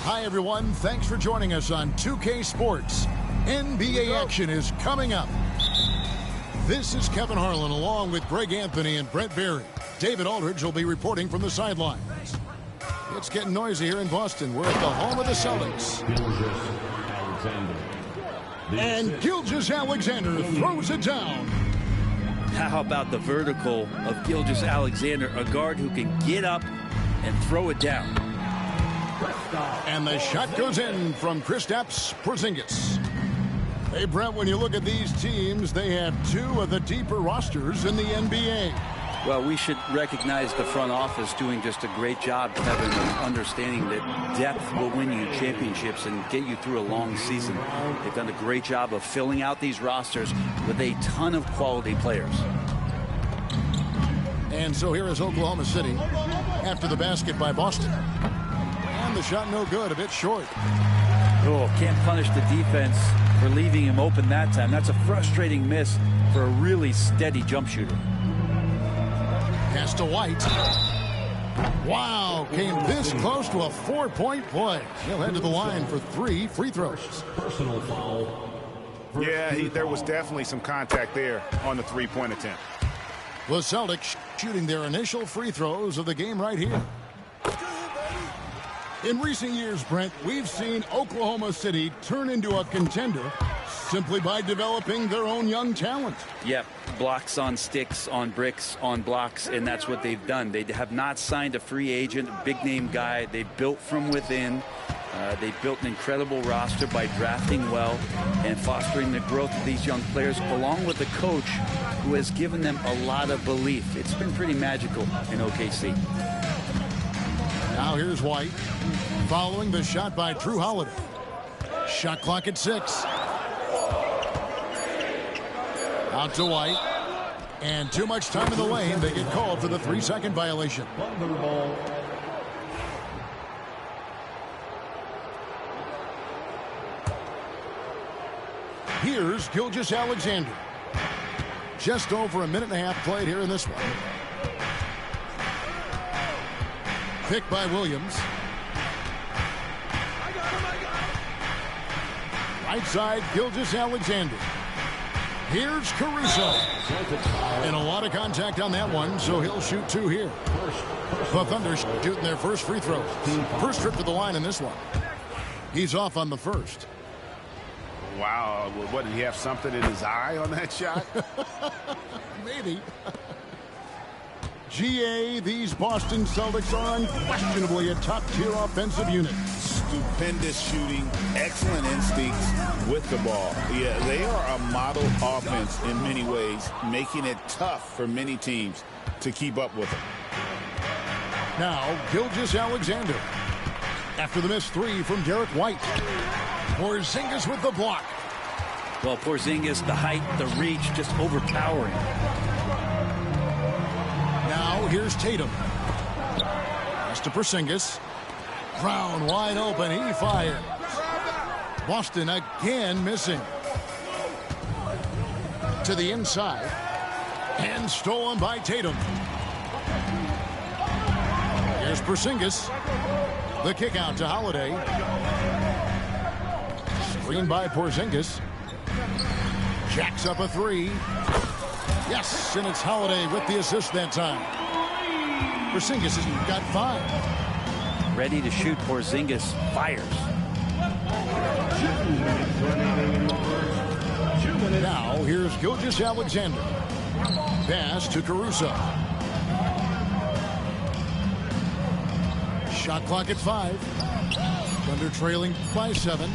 Hi, everyone. Thanks for joining us on 2K Sports. NBA action is coming up. This is Kevin Harlan along with Greg Anthony and Brett Berry. David Aldridge will be reporting from the sidelines. It's getting noisy here in Boston. We're at the home of the Celtics. And Gilgeous-Alexander throws it down. How about the vertical of Gilgeous-Alexander, a guard who can get up and throw it down. And the shot goes in from Kristaps Porzingis. Hey, Brett, when you look at these teams, they have two of the deeper rosters in the NBA. Well, we should recognize the front office doing just a great job, Kevin, of understanding that depth will win you championships and get you through a long season. They've done a great job of filling out these rosters with a ton of quality players. And so here is Oklahoma City after the basket by Boston. And the shot no good, a bit short. Oh, can't punish the defense for leaving him open that time. That's a frustrating miss for a really steady jump shooter. Pass to White. Wow, came this close to a 4-point play. He'll head to the line for 3 free throws. Personal foul. Yeah, there was definitely some contact there on the three-point attempt. The Celtics shooting their initial free throws of the game right here. In recent years, Brent, we've seen Oklahoma City turn into a contender simply by developing their own young talent. Yep, blocks on sticks, on bricks, on blocks, and that's what they've done. They have not signed a free agent, a big-name guy. They built from within. They built an incredible roster by drafting well and fostering the growth of these young players, along with a coach who has given them a lot of belief. It's been pretty magical in OKC. Now here's White, following the shot by Drew Holiday. Shot clock at 6. Out to White. And too much time in the lane. They get called for the 3-second violation. Here's Gilgeous-Alexander. Just over a minute and a half played here in this one. Pick by Williams. Right side, Gilgeous-Alexander. Here's Caruso. And a lot of contact on that one, so he'll shoot 2 here. The Thunder shooting their first free throw. First trip to the line in this one. He's off on the first. Wow, what, did he have something in his eye on that shot? Maybe. GA, these Boston Celtics are unquestionably a top-tier offensive unit. Stupendous shooting, excellent instincts with the ball. Yeah, they are a model offense in many ways, making it tough for many teams to keep up with them. Now, Gilgeous-Alexander. After the missed 3 from Derek White. Porzingis with the block. Well, Porzingis, the height, the reach, just overpowering. Now, here's Tatum. Pass to Porzingis. Brown wide open. He fires. Boston again missing. To the inside. And stolen by Tatum. Here's Porzingis. The kick out to Holiday. Screen by Porzingis. Jacks up a 3. Yes, and it's Holiday with the assist that time. Porzingis has got 5. Ready to shoot. Porzingis fires. Now here's Gilgeous-Alexander. Pass to Caruso. Shot clock at 5. Thunder trailing by 7.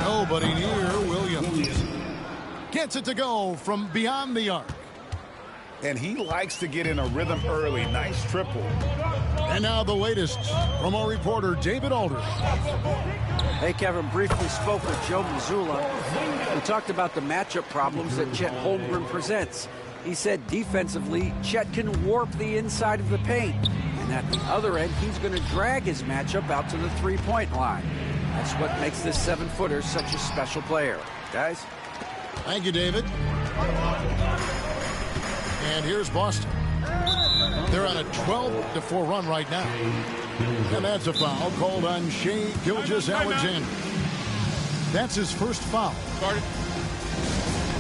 Nobody near Williams. Gets it to go from beyond the arc. and he likes to get in a rhythm early. Nice triple. And now the latest from our reporter, David Aldridge. Hey, Kevin, briefly spoke with Joe Mazzulla. We talked about the matchup problems that Chet Holmgren presents. He said defensively, Chet can warp the inside of the paint. And at the other end, he's going to drag his matchup out to the three-point line. That's what makes this 7-footer such a special player. Guys? Thank you, David. And here's Boston. They're on a 12-4 run right now. And that's a foul called on Shai Gilgeous-Alexander. That's his first foul.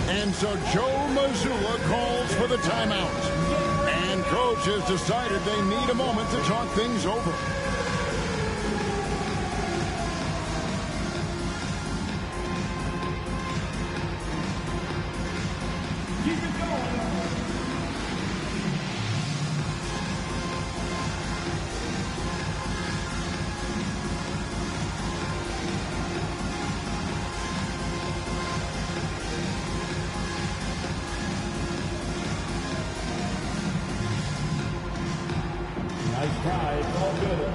And so Joe Mazzulla calls for the timeout. And coach has decided they need a moment to talk things over. Nice try. It's all good.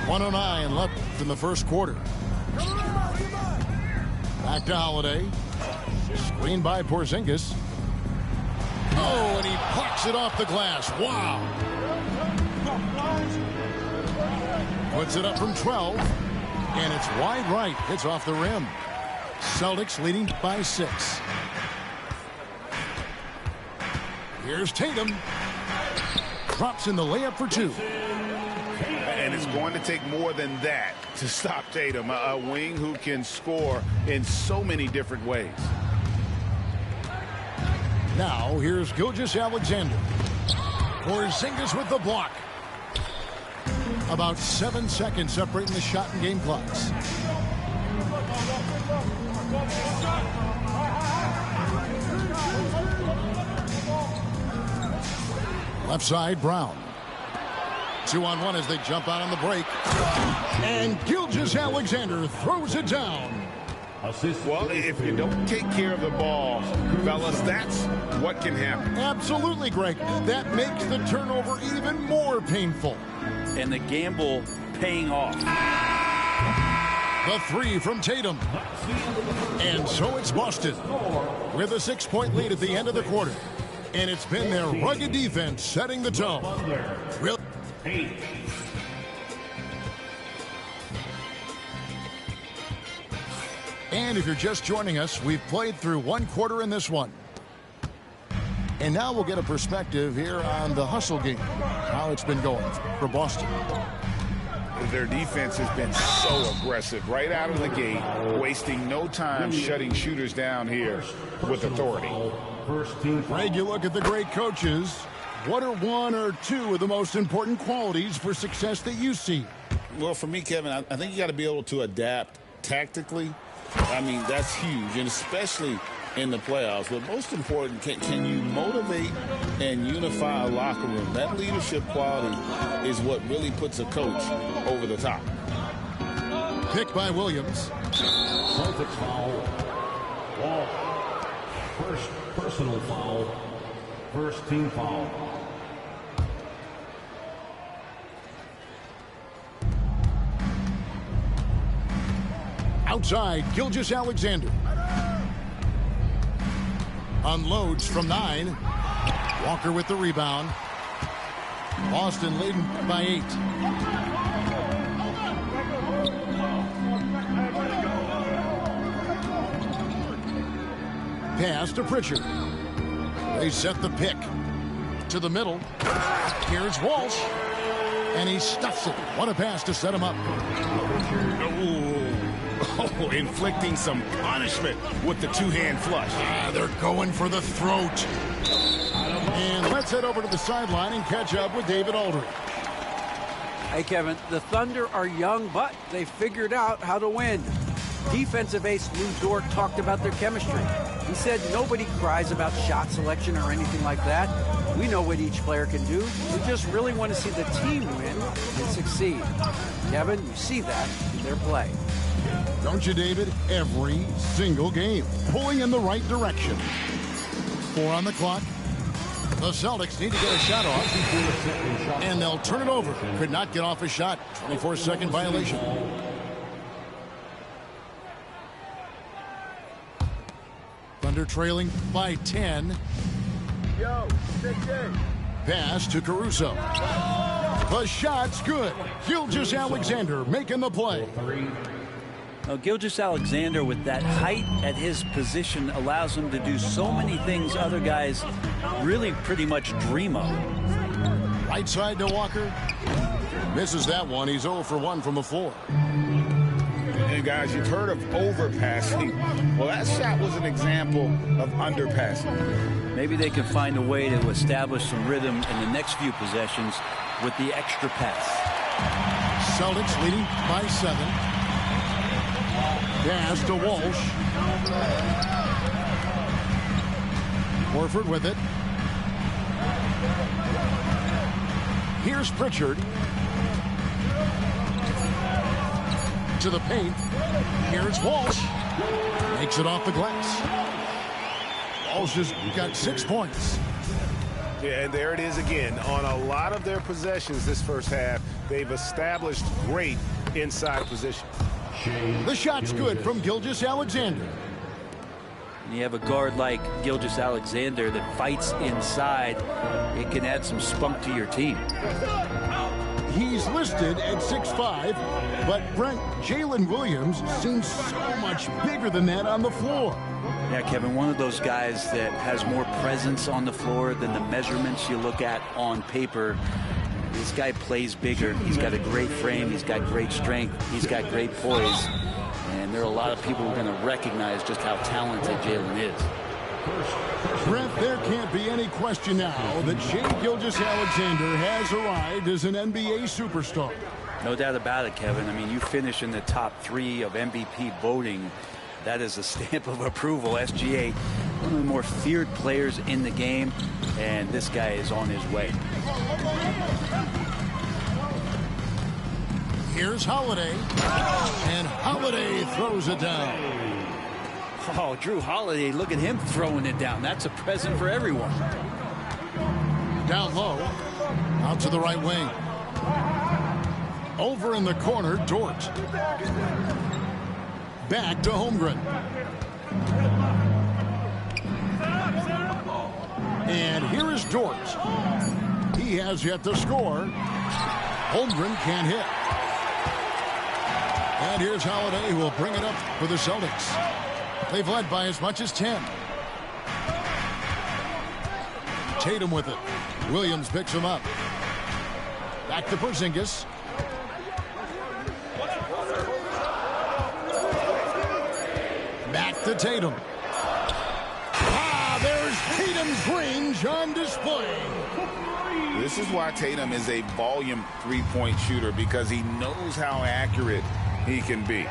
.109 left in the first quarter. Back to Holiday. Screen by Porzingis. Oh, and he plucks it off the glass. Wow. Puts it up from 12. And it's wide right. It's off the rim. Celtics leading by 6. Here's Tatum. Drops in the layup for 2. And it's going to take more than that to stop Tatum, a wing who can score in so many different ways. Now, here's Gilgeous-Alexander. Porzingis with the block. About 7 seconds separating the shot and game clocks. Left side, Brown. 2-on-1 as they jump out on the break. And Gilgeous-Alexander throws it down. Well, if you don't take care of the ball, fellas, that's what can happen. Absolutely, Greg. That makes the turnover even more painful. And the gamble paying off. The 3 from Tatum. And so it's Boston with a 6-point lead at the end of the quarter. And it's been their rugged defense setting the tone. Really? And if you're just joining us, we've played through 1 quarter in this one. And now we'll get a perspective here on the hustle game, how it's been going for Boston. Their defense has been so aggressive right out of the gate, wasting no time shutting shooters down here with authority. Greg, you look at the great coaches. What are 1 or 2 of the most important qualities for success that you see? Well, for me, Kevin, I think you got to be able to adapt tactically. I mean, that's huge, and especially in the playoffs. But most important, can you motivate and unify a locker room? That leadership quality is what really puts a coach over the top. Pick by Williams. Celtics foul. Wall. First personal foul. First team foul. Outside, Gilgeous-Alexander. Unloads from 9. Walker with the rebound. Boston leading by 8. Pass to Pritchard. They set the pick to the middle. Here's Walsh. And he stuffs it. What a pass to set him up. Oh, inflicting some punishment with the two-hand flush. They're going for the throat. And let's head over to the sideline and catch up with David Aldridge. Hey, Kevin, the Thunder are young, but they figured out how to win. Defensive ace Lou Dort talked about their chemistry. He said nobody cries about shot selection or anything like that. We know what each player can do. We just really want to see the team win and succeed. Kevin, you see that in their play. Don't you, David? Every single game, pulling in the right direction. 4 on the clock. The Celtics need to get a shot off, and they'll turn it over. Could not get off a shot. 24-second violation. Thunder trailing by 10. Pass to Caruso. The shot's good. Gilgeous-Alexander making the play. Now, Gilgeous-Alexander, with that height at his position, allows him to do so many things other guys really pretty much dream of. Right side to Walker. Misses that one. He's 0 for 1 from the floor. And guys, you've heard of overpassing. Well, that shot was an example of underpassing. Maybe they can find a way to establish some rhythm in the next few possessions with the extra pass. Celtics leading by 7. Pass to Walsh. Horford with it. Here's Pritchard. To the paint. Here's Walsh. Makes it off the glass. Walsh has got 6 points. Yeah, and there it is again. On a lot of their possessions this first half, they've established great inside position. The shot's good from Gilgeous-Alexander. And you have a guard like Gilgeous-Alexander that fights inside. It can add some spunk to your team. He's listed at 6'5", but Brent, Jalen Williams seems so much bigger than that on the floor. Yeah, Kevin, one of those guys that has more presence on the floor than the measurements you look at on paper. This guy plays bigger. He's got a great frame. He's got great strength. He's got great poise. And there are a lot of people who are going to recognize just how talented Jalen is. Brent, there can't be any question now that Shai Gilgeous-Alexander has arrived as an NBA superstar. No doubt about it, Kevin. I mean, you finish in the top 3 of MVP voting. That is a stamp of approval. SGA, one of the more feared players in the game, and this guy is on his way. Here's Holiday, and Holiday throws it down. Oh, Drew Holiday, look at him throwing it down. That's a present for everyone. Down low, out to the right wing. Over in the corner, Dort. Back to Holmgren. And here is Dort. He has yet to score. Holmgren can't hit. And here's Holiday, who will bring it up for the Celtics. They've led by as much as 10. Tatum with it. Williams picks him up. Back to Porzingis. Back to Tatum. Ah, there's Tatum's range on display. This is why Tatum is a volume three-point shooter, because he knows how accurate he can be.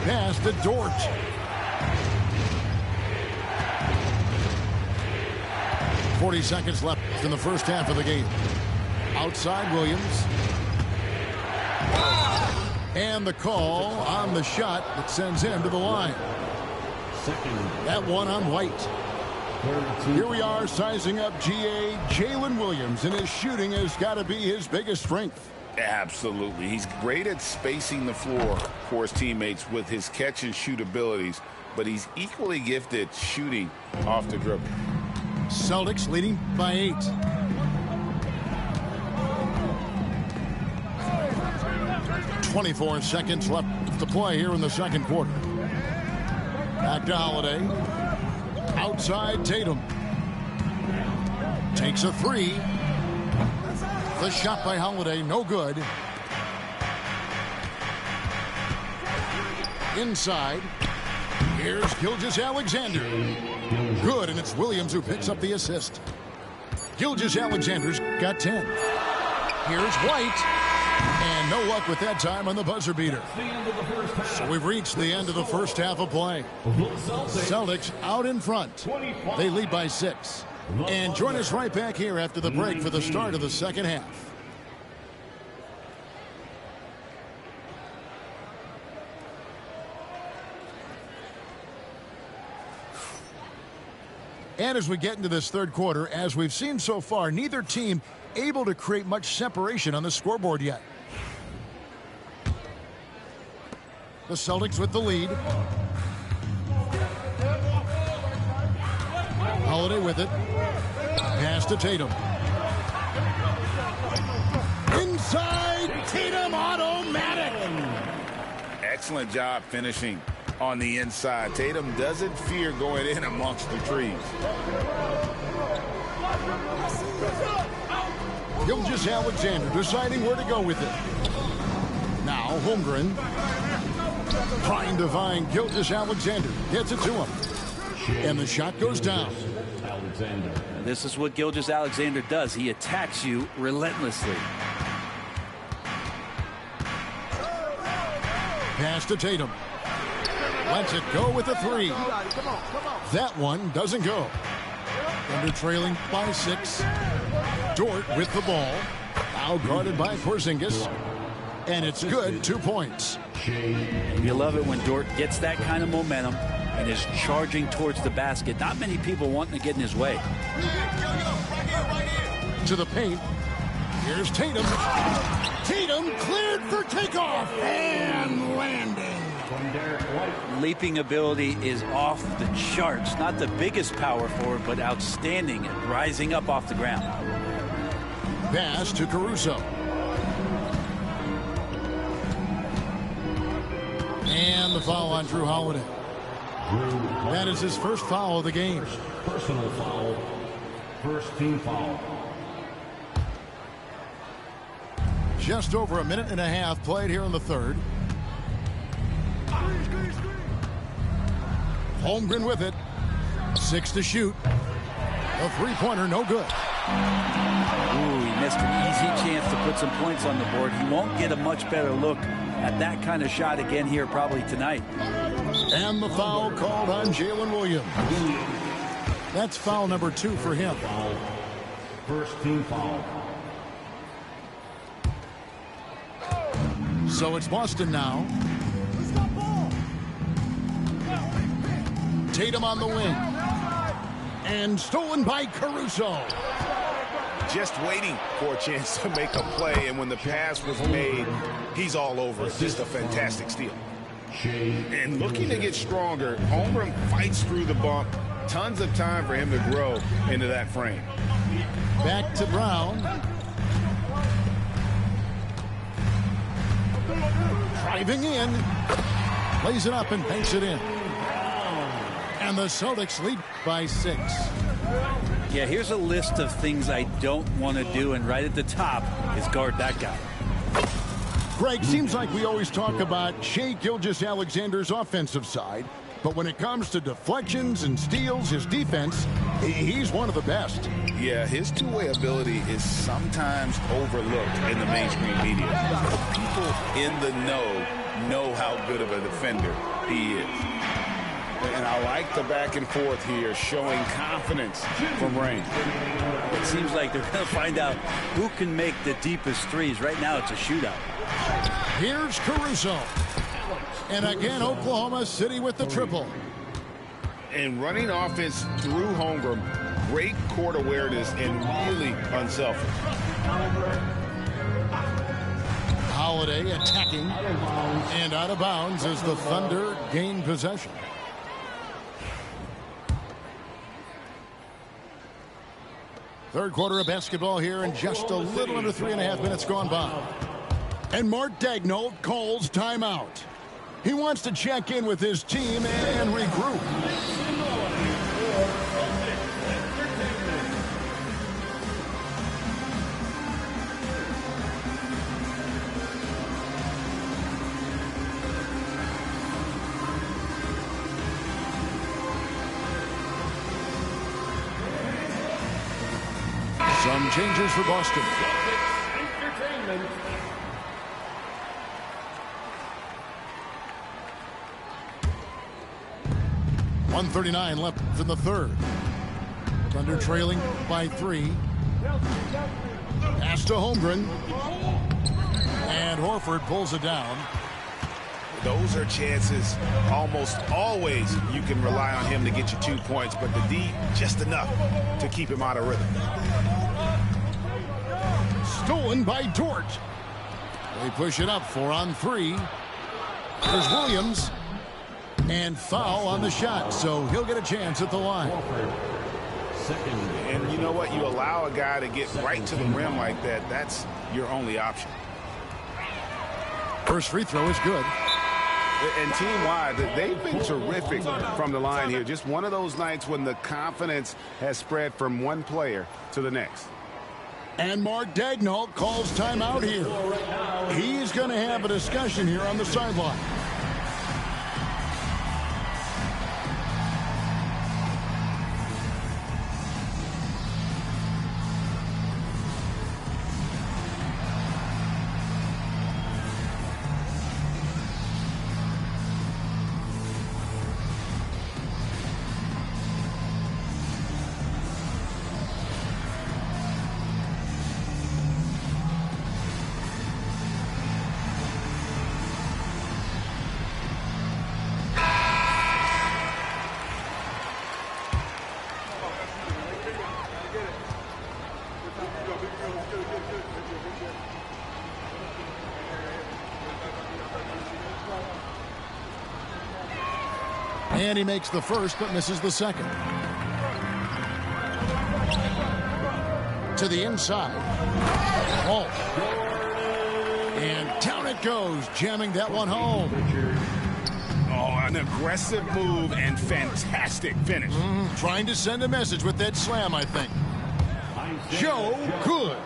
Pass to Dort. .40 seconds left in the first half of the game. Outside Williams. And the call on the shot that sends him to the line. That one on White. Here we are sizing up GA Jalen Williams, and his shooting has got to be his biggest strength. Absolutely. He's great at spacing the floor for his teammates with his catch and shoot abilities, but he's equally gifted shooting off the dribble. Celtics leading by 8. .24 seconds left to play here in the second quarter. Back to Holiday. Outside Tatum. Takes a 3. The shot by Holiday, no good. Inside. Here's Gilgeous-Alexander. Good, and it's Williams who picks up the assist. Gilgeous-Alexander's got 10. Here's White. And And no luck with that time on the buzzer beater. So we've reached the end of the first half of play. Celtics out in front. They lead by 6. And join us right back here after the break for the start of the second half. And as we get into this third quarter, as we've seen so far, neither team able to create much separation on the scoreboard yet. The Celtics with the lead. Holiday with it. Pass to Tatum. Inside, Tatum automatic. Excellent job finishing on the inside. Tatum doesn't fear going in amongst the trees. Gilgeous-Alexander deciding where to go with it. Now Holmgren trying to find Gilgeous-Alexander. Gets it to him. And the shot goes down. This is what Gilgeous-Alexander does. He attacks you relentlessly. Pass to Tatum. Lets it go with a 3. That one doesn't go. Under trailing by 6. Dort with the ball. Now guarded by Porzingis. And it's good. 2 points. You love it when Dort gets that kind of momentum and is charging towards the basket. Not many people wanting to get in his way. To the paint. Here's Tatum. Tatum cleared for takeoff and landing. Leaping ability is off the charts. Not the biggest power forward, but outstanding at rising up off the ground. Pass to Caruso. And the foul on Drew Holiday. That is his first foul of the game. Personal foul. First team foul. Just over a minute and a half played here in the third. Holmgren with it. 6 to shoot. A three-pointer, no good. Ooh, he missed an easy chance to put some points on the board. He won't get a much better look at that kind of shot again here probably tonight. And the foul called on Jalen Williams. That's foul number 2 for him. First team foul. So it's Boston now. Tatum on the wing. And stolen by Caruso. Just waiting for a chance to make a play, and when the pass was made, he's all over it. Just a fantastic steal. And looking to get stronger, Holmgren fights through the bump. Tons of time for him to grow into that frame. Back to Brown. Driving in. Plays it up and banks it in. And the Celtics lead by 6. Yeah, here's a list of things I don't want to do, and right at the top is guard that guy. Greg, seems like we always talk about Shai Gilgeous-Alexander's offensive side, but when it comes to deflections and steals, his defense, he's one of the best. Yeah, his two-way ability is sometimes overlooked in the mainstream media. People in the know how good of a defender he is. And I like the back and forth here, showing confidence from Rain. It seems like they're going to find out who can make the deepest threes. Right now, it's a shootout. Here's Caruso. And again, Oklahoma City with the triple. And running offense through Holmgren, great court awareness and really unselfish. Holiday attacking and out of bounds as the Thunder gain possession. Third quarter of basketball here, and just a little under 3.5 minutes gone by. And Mark Daigneault calls timeout. He wants to check in with his team and regroup. Some changes for Boston. 1:39 left in the third. Thunder trailing by 3. Pass to Holmgren. And Horford pulls it down. Those are chances almost always you can rely on him to get you 2 points, but the D just enough to keep him out of rhythm. Stolen by Dort. They push it up 4 on 3. There's Williams. And foul on the shot, so he'll get a chance at the line. And you know what? You allow a guy to get right to the rim like that, that's your only option. First free throw is good. And team-wide, they've been terrific from the line here. Just one of those nights when the confidence has spread from one player to the next. And Mark Daigneault calls timeout here. He's going to have a discussion here on the sideline. And he makes the first, but misses the second. To the inside. Walsh. And down it goes, jamming that one home. Oh, an aggressive move and fantastic finish. Trying to send a message with that slam, I think. Joe Good.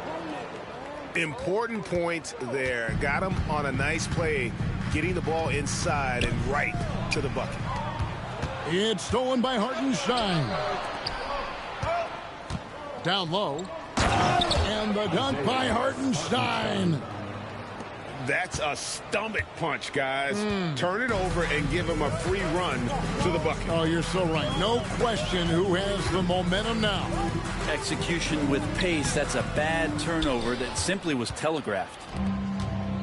Important point there. Got him on a nice play, getting the ball inside and right to the bucket. It's stolen by Hartenstein. Down low. And the dunk by Hartenstein. That's a stomach punch, guys. Turn it over and give him a free run to the bucket. Oh, you're so right. No question who has the momentum now. Execution with pace. That's a bad turnover that simply was telegraphed.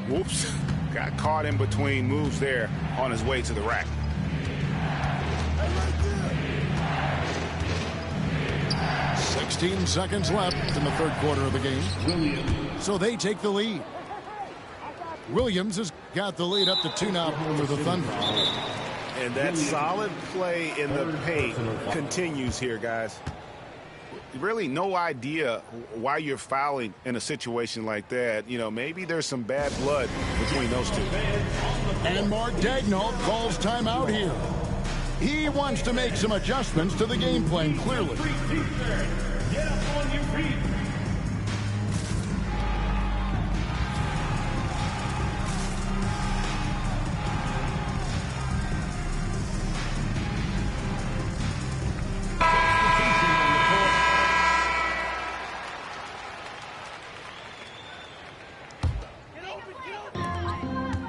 Whoops. Got caught in between moves there on his way to the rack. Sixteen seconds left in the third quarter of the game. So they take the lead. Williams has got the lead up to 2 now for the Thunder. And that solid play in the paint continues here, guys. Really no idea why you're fouling in a situation like that. You know, maybe there's some bad blood between those two. And Mark Daigneault calls timeout here. He wants to make some adjustments to the game plan, clearly. Get up on your feet.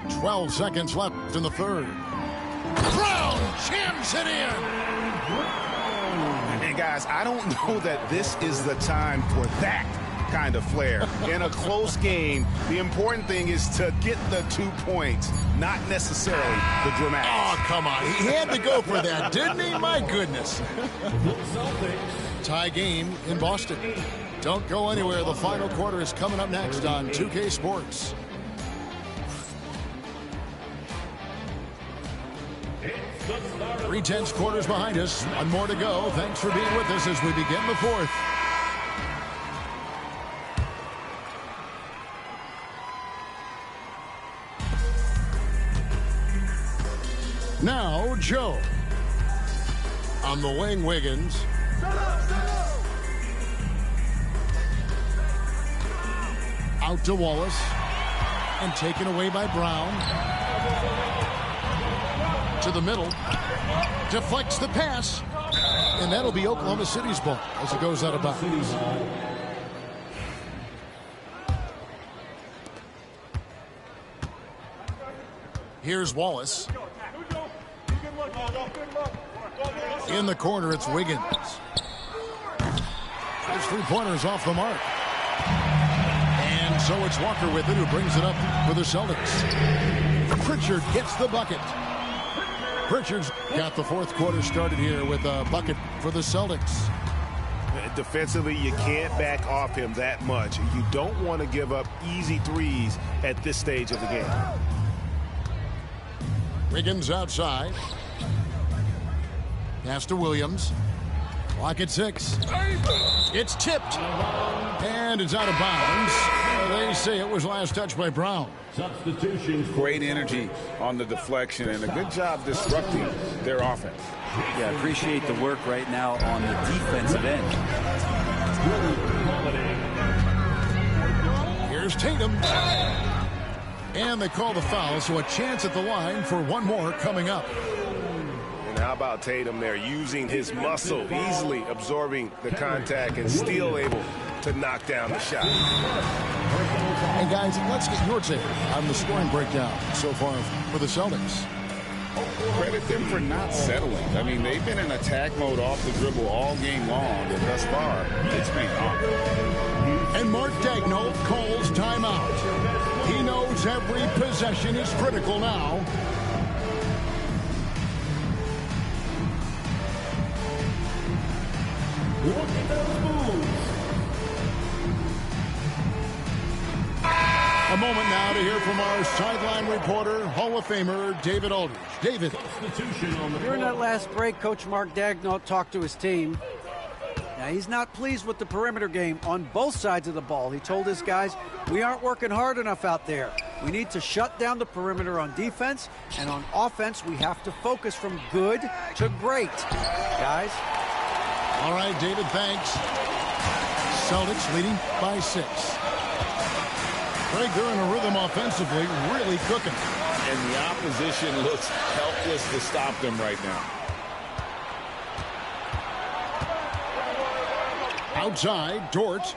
Get 12 seconds left in the third. Brown jams it in. And guys, I don't know that this is the time for that kind of flair. In a close game, the important thing is to get the 2 points, not necessarily the dramatics. Oh, come on. He had to go for that, didn't he? My goodness. Tie game in Boston. Don't go anywhere. The final quarter is coming up next on 2K Sports. 3/10 quarters behind us. One more to go. Thanks for being with us as we begin the fourth. Now, Joe. On the wing, Wiggins. Out to Wallace. And taken away by Brown. To the middle. Deflects the pass. And that'll be Oklahoma City's ball as it goes out of bounds. Here's Wallace. In the corner, it's Wiggins. His three-pointers off the mark. And so it's Walker with it, who brings it up for the Celtics. Pritchard gets the bucket. Pritchard's got the fourth quarter started here with a bucket for the Celtics. Defensively, you can't back off him that much. You don't want to give up easy threes at this stage of the game. Wiggins outside. Pass to Williams. Clock at 6. It's tipped. And it's out of bounds. They say it was last touched by Brown. Substitutions. Great energy on the deflection and a good job disrupting their offense. Yeah, appreciate the work right now on the defensive end. Here's Tatum. And they call the foul, so a chance at the line for one more coming up. And how about Tatum there, using his muscle, easily absorbing the contact and still able to knock down the shot. And guys, let's get your take on the scoring breakdown so far for the Celtics. Credit them for not settling. I mean, they've been in attack mode off the dribble all game long, and thus far, it's been off. And Mark Daigneault calls timeout. He knows every possession is critical now. Look at those moves. A moment now to hear from our sideline reporter, Hall of Famer David Aldridge. David. Substitution on the During that last break, Coach Mark Daigneault talked to his team. Now, he's not pleased with the perimeter game on both sides of the ball. He told his guys, we aren't working hard enough out there. We need to shut down the perimeter on defense, and on offense, we have to focus from good to great. Guys? All right, David, thanks. Celtics leading by 6. Greg, they're in a rhythm offensively, really cooking. And the opposition looks helpless to stop them right now. Outside, Dort.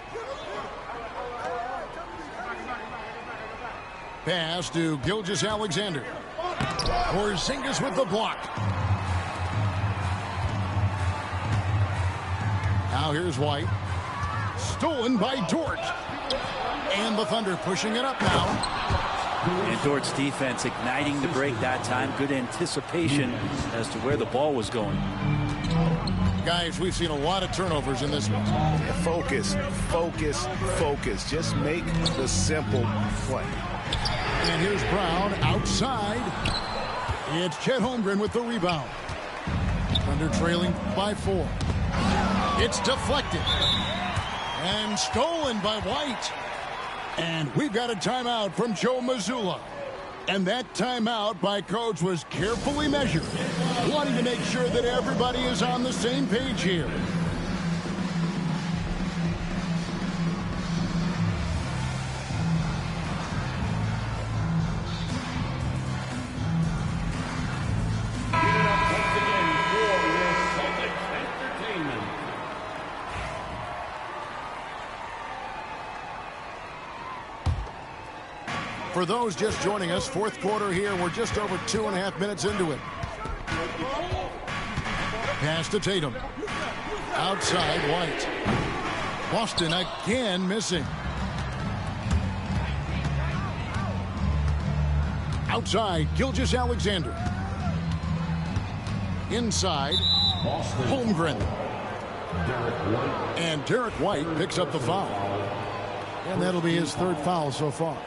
Pass to Gilgeous-Alexander. Porzingis with the block. Now here's White. Stolen by Dort. And the Thunder pushing it up now. And Dort's defense igniting the break that time. Good anticipation as to where the ball was going. Guys, we've seen a lot of turnovers in this one. Focus, focus, focus. Just make the simple play. And here's Brown outside. It's Chet Holmgren with the rebound. Thunder trailing by 4. It's deflected. And stolen by White. And we've got a timeout from Joe Mazzulla. And that timeout by Coach was carefully measured, wanting to make sure that everybody is on the same page here. For those just joining us, fourth quarter here. We're just over 2.5 minutes into it. Pass to Tatum. Outside, White. Boston again missing. Outside, Gilgeous-Alexander. Inside, Holmgren. And Derek White picks up the foul. And that'll be his third foul so far.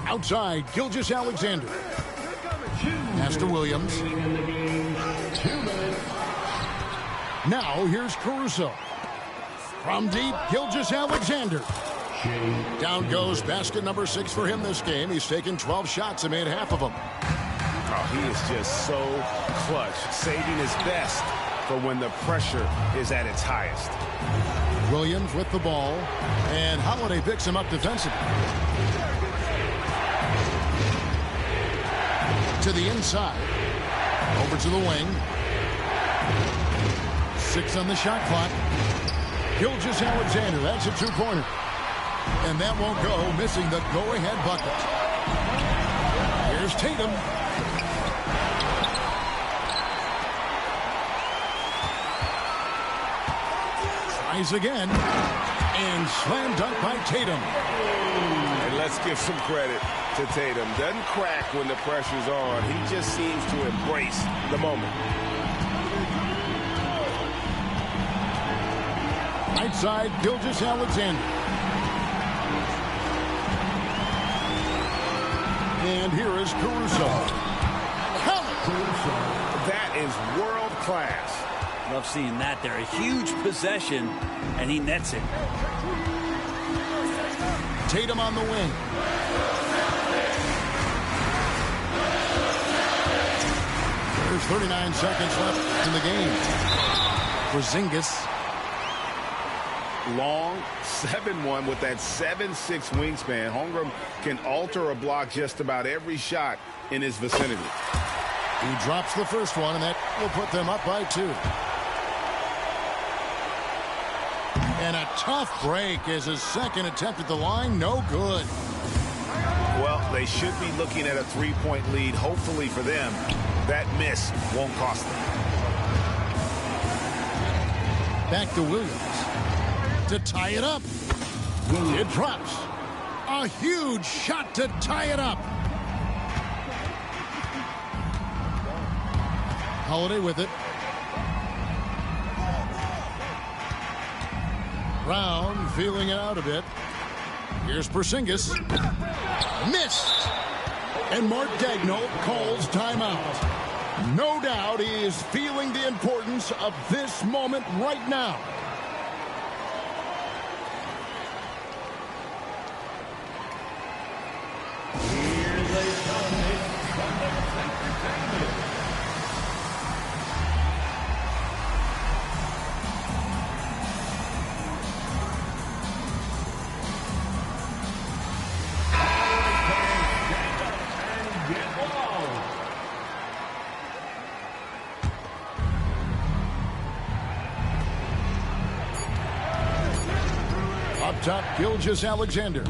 Outside, Gilgeous-Alexander. Pass to Williams. Now here's Caruso. From deep, Gilgeous-Alexander. Down goes basket number 6 for him this game. He's taken 12 shots and made half of them. Oh, he is just so clutch, saving his best for when the pressure is at its highest. Williams with the ball, and Holiday picks him up defensively. To the inside. Over to the wing. 6 on the shot clock. Gilgeous-Alexander, that's a 2-pointer. And that won't go, missing the go-ahead bucket. Here's Here's Tatum. Tries again. And slam dunk by Tatum. And let's give some credit to Tatum. Doesn't crack when the pressure's on. He just seems to embrace the moment. Right side, Gilgeous-Alexander. And here is Caruso. Count it. That is world class. Love seeing that there. A huge possession, and he nets it. Tatum on the wing. There's 39 seconds left in the game. Porzingis. Long 7-1 with that 7'6" wingspan. Holmgren can alter a block just about every shot in his vicinity. He drops the first one, and that will put them up by 2. And a tough break as his second attempt at the line. No good. Well, they should be looking at a 3-point lead. Hopefully for them, that miss won't cost them. Back to Williams to tie it up. It drops. A huge shot to tie it up. Holiday with it. Brown feeling it out a bit. Here's Porzingis. Missed. And Mark Daigneault calls timeout. No doubt he is feeling the importance of this moment right now. Top Gilgeous-Alexander. And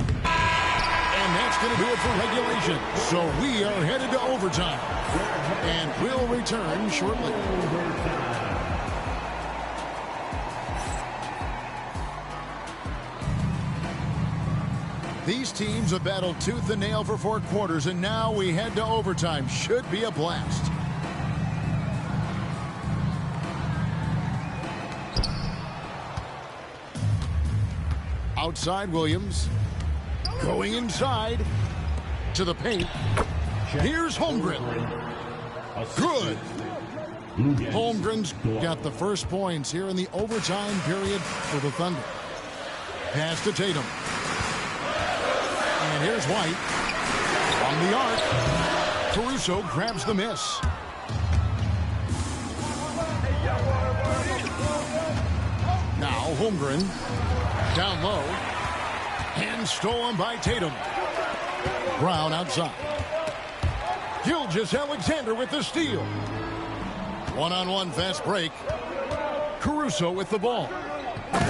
that's going to do it for regulation. So we are headed to overtime. And we'll return shortly. These teams have battled tooth and nail for 4 quarters, and now we head to overtime. Should be a blast. Outside Williams. Going inside to the paint. Here's Holmgren. Good. Holmgren's got the first points here in the overtime period for the Thunder. Pass to Tatum. And here's White. On the arc. Caruso grabs the miss. Now Holmgren. Down low. And stolen by Tatum. Brown outside. Gilgeous-Alexander with the steal. One-on-one fast break. Caruso with the ball.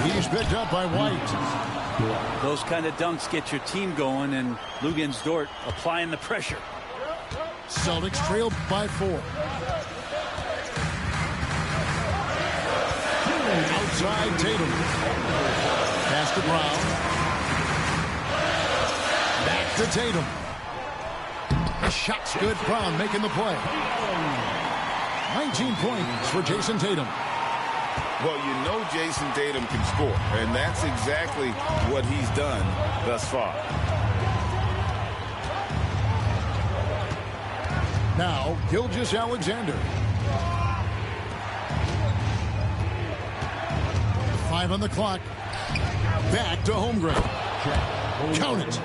He's picked up by White. Those kind of dunks get your team going, and Luguentz Dort applying the pressure. Celtics trailed by 4. Outside Tatum. Pass to Brown. Back to Tatum. The shot's good. Brown making the play. 19 points for Jason Tatum. Well, you know Jason Tatum can score, and that's exactly what he's done thus far. Now, Gilgeous-Alexander. 5 on the clock. Back to Holmgren. Count it.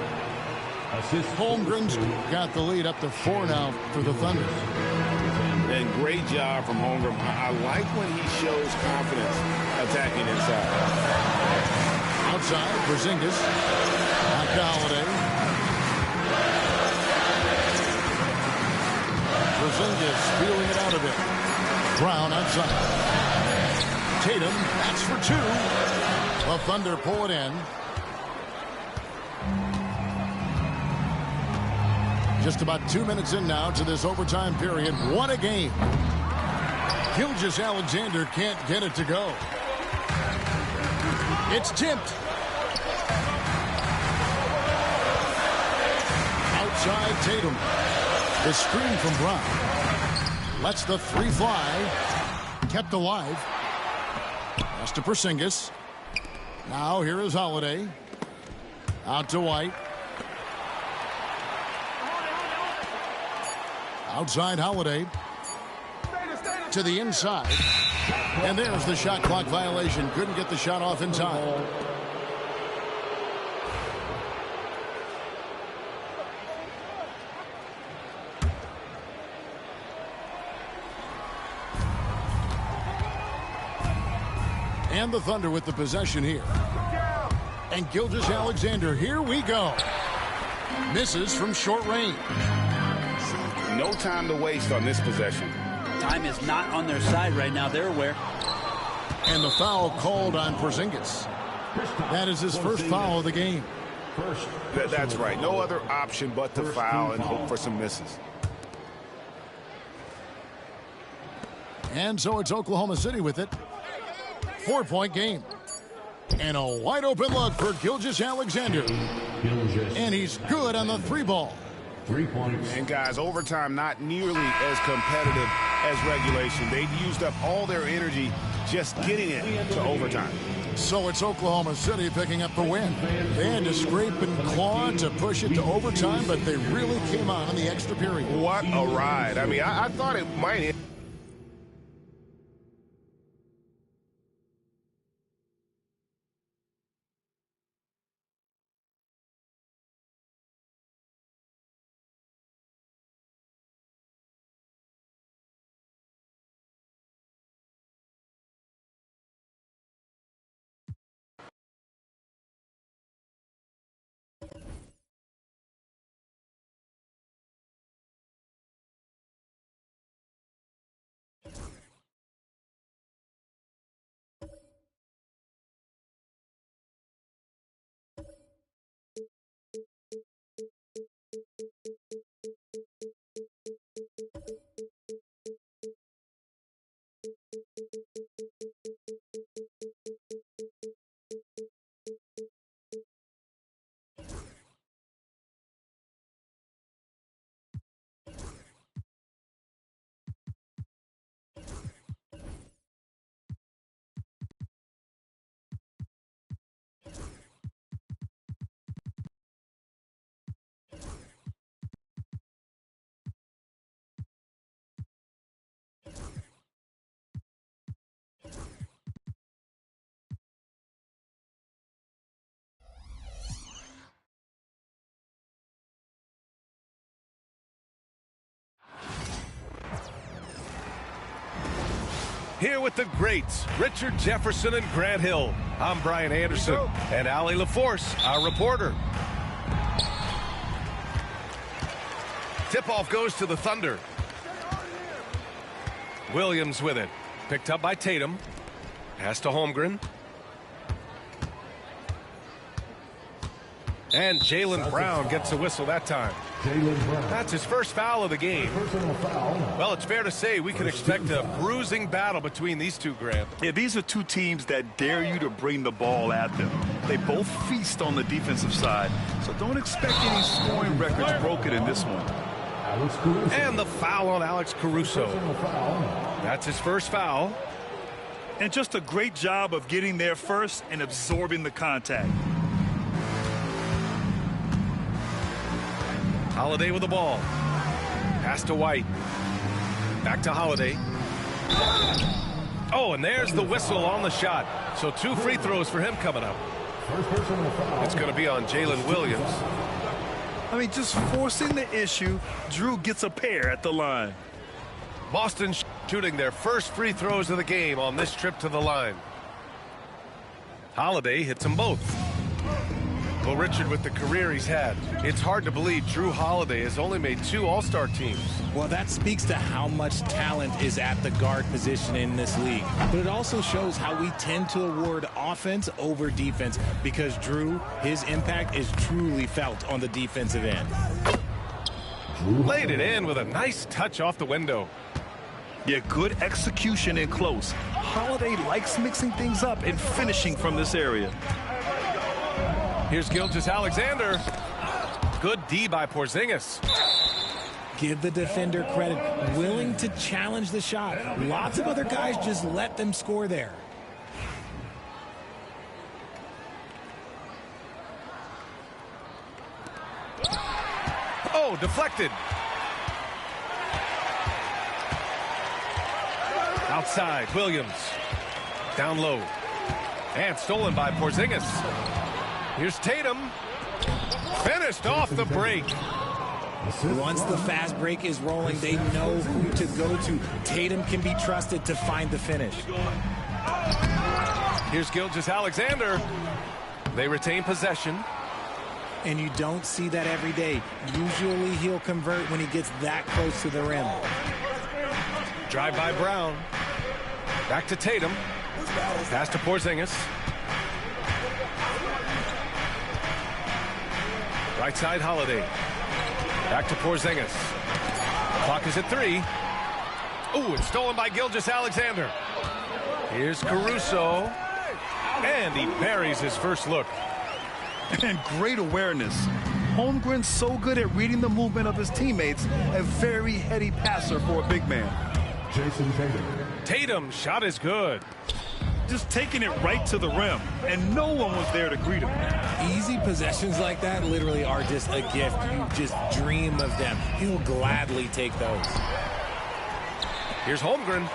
Holmgren's got the lead up to 4 now for the Thunder. And great job from Holmgren. I like when he shows confidence attacking inside. Outside, Porzingis. Back to Holiday. Porzingis feeling it out a bit. Brown outside. Tatum, that's for 2. The Thunder pull it in. Just about 2 minutes in now to this overtime period. What a game. Gilgeous-Alexander can't get it to go. It's tipped. Outside Tatum. The screen from Brown. Lets the three fly. Kept alive. Pass to Porzingis. Now here is Holiday. Out to White. Outside Holiday. To the inside. And there's the shot clock violation. Couldn't get the shot off in time. And the Thunder with the possession here. And Gilgeous-Alexander, here we go. Misses from short range. No time to waste on this possession. Time is not on their side right now. They're aware. And the foul called on Porzingis. That is his first foul of the game. That's right. No other option but to foul and hope for some misses. And so it's Oklahoma City with it. 4-point game. And a wide open look for Gilgeous-Alexander. And he's good on the three ball. 3 points. And guys, overtime not nearly as competitive as regulation. They used up all their energy just getting it to overtime. So it's Oklahoma City picking up the win. They had to scrape and claw to push it to overtime, but they really came on in the extra period. What a ride. I mean, I thought it might. Here with the greats, Richard Jefferson and Grant Hill. I'm Brian Anderson, and Allie LaForce, our reporter. Tip-off goes to the Thunder. Williams with it. Picked up by Tatum. Pass to Holmgren. And Jaylen Brown gets a whistle that time. That's his first foul of the game. Well, it's fair to say we can expect a bruising battle between these two, Grant. Yeah, these are two teams that dare you to bring the ball at them. They both feast on the defensive side, so don't expect any scoring records broken in this one. And the foul on Alex Caruso. That's his first foul. And just a great job of getting there first and absorbing the contact. Holiday with the ball. Pass to White. Back to Holiday. Oh, and there's the whistle on the shot. So 2 free throws for him coming up. It's going to be on Jalen Williams. I mean, just forcing the issue. Drew gets a pair at the line. Boston shooting their first free throws of the game on this trip to the line. Holiday hits them both. Well, Richard, with the career he's had, it's hard to believe Drew Holiday has only made 2 All-Star teams. Well, that speaks to how much talent is at the guard position in this league. But it also shows how we tend to award offense over defense because Drew, his impact is truly felt on the defensive end. Laid it in with a nice touch off the window. Yeah, good execution in close. Holiday likes mixing things up and finishing from this area. Here's Gilgeous-Alexander. Good D by Porzingis. Give the defender credit. Willing to challenge the shot. Lots of other guys just let them score there. Oh, deflected. Outside, Williams. Down low. And stolen by Porzingis. Here's Tatum. Finished off the break. Once the fast break is rolling, they know who to go to. Tatum can be trusted to find the finish. Here's Gilgeous-Alexander. They retain possession. And you don't see that every day. Usually he'll convert when he gets that close to the rim. Drive by Brown. Back to Tatum. Pass to Porzingis. Right side, Holiday. Back to Porzingis. Clock is at 3. Ooh, it's stolen by Gilgeous-Alexander. Here's Caruso. And he buries his first look. And great awareness. Holmgren's so good at reading the movement of his teammates. A very heady passer for a big man. Jason Tatum. Tatum, shot is good. Just taking it right to the rim, and no one was there to greet him. Easy possessions like that literally are just a gift. You just dream of them. He'll gladly take those. Here's Holmgren.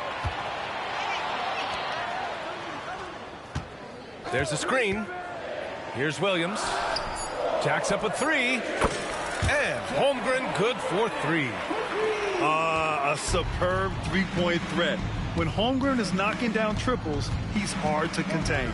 There's a screen. Here's Williams. Jacks up a 3. And Holmgren good for 3. A superb three-point threat. When Holmgren is knocking down triples, he's hard to contain.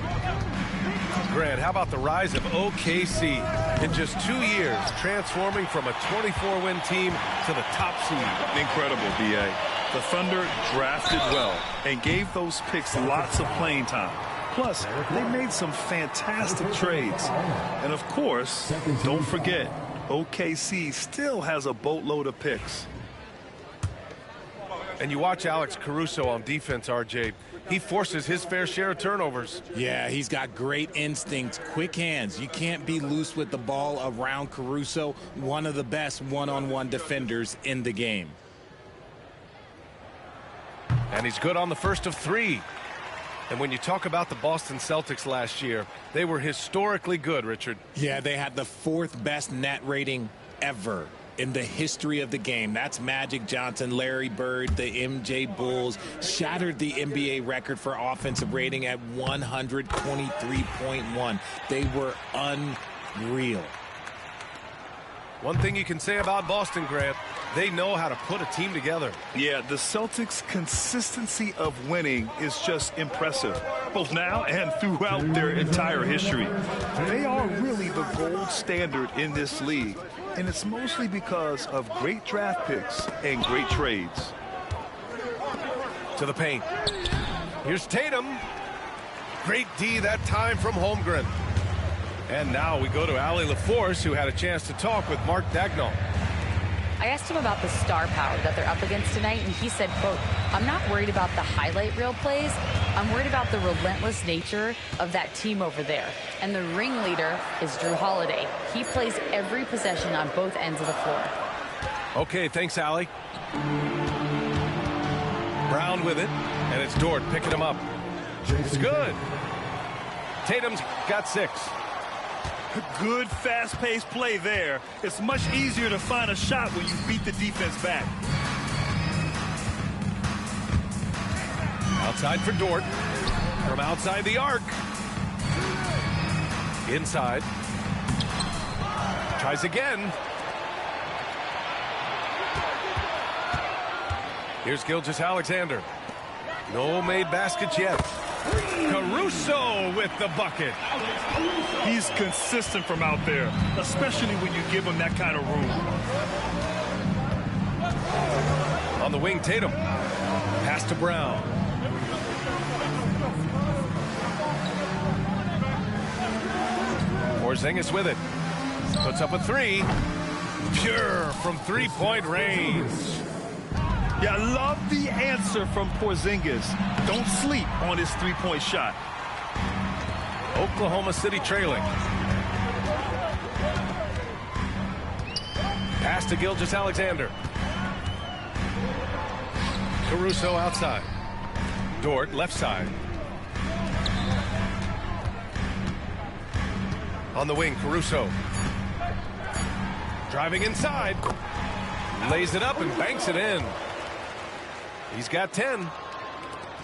Grant, how about the rise of OKC? In just 2 years, transforming from a 24-win team to the top seed. Incredible, B.A. The Thunder drafted well and gave those picks lots of playing time. Plus, they made some fantastic trades. And of course, don't forget, OKC still has a boatload of picks. And you watch Alex Caruso on defense, RJ. He forces his fair share of turnovers. Yeah, he's got great instincts, quick hands. You can't be loose with the ball around Caruso, one of the best one-on-one defenders in the game. And he's good on the first of 3. And when you talk about the Boston Celtics last year, they were historically good, Richard. Yeah, they had the 4th best net rating ever in the history of the game. That's Magic Johnson, Larry Bird, the MJ Bulls, shattered the NBA record for offensive rating at 123.1. They were unreal. One thing you can say about Boston, Grant, they know how to put a team together. Yeah, the Celtics' consistency of winning is just impressive, both now and throughout their entire history. They are really the gold standard in this league, and it's mostly because of great draft picks and great trades. To the paint. Here's Tatum. Great D that time from Holmgren. And now we go to Allie LaForce, who had a chance to talk with Mark Daigneault. I asked him about the star power that they're up against tonight, and he said, quote, "I'm not worried about the highlight reel plays. I'm worried about the relentless nature of that team over there. And the ringleader is Jrue Holiday. He plays every possession on both ends of the floor." Okay, thanks, Allie. Brown with it, and it's Dort picking him up. It's good. Tatum's got 6. Good fast-paced play there. It's much easier to find a shot when you beat the defense back. Outside for Dort. From outside the arc. Inside. Tries again. Here's Gilgeous-Alexander. No made baskets yet. Caruso with the bucket. He's consistent from out there, especially when you give him that kind of room. On the wing, Tatum. Pass to Brown. Porzingis with it. Puts up a 3. Pure from three-point range. Yeah, I love the answer from Porzingis. Don't sleep on his three-point shot. Oklahoma City trailing. Pass to Gilgeous-Alexander. Caruso outside. Dort left side. On the wing, Caruso. Driving inside. Lays it up and banks it in. He's got 10.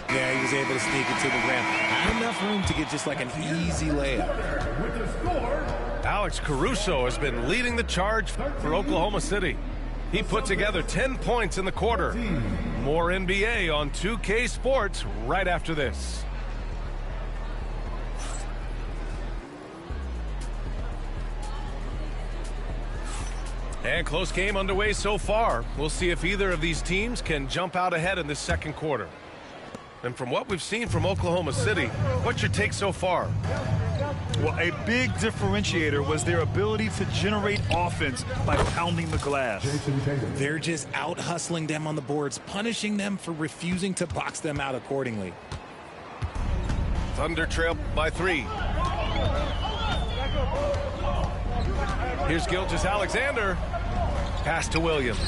Yeah, he was able to sneak it to the rim. Not enough room to get just like an easy layup. Alex Caruso has been leading the charge for Oklahoma City. He put together 10 points in the quarter. More NBA on 2K Sports right after this. And close game underway so far. We'll see if either of these teams can jump out ahead in this second quarter. And from what we've seen from Oklahoma City, what's your take so far? Well, a big differentiator was their ability to generate offense by pounding the glass. They're just out hustling them on the boards, punishing them for refusing to box them out accordingly. Thunder trail by 3. Here's Gilgeous-Alexander. Pass to Williams.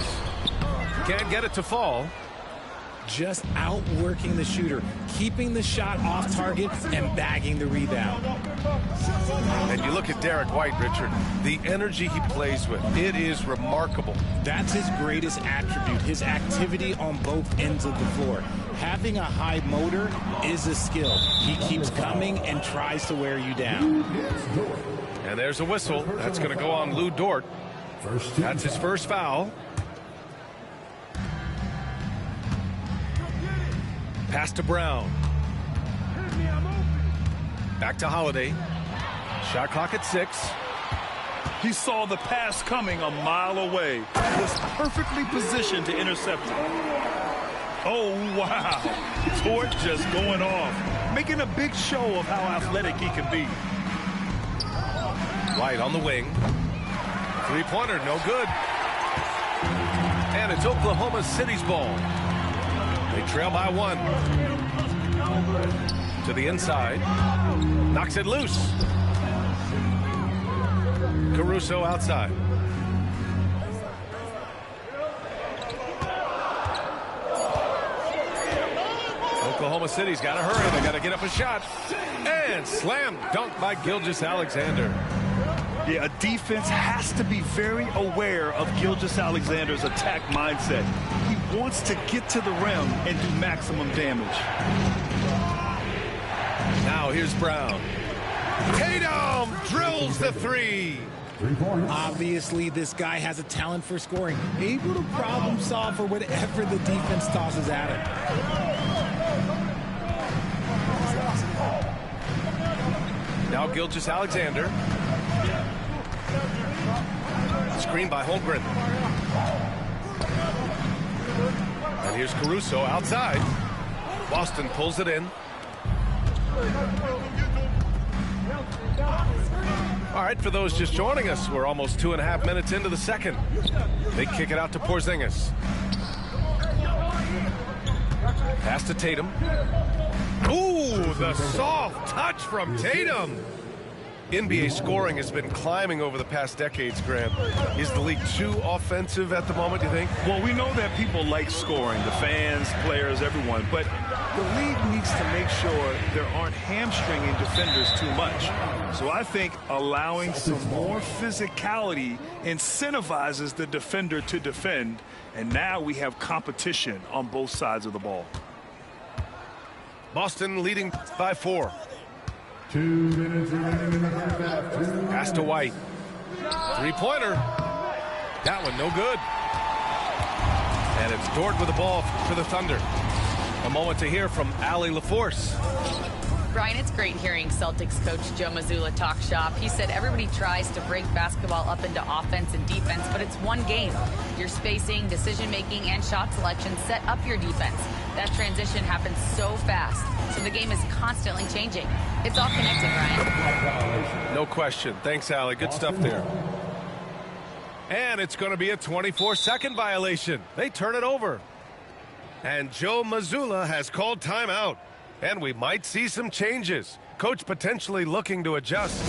Can't get it to fall. Just outworking the shooter, keeping the shot off target and bagging the rebound. And you look at Derek White, Richard, the energy he plays with, it is remarkable. That's his greatest attribute, his activity on both ends of the floor. Having a high motor is a skill. He keeps coming and tries to wear you down. And there's a whistle. That's going to go on Lou Dort. That's his first foul. Pass to Brown. Back to Holiday. Shot clock at 6. He saw the pass coming a mile away. Was perfectly positioned to intercept it. Oh, wow. Dort just going off. Making a big show of how athletic he can be. White on the wing. Three-pointer, no good. And it's Oklahoma City's ball. They trail by 1. To the inside. Knocks it loose. Caruso outside. Oklahoma City's got to hurry. They got to get up a shot. And slam dunk by Gilgeous-Alexander. Yeah, a defense has to be very aware of Gilgeous-Alexander's attack mindset. He wants to get to the rim and do maximum damage. Now here's Brown. Tatum drills the 3. Obviously, this guy has a talent for scoring, able to problem solve for whatever the defense tosses at him. Now Gilgeous-Alexander. Screen by Holmgren. And here's Caruso outside. Boston pulls it in. All right, for those just joining us, we're almost 2.5 minutes into the second. They kick it out to Porzingis. Pass to Tatum. Ooh, the soft touch from Tatum. NBA scoring has been climbing over the past decades, Grant. Is the league too offensive at the moment, do you think? Well, we know that people like scoring, the fans, players, everyone, but the league needs to make sure there aren't hamstringing defenders too much. So I think allowing some more physicality incentivizes the defender to defend, and now we have competition on both sides of the ball. Boston leading by 4. 2 minutes remaining in the first half. Pass to White. Three-pointer. That one no good. And it's Dort with the ball for the Thunder. A moment to hear from Allie LaForce. Brian, it's great hearing Celtics coach Joe Mazzulla talk shop. He said everybody tries to break basketball up into offense and defense, but it's one game. Your spacing, decision-making, and shot selection set up your defense. That transition happens so fast, so the game is constantly changing. It's all connected, Brian. No question. Thanks, Allie. Good stuff there. And it's going to be a 24-second violation. They turn it over. And Joe Mazzulla has called timeout. And we might see some changes. Coach potentially looking to adjust.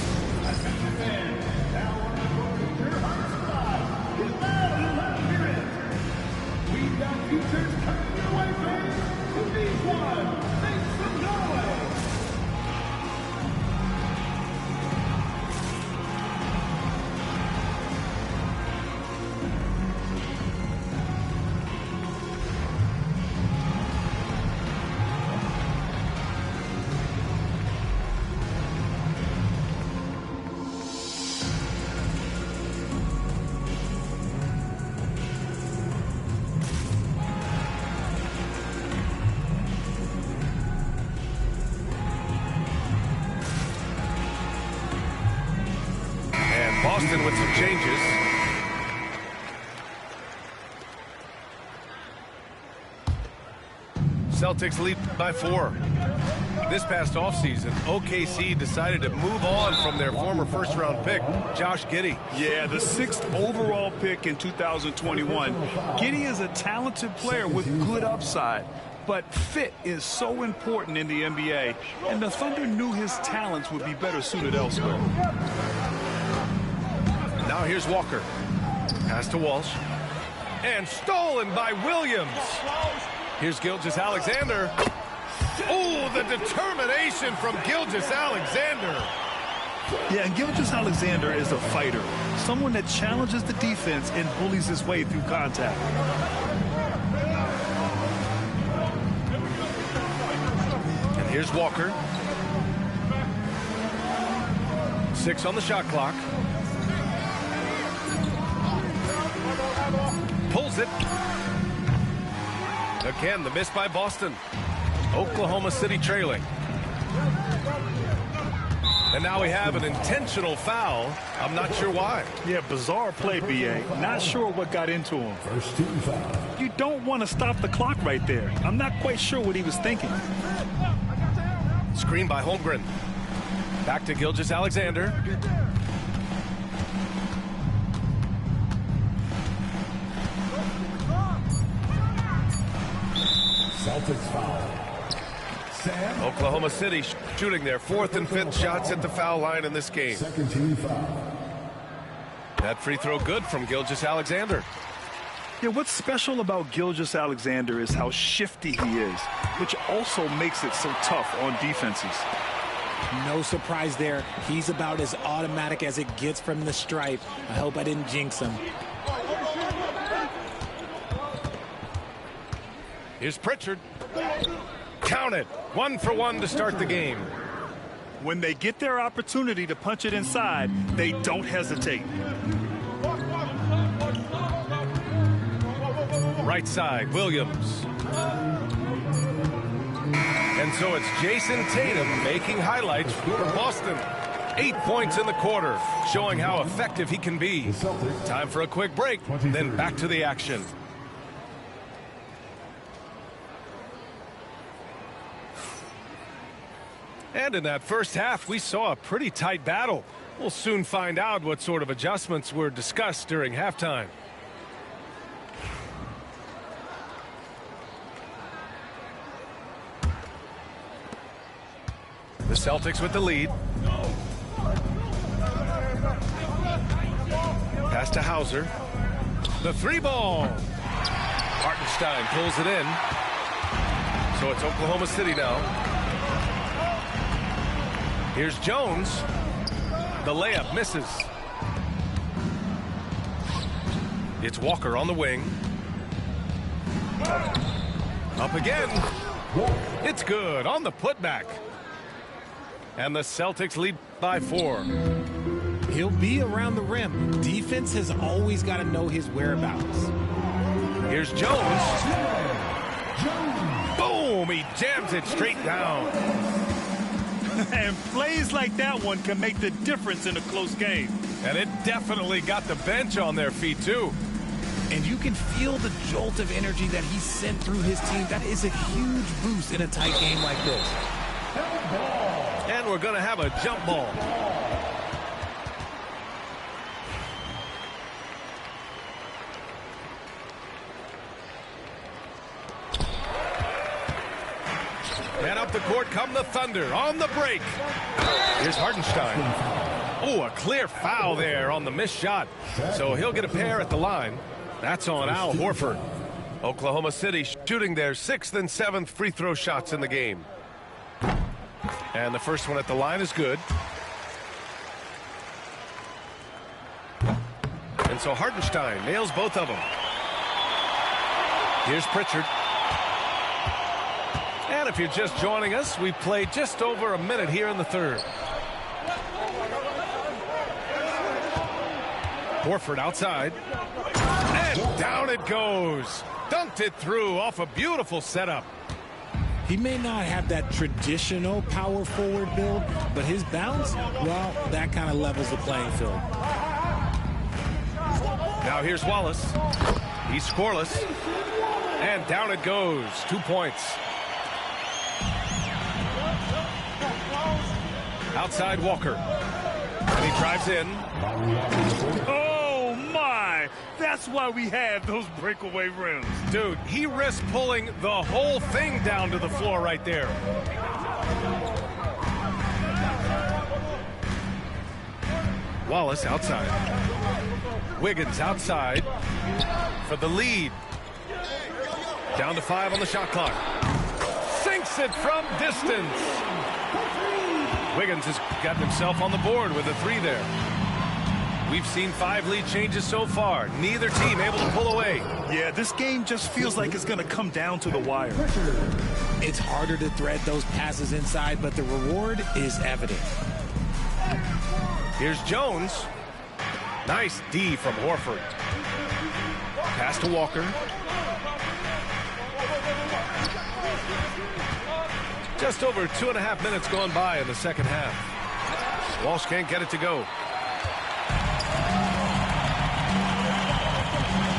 Boston with some changes. Celtics lead by 4. This past offseason, OKC decided to move on from their former first-round pick, Josh Giddey. Yeah, the 6th overall pick in 2021. Giddey is a talented player with good upside, but fit is so important in the NBA, and the Thunder knew his talents would be better suited elsewhere. Now here's Walker. Pass to Walsh. And stolen by Williams. Here's Gilgeous-Alexander. Oh, the determination from Gilgeous-Alexander. Yeah, and Gilgeous-Alexander is a fighter. Someone that challenges the defense and bullies his way through contact. And here's Walker. 6 on the shot clock. Pulls it. Again, the miss by Boston. Oklahoma City trailing. And now we have an intentional foul. I'm not sure why. Yeah, bizarre play, B.A. Not sure what got into him. First team foul. You don't want to stop the clock right there. I'm not quite sure what he was thinking. Screen by Holmgren. Back to Gilgeous-Alexander. Celtics foul. Oklahoma City shooting their 4th and 5th shots at the foul line in this game. Second team foul. That free throw good from Gilgeous-Alexander. Yeah, what's special about Gilgeous-Alexander is how shifty he is, which also makes it so tough on defenses. No surprise there. He's about as automatic as it gets from the stripe. I hope I didn't jinx him. Here's Pritchard. Count it. 1 for 1 to start the game. When they get their opportunity to punch it inside, they don't hesitate. Right side, Williams. And so it's Jason Tatum making highlights for Boston. 8 points in the quarter, showing how effective he can be. Time for a quick break, then back to the action. And in that first half, we saw a pretty tight battle. We'll soon find out what sort of adjustments were discussed during halftime. The Celtics with the lead. Pass to Hauser. The 3-ball. Hartenstein pulls it in. So it's Oklahoma City now. Here's Jones. The layup misses. It's Walker on the wing. Up again. It's good on the putback. And the Celtics lead by 4. He'll be around the rim. Defense has always got to know his whereabouts. Here's Jones. Boom! He jams it straight down. And plays like that one can make the difference in a close game. And it definitely got the bench on their feet, too. And you can feel the jolt of energy that he sent through his team. That is a huge boost in a tight game like this. And we're going to have a jump ball. the court come the Thunder on the break. Here's Hartenstein. Oh, a clear foul there on the missed shot. So he'll get a pair at the line. That's on Al Horford. Oklahoma City shooting their 6th and 7th free throw shots in the game. And the first one at the line is good. And so Hartenstein nails both of them. Here's Pritchard. And if you're just joining us, we've played just over a minute here in the third. Horford outside. And down it goes. Dunked it through off a beautiful setup. He may not have that traditional power forward build, but his bounce, well, that kind of levels the playing field. Now here's Wallace. He's scoreless. And down it goes. 2 points. Outside Walker. And he drives in. Oh, my! That's why we have those breakaway rims. Dude, he risked pulling the whole thing down to the floor right there. Wallace outside. Wiggins outside for the lead. Down to 5 on the shot clock. Sinks it from distance. Wiggins has gotten himself on the board with a 3 there. We've seen 5 lead changes so far. Neither team able to pull away. Yeah, this game just feels like it's going to come down to the wire. It's harder to thread those passes inside, but the reward is evident. Here's Jones. Nice D from Horford. Pass to Walker. Just over 2.5 minutes gone by in the second half. Walsh can't get it to go.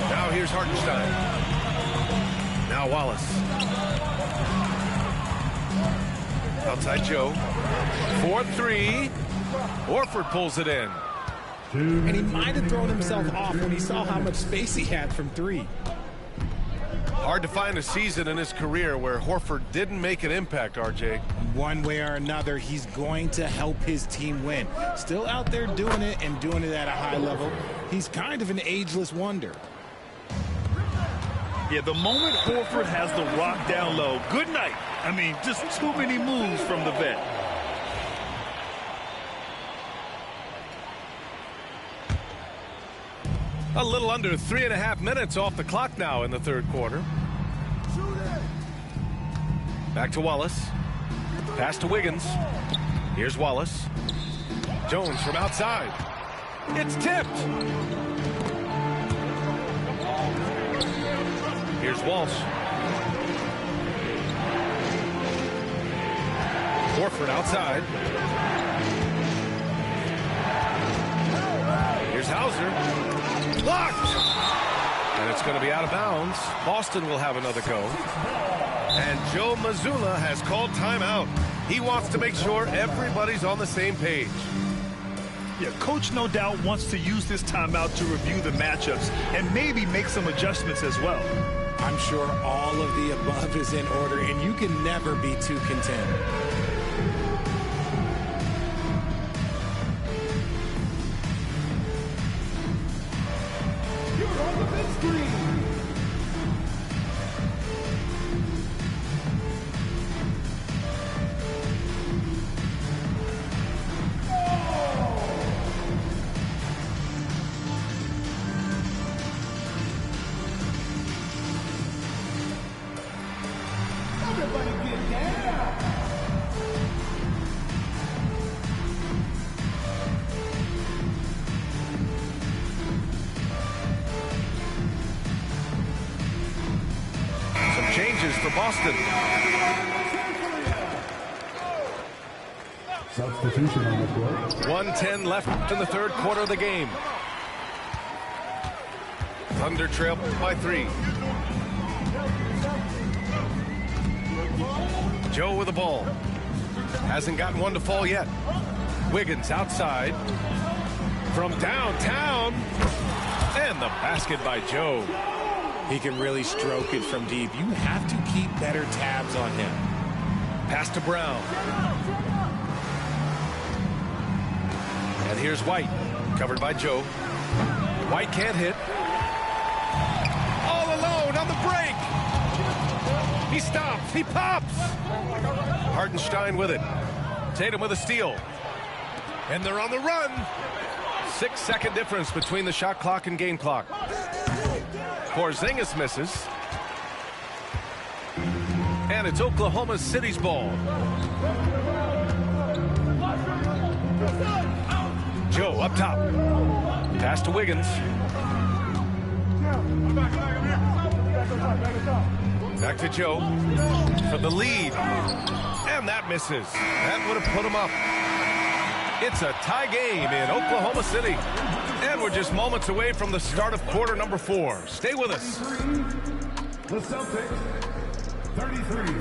Now here's Hartenstein. Now Wallace. Outside Joe. 4-3. Horford pulls it in. And he might have thrown himself off when he saw how much space he had from 3. Hard to find a season in his career where Horford didn't make an impact, RJ. One way or another, he's going to help his team win. Still out there doing it and doing it at a high level. He's kind of an ageless wonder. Yeah, the moment Horford has the rock down low, good night. I mean, just too many moves from the vet. A little under 3.5 minutes off the clock now in the third quarter. Back to Wallace. Pass to Wiggins. Here's Wallace. Jones from outside. It's tipped. Here's Walsh. Horford outside. Here's Hauser. Blocked! And it's going to be out of bounds. Boston will have another go. And Joe Mazzulla has called timeout. He wants to make sure everybody's on the same page. Yeah, coach no doubt wants to use this timeout to review the matchups and maybe make some adjustments as well. I'm sure all of the above is in order, and you can never be too content. Changes for Boston. Substitution on the court. 1:10 left in the third quarter of the game. Thunder trail by 3. Joe with the ball. Hasn't gotten one to fall yet. Wiggins outside. From downtown. And the basket by Joe. He can really stroke it from deep. You have to keep better tabs on him. Pass to Brown. And here's White, covered by Joe. White can't hit. All alone on the break. He stops. He pops. Hartenstein with it. Tatum with a steal. And they're on the run. 6-second difference between the shot clock and game clock. Porzingis misses. And it's Oklahoma City's ball. Joe up top. Pass to Wiggins. Back to Joe for the lead. And that misses. That would have put him up. It's a tie game in Oklahoma City. And we're just moments away from the start of quarter number 4. Stay with us. The Celtics, 33.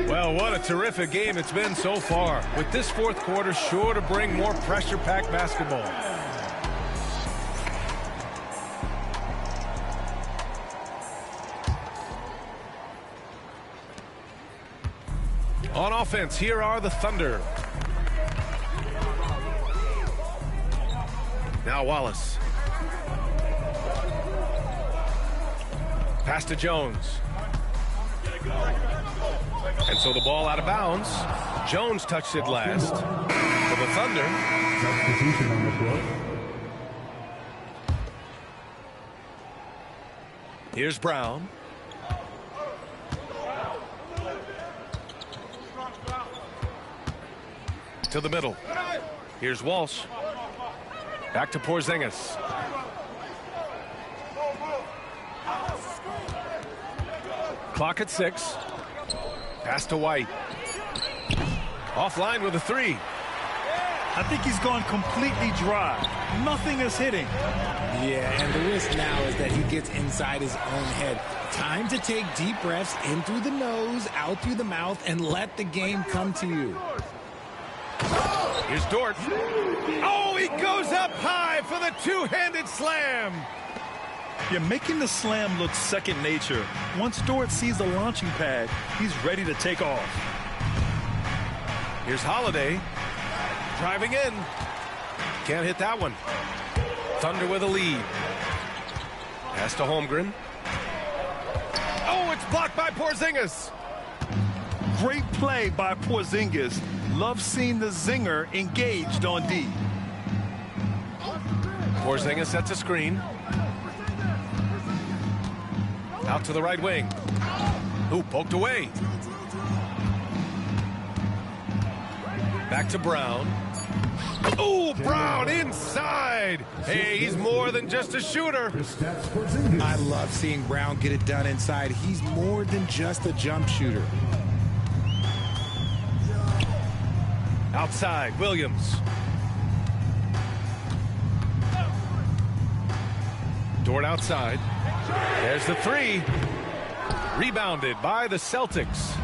Well, what a terrific game it's been so far. With this fourth quarter sure to bring more pressure-packed basketball. On offense, here are the Thunder. Now Wallace. Pass to Jones. And so the ball out of bounds. Jones touched it last. For the Thunder. Substitution on the floor. Here's Brown. To the middle. Here's Walsh. Back to Porzingis. Clock at 6. Pass to White. Offline with a 3. I think he's gone completely dry. Nothing is hitting. Yeah, and the risk now is that he gets inside his own head. Time to take deep breaths in through the nose, out through the mouth, and let the game come to you. Here's Dort. Oh, he goes up high for the two-handed slam. You're making the slam look second nature. Once Dort sees the launching pad, he's ready to take off. Here's Holiday. Driving in. Can't hit that one. Thunder with a lead. Pass to Holmgren. Oh, it's blocked by Porzingis. Great play by Porzingis. Love seeing the zinger engaged on D. Porzingis sets a screen. Out to the right wing. Ooh, poked away. Back to Brown. Ooh, Brown inside. Hey, he's more than just a shooter. I love seeing Brown get it done inside. He's more than just a jump shooter. Outside, Williams. Dort outside. There's the 3. Rebounded by the Celtics.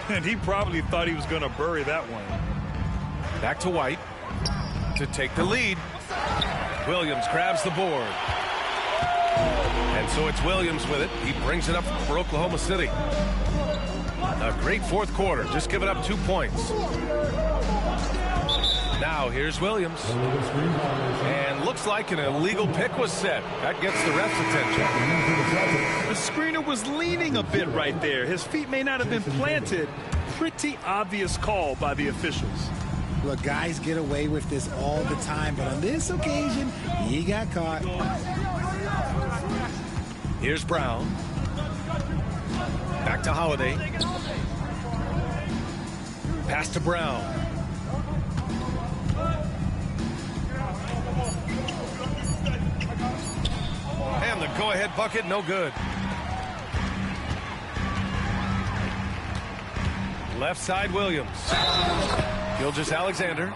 And he probably thought he was going to bury that one. Back to White to take the lead. Williams grabs the board. And so it's Williams with it. He brings it up for Oklahoma City. A great fourth quarter, just giving up 2 points. Now here's Williams. And looks like an illegal pick was set. That gets the ref's attention. The screener was leaning a bit right there. His feet may not have been planted. Pretty obvious call by the officials. Look, guys get away with this all the time, but on this occasion, he got caught. Here's Brown. Back to Holiday. Pass to Brown. And the go-ahead bucket, no good. Left side, Williams. Gilgeous-Alexander.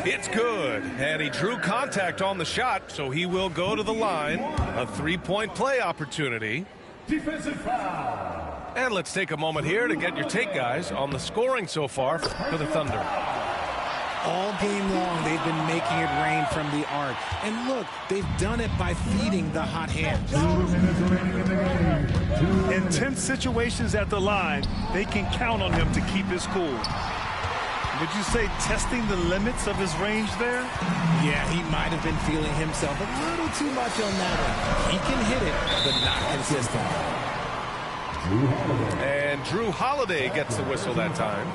It's good. And he drew contact on the shot, so he will go to the line. A three-point play opportunity. Defensive foul. And let's take a moment here to get your take, guys, on the scoring so far for the Thunder. All game long, they've been making it rain from the arc. And look, they've done it by feeding the hot hands. In tense situations at the line, they can count on him to keep his cool. Would you say testing the limits of his range there? Yeah, he might have been feeling himself a little too much on that one. He can hit it, but not consistent. And Drew Holiday gets the whistle that time.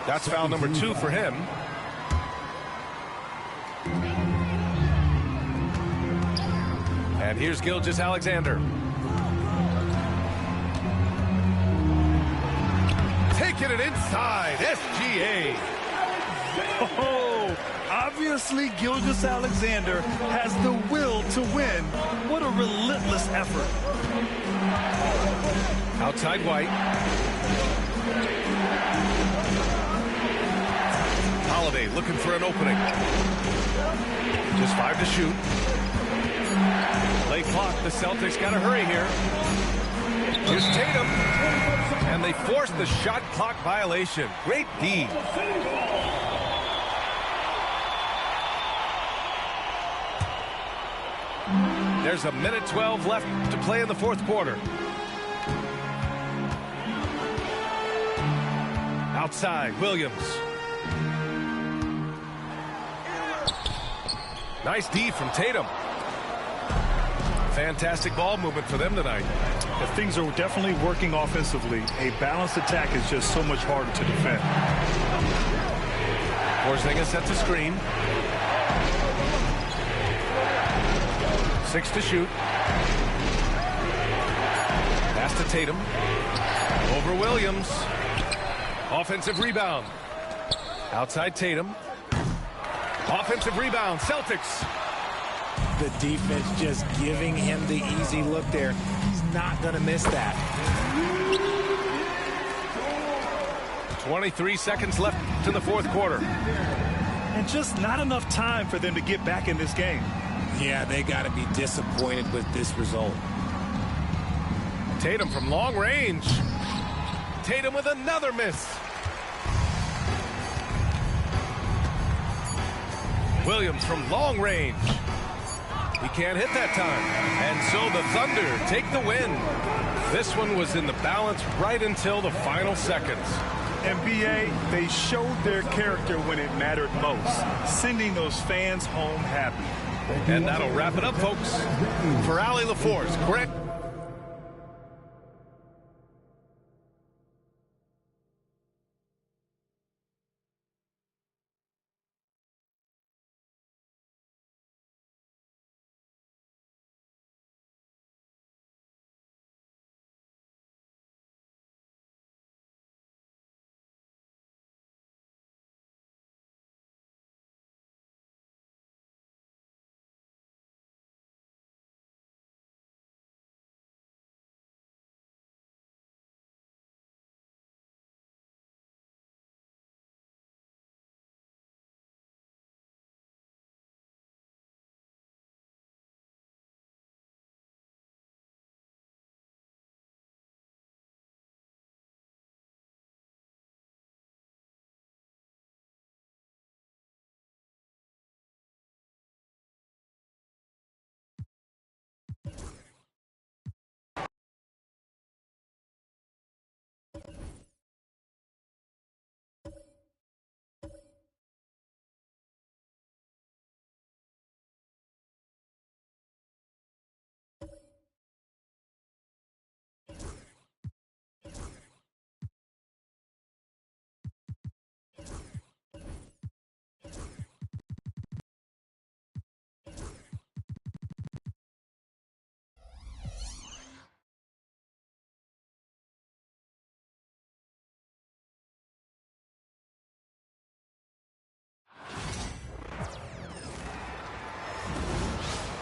That's foul number 2 for him. And here's Gilgeous-Alexander. Taking it inside, SGA. Oh, obviously Gilgeous-Alexander has the will to win. What a relentless effort. Outside White. Holiday looking for an opening. Just 5 to shoot. Late clock, the Celtics got to hurry here. Here's Tatum. And they force the shot clock violation. Great D. There's a minute 12 left to play in the fourth quarter. Outside, Williams. Nice D from Tatum. Fantastic ball movement for them tonight. If things are definitely working offensively, a balanced attack is just so much harder to defend. Porzingis sets a screen. 6 to shoot. Pass to Tatum. Over Williams. Offensive rebound. Outside Tatum. Offensive rebound. Celtics. The defense just giving him the easy look there. He's not going to miss that. 23 seconds left in the fourth quarter. And just not enough time for them to get back in this game. Yeah, they got to be disappointed with this result. Tatum from long range. Tatum with another miss. Williams from long range. He can't hit that time. And so the Thunder take the win. This one was in the balance right until the final seconds. NBA, they showed their character when it mattered most, sending those fans home happy. And that'll wrap it up, folks. For Allie LaForce, Greg.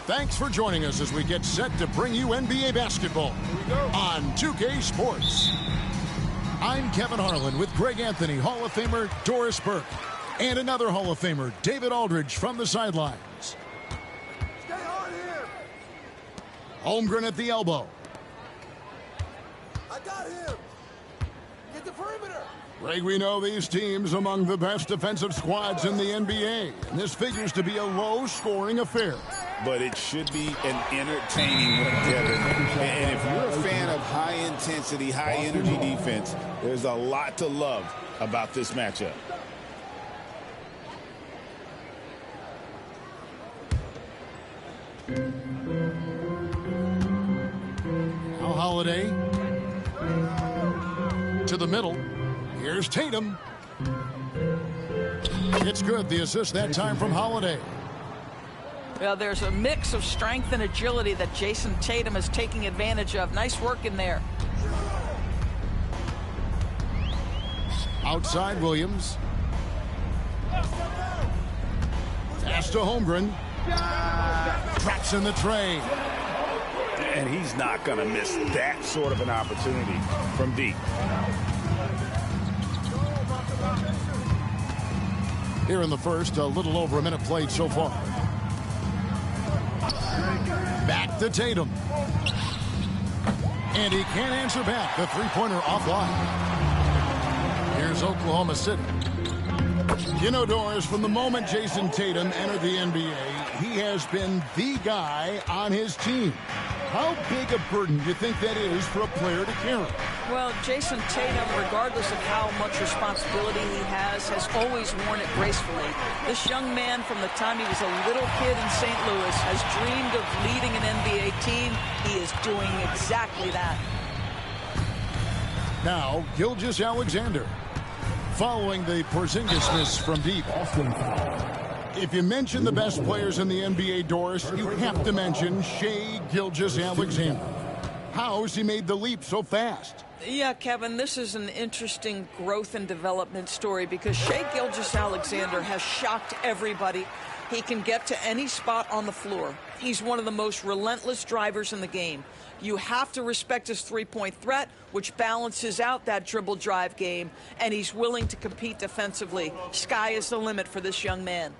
Thanks for joining us as we get set to bring you NBA basketball on 2K Sports. I'm Kevin Harlan with Greg Anthony, Hall of Famer Doris Burke, and another Hall of Famer, David Aldridge, from the sidelines. Stay on here. Holmgren at the elbow. I got him. Get the perimeter. Greg, we know these teams among the best defensive squads in the NBA, and this figures to be a low-scoring affair. But it should be an entertaining one, Kevin. And if you're a fan of high-intensity, high-energy defense, there's a lot to love about this matchup. Now Holiday to the middle. Here's Tatum. It's good. The assist that time from Holiday. Well, there's a mix of strength and agility that Jason Tatum is taking advantage of. Nice work in there. Outside Williams. Pass to Holmgren. Traps in the tray. And he's not going to miss that sort of an opportunity from deep. Here in the first, a little over a minute played so far. Back to Tatum. And he can't answer back. The three-pointer offline. Here's Oklahoma City. You know, Doris, from the moment Jason Tatum entered the NBA, he has been the guy on his team. How big a burden do you think that is for a player to carry? Well, Jason Tatum, regardless of how much responsibility he has always worn it gracefully. This young man, from the time he was a little kid in St. Louis, has dreamed of leading an NBA team. He is doing exactly that. Now, Gilgeous-Alexander, following the Porzingis miss from deep. If you mention the best players in the NBA, Doris, you have to mention Shai Gilgeous-Alexander. How has he made the leap so fast? Yeah, Kevin, this is an interesting growth and development story because Shai Gilgeous-Alexander has shocked everybody. He can get to any spot on the floor. He's one of the most relentless drivers in the game. You have to respect his three-point threat, which balances out that dribble drive game, and he's willing to compete defensively. Sky is the limit for this young man.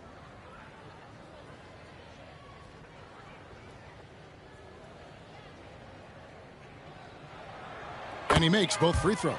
And he makes both free throws.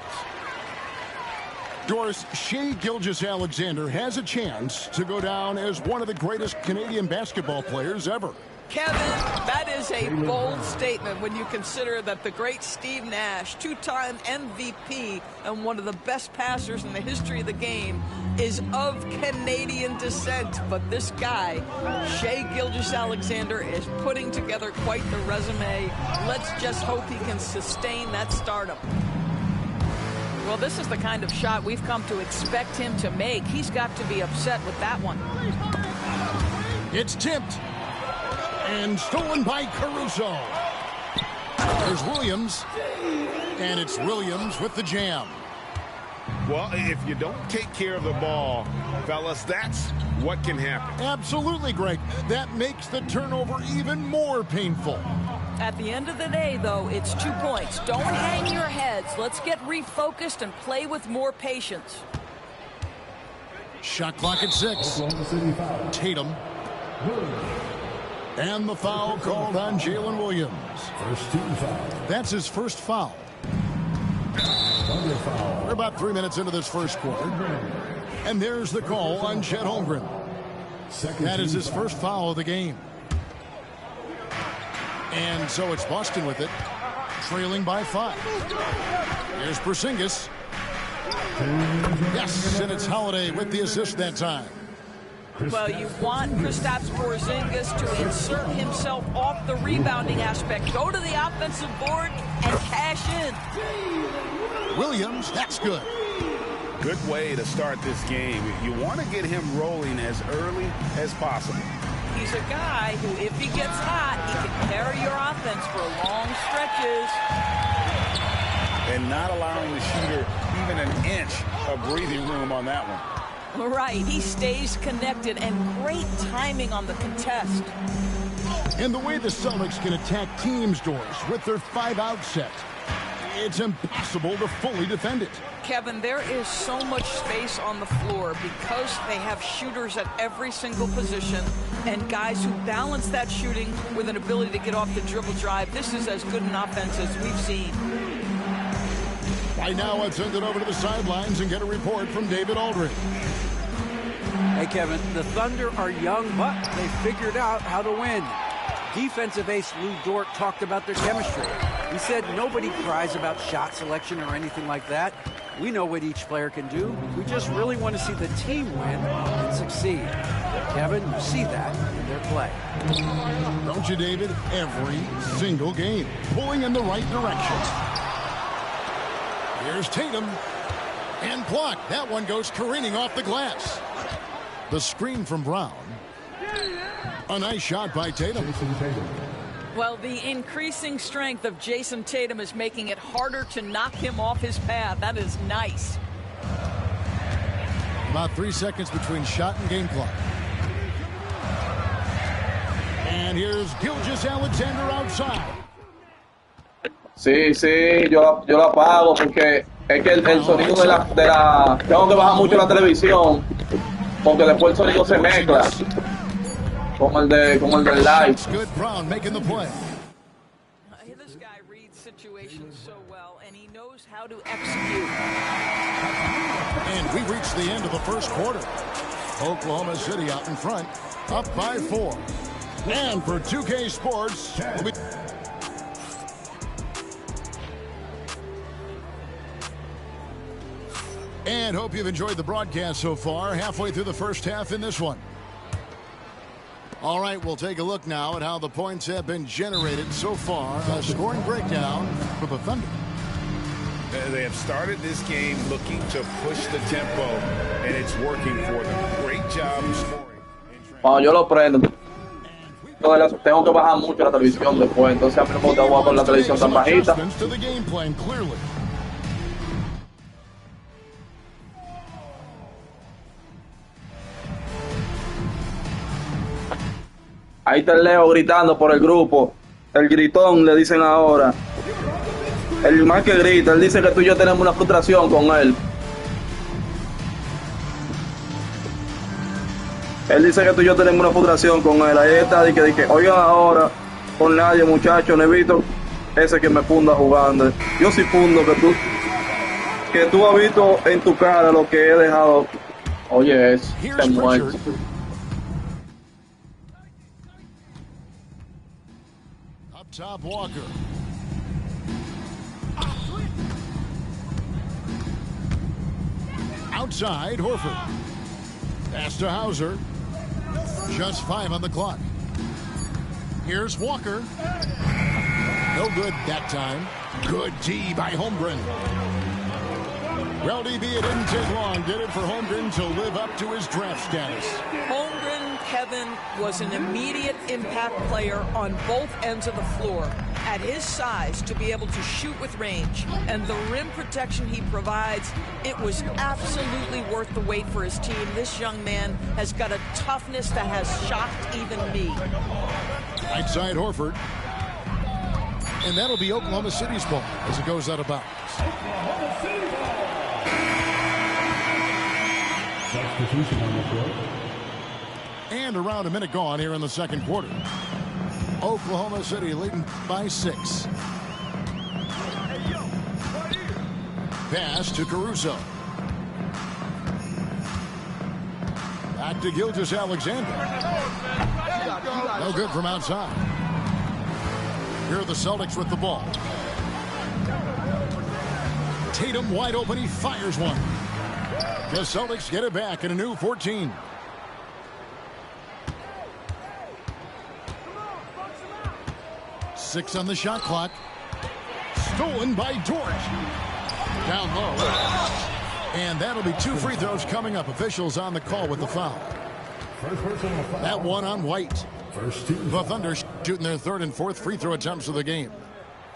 Doris, Shai Gilgeous-Alexander has a chance to go down as one of the greatest Canadian basketball players ever. Kevin, that is a bold statement when you consider that the great Steve Nash, two-time MVP and one of the best passers in the history of the game, is of Canadian descent. But this guy, Shai Gilgeous-Alexander, is putting together quite the resume. Let's just hope he can sustain that stardom. Well, this is the kind of shot we've come to expect him to make. He's got to be upset with that one. It's tipped. And stolen by Caruso. There's Williams. And it's Williams with the jam. Well, if you don't take care of the ball, fellas, that's what can happen. Absolutely, Greg. That makes the turnover even more painful. At the end of the day, though, it's 2 points. Don't hang your heads. Let's get refocused and play with more patience. Shot clock at 6. Tatum. And the foul called on Jalen Williams. First team foul. That's his first foul. We're about 3 minutes into this first quarter. And there's the call on Chet Holmgren. That is his first foul of the game. And so it's Boston with it, trailing by 5. Here's Porzingis. Yes, and it's Holiday with the assist that time. Well, you want Kristaps Porzingis to insert himself off the rebounding aspect. Go to the offensive board and cash in. Williams, that's good. Good way to start this game. You want to get him rolling as early as possible. He's a guy who, if he gets hot, he can carry your offense for long stretches. And not allowing the shooter even an inch of breathing room on that one. Right, he stays connected, and great timing on the contest. And the way the Celtics can attack teams, Doris, with their 5-out set, it's impossible to fully defend it. Kevin, there is so much space on the floor because they have shooters at every single position and guys who balance that shooting with an ability to get off the dribble drive. This is as good an offense as we've seen. Right now, let's send it over to the sidelines and get a report from David Aldridge. Hey, Kevin, the Thunder are young, but they figured out how to win. Defensive ace Lou Dort talked about their chemistry. He said nobody cries about shot selection or anything like that. We know what each player can do. We just really want to see the team win and succeed. Kevin, you see that in their play. Don't you, David? Every single game, pulling in the right direction. Here's Tatum. And blocked. That one goes careening off the glass. The screen from Brown. A nice shot by Tatum. Well, the increasing strength of Jason Tatum is making it harder to knock him off his path. That is nice. About 3 seconds between shot and game clock. And here's Gilgeous-Alexander outside. Sí, yo la apago porque es que el sonido de la tengo que bajar mucho la televisión porque después el sonido se mezcla como el del live. Good. Brown making the play. This guy reads situations so well, and he knows how to execute. And we reached the end of the first quarter. Oklahoma City out in front, up by 4. And for 2K Sports, and hope you've enjoyed the broadcast so far. Halfway through the first half in this one. All right, we'll take a look now at how the points have been generated so far. A scoring breakdown for the Thunder. They have started this game looking to push the tempo, and it's working for them. Great job scoring. Cuando yo lo prendo, tengo que bajar mucho la televisión después, entonces a mí no me gusta jugar con la televisión tan bajita. Ahí está el Leo gritando por el grupo. El gritón, le dicen ahora. El más que grita, él dice que tú y yo tenemos una frustración con él. Él dice que tú y yo tenemos una frustración con él. Ahí está, dice, oigan ahora, con nadie, muchachos, no he visto ese que me funda jugando. Yo sí fundo que tú has visto en tu cara lo que he dejado. Oye, es muerto. Top Walker. Outside, Horford. Pass to Hauser. Just 5 on the clock. Here's Walker. No good that time. Good D by Holmgren. Well, DB, it didn't take long, did it, for Holmgren to live up to his draft status? Holmgren, Kevin, was an immediate impact player on both ends of the floor. At his size, to be able to shoot with range and the rim protection he provides, it was absolutely worth the wait for his team. This young man has got a toughness that has shocked even me. Right side, Horford. And that'll be Oklahoma City's ball as it goes out of bounds. And around a minute gone here in the second quarter. Oklahoma City leading by 6. Pass to Caruso. Back to Gilgeous-Alexander. No good from outside. Here are the Celtics with the ball. Tatum wide open. He fires one. The Celtics get it back in a new 14. Six on the shot clock. Stolen by Dort. Down low. And that'll be 2 free throws coming up. Officials on the call with the foul. That one on White. The Thunder shooting their 3rd and 4th free throw attempts of the game.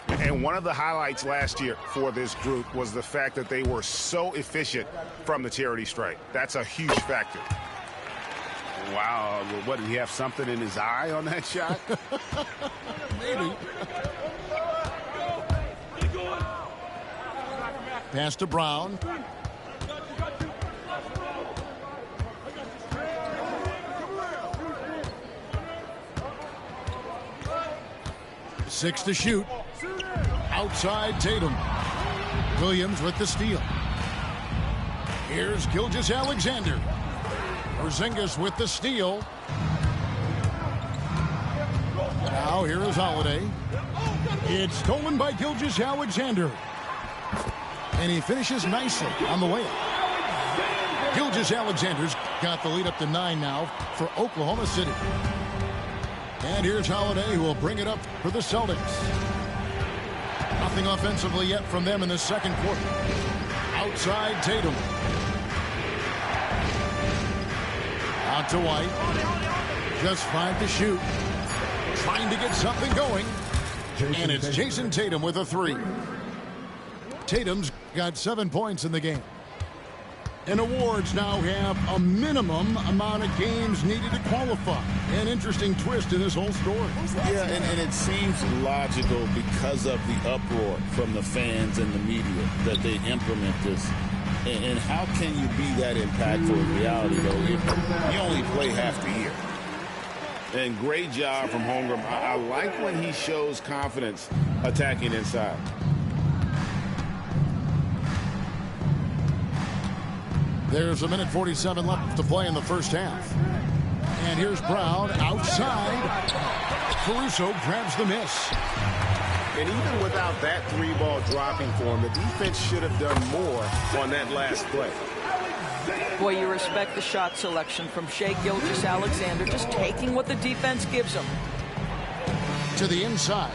And one of the highlights last year for this group was the fact that they were so efficient from the charity stripe. That's a huge factor. Wow, what, did he have something in his eye on that shot? Maybe. Pass to Brown. Six to shoot. Outside Tatum. Williams with the steal. Here's Gilgeous-Alexander. Porzingis with the steal. Now here is Holiday. It's stolen by Gilgeous-Alexander. And he finishes nicely on the layup. Gilgeous-Alexander's got the lead up to 9 now for Oklahoma City. And here's Holiday, who will bring it up for the Celtics. Nothing offensively yet from them in the second quarter. Outside Tatum. Out to White. Just 5 to shoot. Trying to get something going. And it's Jason Tatum with a 3. Tatum's got 7 points in the game. And awards now have a minimum amount of games needed to qualify. An interesting twist in this whole story. Yeah, and it seems logical because of the uproar from the fans and the media that they implement this. And how can you be that impactful in reality, though, if you only play half the year? And great job from Holmgren. I like when he shows confidence attacking inside. There's a minute 47 left to play in the first half. And here's Brown outside. Caruso grabs the miss. And even without that 3-ball dropping for him, the defense should have done more on that last play. Boy, you respect the shot selection from Shai Gilgeous-Alexander, just taking what the defense gives him. To the inside.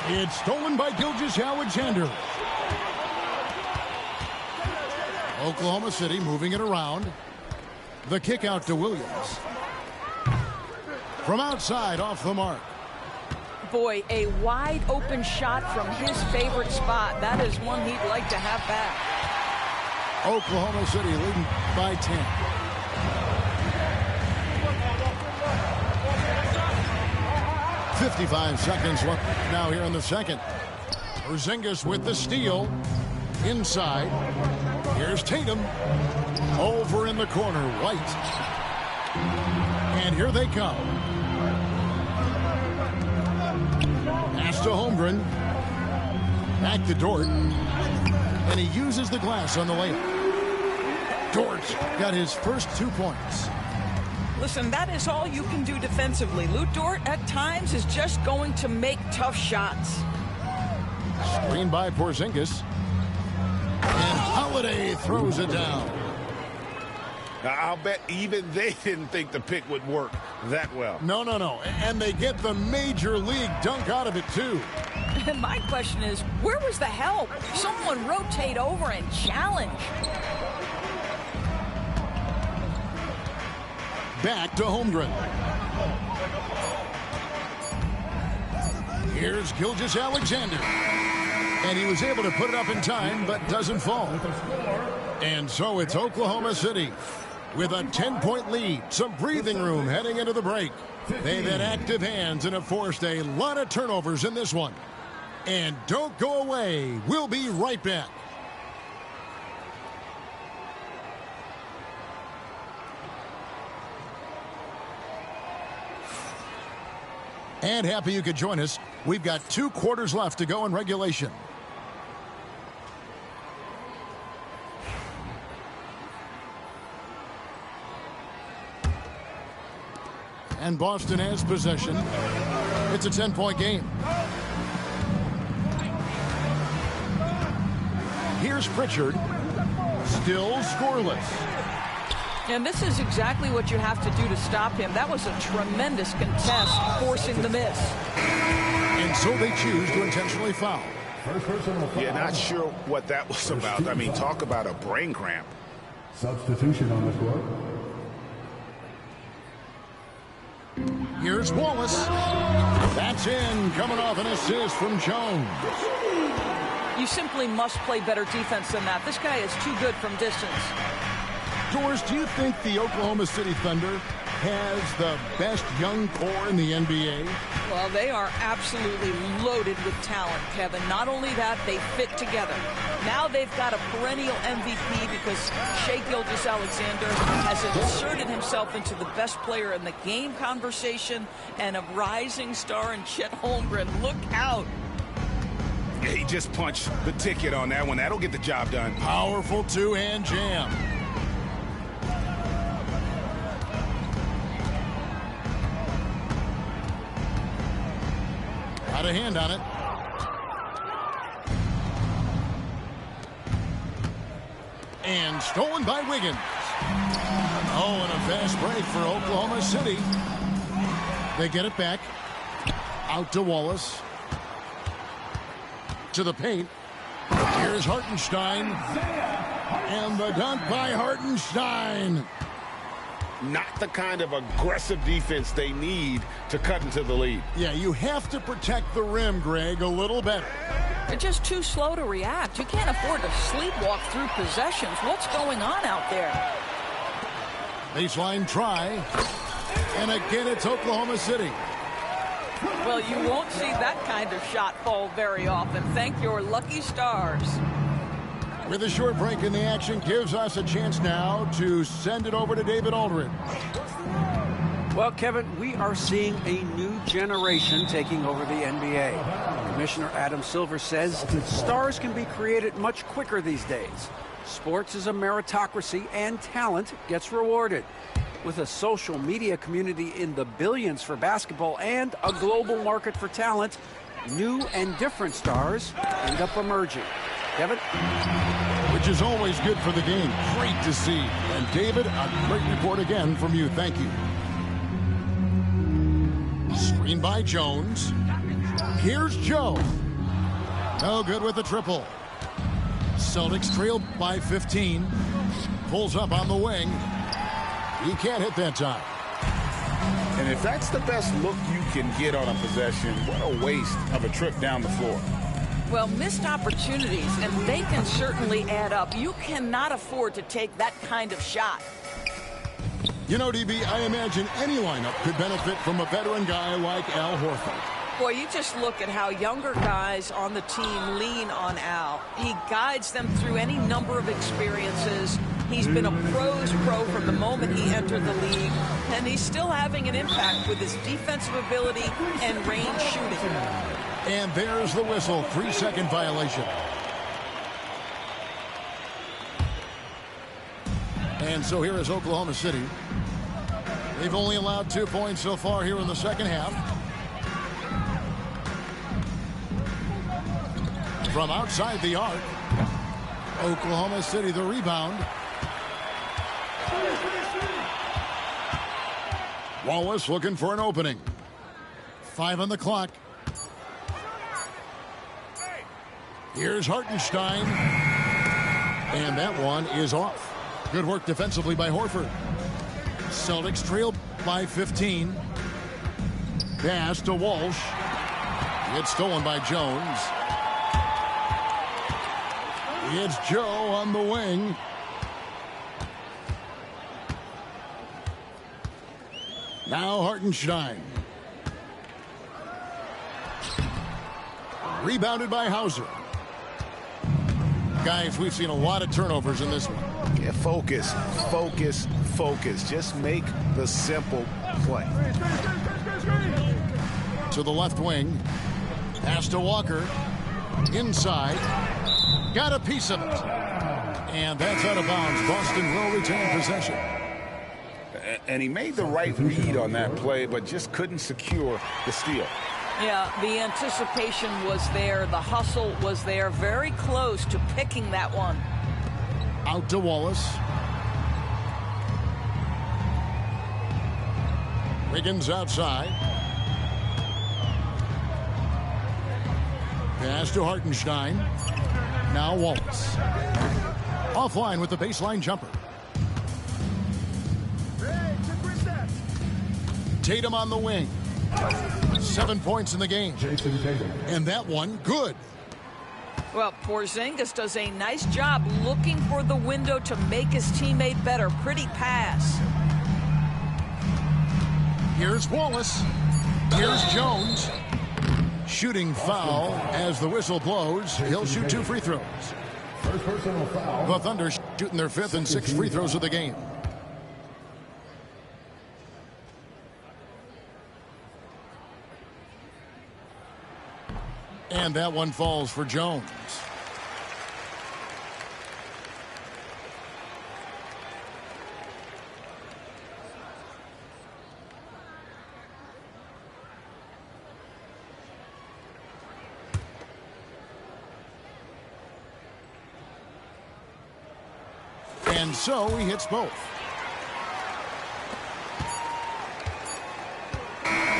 It's stolen by Gilgeous-Alexander. Oklahoma City moving it around. The kick out to Williams. From outside, off the mark. Boy, a wide open shot from his favorite spot. That is one he'd like to have back. Oklahoma City leading by 10. .55 seconds left now here in the second. Porzingis with the steal. Inside. Here's Tatum. Over in the corner. White. And here they come. Pass to Holmgren. Back to Dort. And he uses the glass on the layup. Dort got his first 2 points. Listen, that is all you can do defensively. Lu Dort at times is just going to make tough shots. Screen by Porzingis. And Holiday throws it down. Now, I'll bet even they didn't think the pick would work that well. No. And they get the major league dunk out of it, too. And my question is, where was the help? Someone rotate over and challenge. Back to Holmgren. Here's Gilgeous-Alexander. And he was able to put it up in time, but doesn't fall. And so it's Oklahoma City with a 10-point lead. Some breathing room heading into the break. They've had active hands and have forced a lot of turnovers in this one. And don't go away. We'll be right back. And happy you could join us. We've got 2 quarters left to go in regulation. And Boston has possession. It's a 10-point game. Here's Pritchard. Still scoreless. And this is exactly what you have to do to stop him. That was a tremendous contest, forcing the miss. And so they choose to intentionally foul. Yeah, not sure what that was about. I mean, talk about a brain cramp. Substitution on the court. Here's Wallace. That's in, coming off an assist from Jones. You simply must play better defense than that. This guy is too good from distance. Doris, do you think the Oklahoma City Thunder has the best young core in the NBA? Well, they are absolutely loaded with talent, Kevin. Not only that, they fit together. Now they've got a perennial MVP because Shai Gilgeous-Alexander has inserted himself into the best player in the game conversation, and a rising star in Chet Holmgren. Look out. He just punched the ticket on that one. That'll get the job done. Powerful two-hand jam. Got a hand on it. And stolen by Wiggins. Oh, and a fast break for Oklahoma City. They get it back. Out to Wallace. To the paint. Here's Hartenstein. And the dunk by Hartenstein. Not the kind of aggressive defense they need to cut into the lead. Yeah, you have to protect the rim, Greg, a little better. They're just too slow to react. You can't afford to sleepwalk through possessions. What's going on out there? Baseline try. And again, it's Oklahoma City. Well, you won't see that kind of shot fall very often. Thank your lucky stars. With a short break in the action, gives us a chance now to send it over to David Aldridge. Well, Kevin, we are seeing a new generation taking over the NBA. Commissioner Adam Silver says stars can be created much quicker these days. Sports is a meritocracy and talent gets rewarded. With a social media community in the billions for basketball and a global market for talent, new and different stars end up emerging. Kevin? Which is always good for the game. Great to see. And David, a great report again from you. Thank you. Screen by Jones. Here's Joe. No good with the triple. Celtics trail by 15. Pulls up on the wing. He can't hit that time. And if that's the best look you can get on a possession, what a waste of a trip down the floor. Well, missed opportunities, and they can certainly add up. You cannot afford to take that kind of shot. You know, DB, I imagine any lineup could benefit from a veteran guy like Al Horford. Boy, you just look at how younger guys on the team lean on Al. He guides them through any number of experiences. He's been a pro's pro from the moment he entered the league, and he's still having an impact with his defensive ability and range shooting. And there's the whistle. 3-second violation. And so here is Oklahoma City. They've only allowed 2 points so far here in the second half. From outside the arc, Oklahoma City the rebound. Wallace looking for an opening. 5 on the clock. Here's Hartenstein. And that one is off. Good work defensively by Horford. Celtics trail by 15. Pass to Walsh. It's stolen by Jones. It's Joe on the wing. Now Hartenstein. Rebounded by Hauser. Guys, we've seen a lot of turnovers in this one. Yeah, focus, focus, focus. Just make the simple play. To the left wing. Pass to Walker. Inside. Got a piece of it. And that's out of bounds. Boston will retain possession. And he made the right read on that play, but just couldn't secure the steal. Yeah, the anticipation was there. The hustle was there. Very close to picking that one. Out to Wallace. Wiggins outside. Pass to Hartenstein. Now Wallace. Offline with the baseline jumper. Tatum on the wing. 7 points in the game. And that one, good. Well, Porzingis does a nice job looking for the window to make his teammate better. Pretty pass. Here's Wallace. Here's Jones. Shooting foul as the whistle blows. He'll shoot 2 free throws. The Thunder shooting their 5th and 6th free throws of the game. And that one falls for Jones. And so he hits both.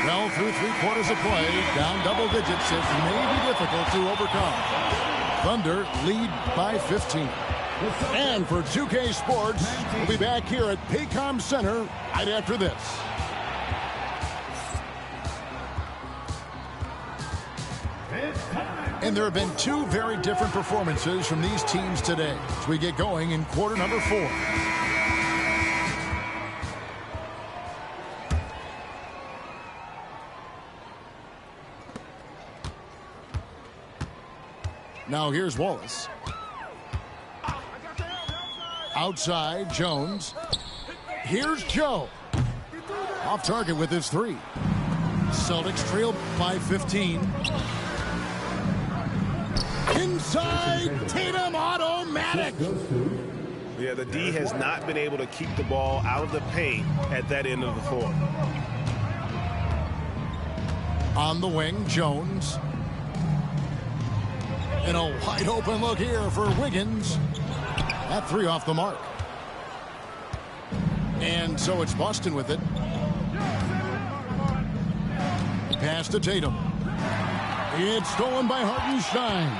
Well, through 3/4 of play, down double digits, it may be difficult to overcome. Thunder lead by 15. And for 2K Sports, we'll be back here at Paycom Center right after this. And there have been two very different performances from these teams today as we get going in quarter number 4. Now here's Wallace. Outside, Jones. Here's Joe. Off target with his 3. Celtics trail by 15. Inside, Tatum, automatic. Yeah, the D has not been able to keep the ball out of the paint at that end of the floor. On the wing, Jones. And a wide open look here for Wiggins. That 3 off the mark. And so it's Boston with it. Pass to Tatum. It's stolen by Hartenstein.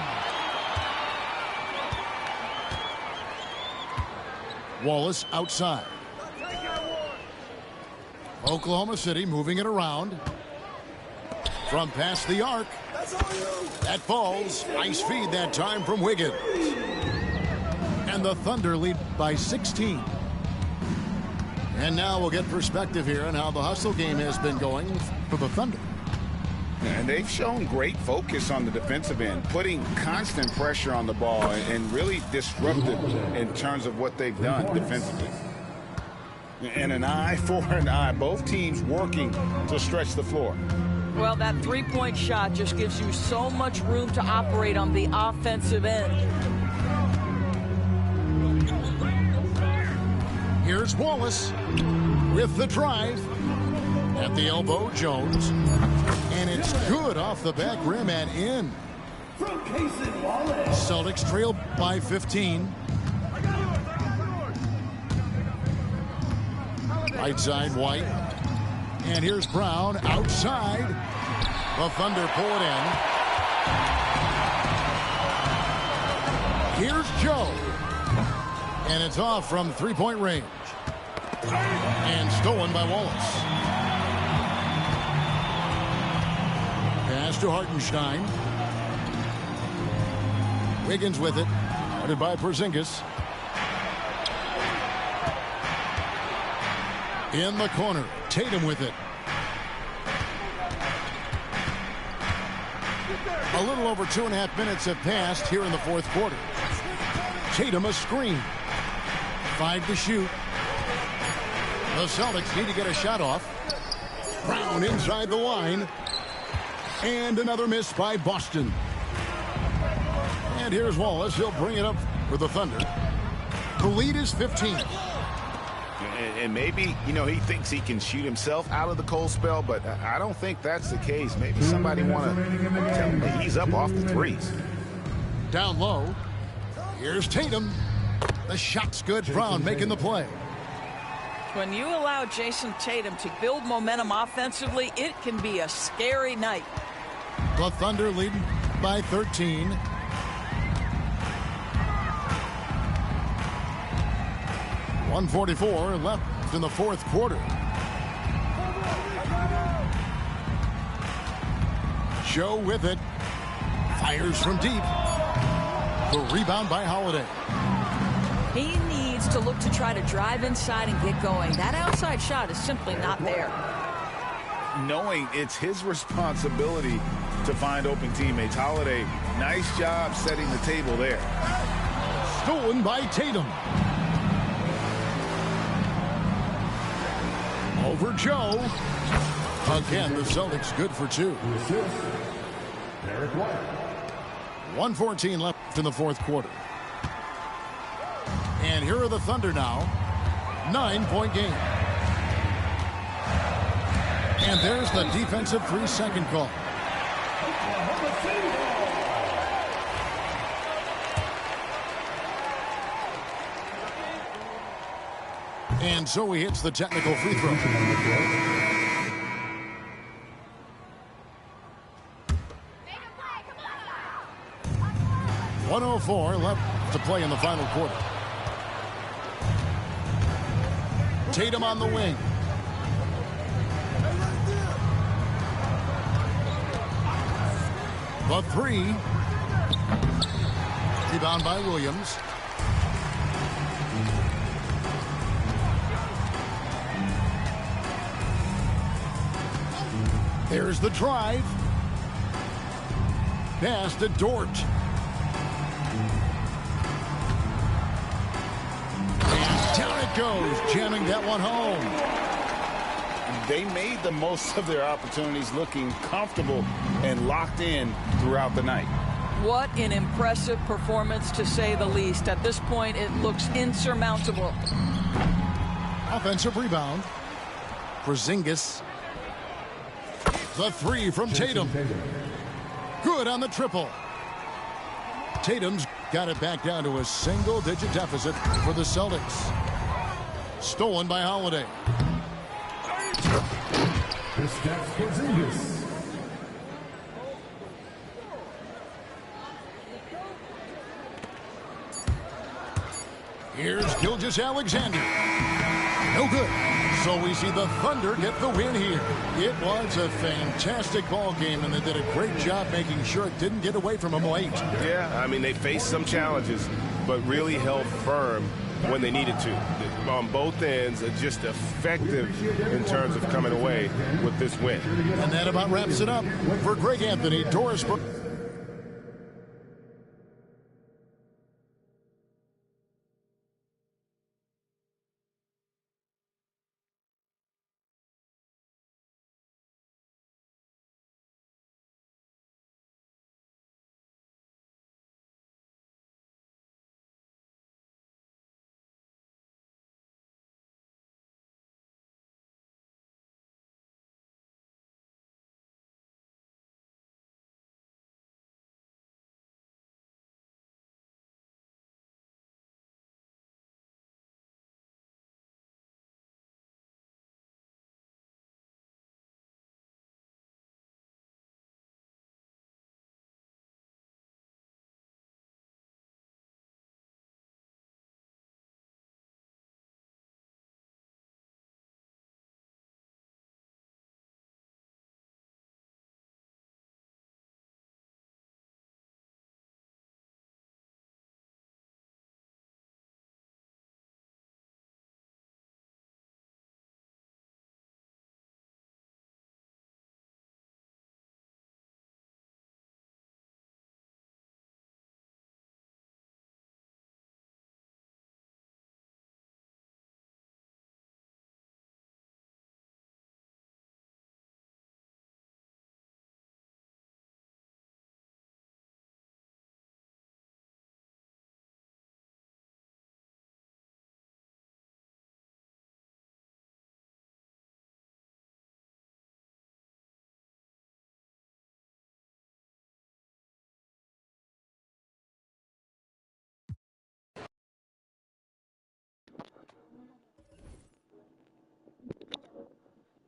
Wallace outside. Oklahoma City moving it around. From past the arc. That falls. Nice feed that time from Wiggins. And the Thunder lead by 16. And now we'll get perspective here on how the hustle game has been going for the Thunder. And they've shown great focus on the defensive end, putting constant pressure on the ball and really disruptive in terms of what they've done defensively. And an eye for an eye. Both teams working to stretch the floor. Well, that 3-point shot just gives you so much room to operate on the offensive end. Here's Wallace with the drive. At the elbow, Jones. And it's good off the back rim and in. Celtics trail by 15. Right side, White. And here's Brown outside. The Thunder pull it in. Here's Joe. And it's off from 3-point range. And stolen by Wallace. Pass to Hartenstein. Wiggins with it. Guarded by Porzingis. In the corner. Tatum with it. A little over 2.5 minutes have passed here in the 4th quarter. Tatum a screen. 5 to shoot. The Celtics need to get a shot off. Brown inside the line. And another miss by Boston. And here's Wallace. He'll bring it up for the Thunder. The lead is 15. And maybe, you know, he thinks he can shoot himself out of the cold spell, but I don't think that's the case. Maybe somebody want to tell him to ease up off the threes. Down low. Here's Tatum. The shot's good. Brown making the play. When you allow Jason Tatum to build momentum offensively, it can be a scary night. The Thunder leading by 13. .144 left in the 4th quarter. Joe with it. Fires from deep. The rebound by Holiday. He needs to look to try to drive inside and get going. That outside shot is simply not there. Knowing it's his responsibility to find open teammates. Holiday, nice job setting the table there. Stolen by Tatum. Over Joe. Again, the Celtics good for 2. Derek White. 1:14 left in the fourth quarter. And here are the Thunder now. 9-point game. And there's the defensive 3-second call. And so he hits the technical free throw. .104 left to play in the final quarter. Tatum on the wing. The three. Rebound by Williams. There's the drive. Pass to Dort. And down it goes, jamming that one home. They made the most of their opportunities, looking comfortable and locked in throughout the night. What an impressive performance, to say the least. At this point, it looks insurmountable. Offensive rebound. Porzingis. The three from Tatum. Good on the triple. Tatum's got it back down to a single-digit deficit for the Celtics. Stolen by Holiday. Here's Gilgeous-Alexander. No good. So we see the Thunder get the win here. It was a fantastic ball game, and they did a great job making sure it didn't get away from them late. Yeah, I mean, they faced some challenges, but really held firm when they needed to. On both ends, just effective in terms of coming away with this win. And that about wraps it up. For Greg Anthony, Doris Burke.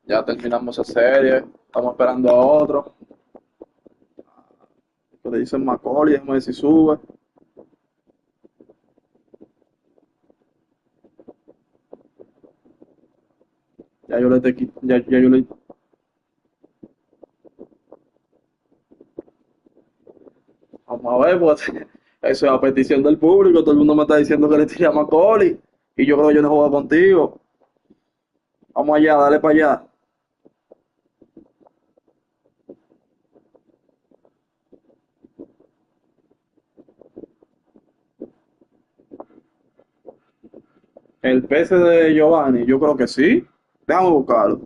Ya terminamos esa serie. Estamos esperando a otro. Le dicen Macaulay, déjame ver si sube. Ya yo le Vamos a ver, pues eso es a petición del público. Todo el mundo me está diciendo que le tire a Macaulay. Y yo creo que yo no juego contigo. Vamos allá, dale para allá. El PC de Giovanni, yo creo que sí. Déjame buscarlo.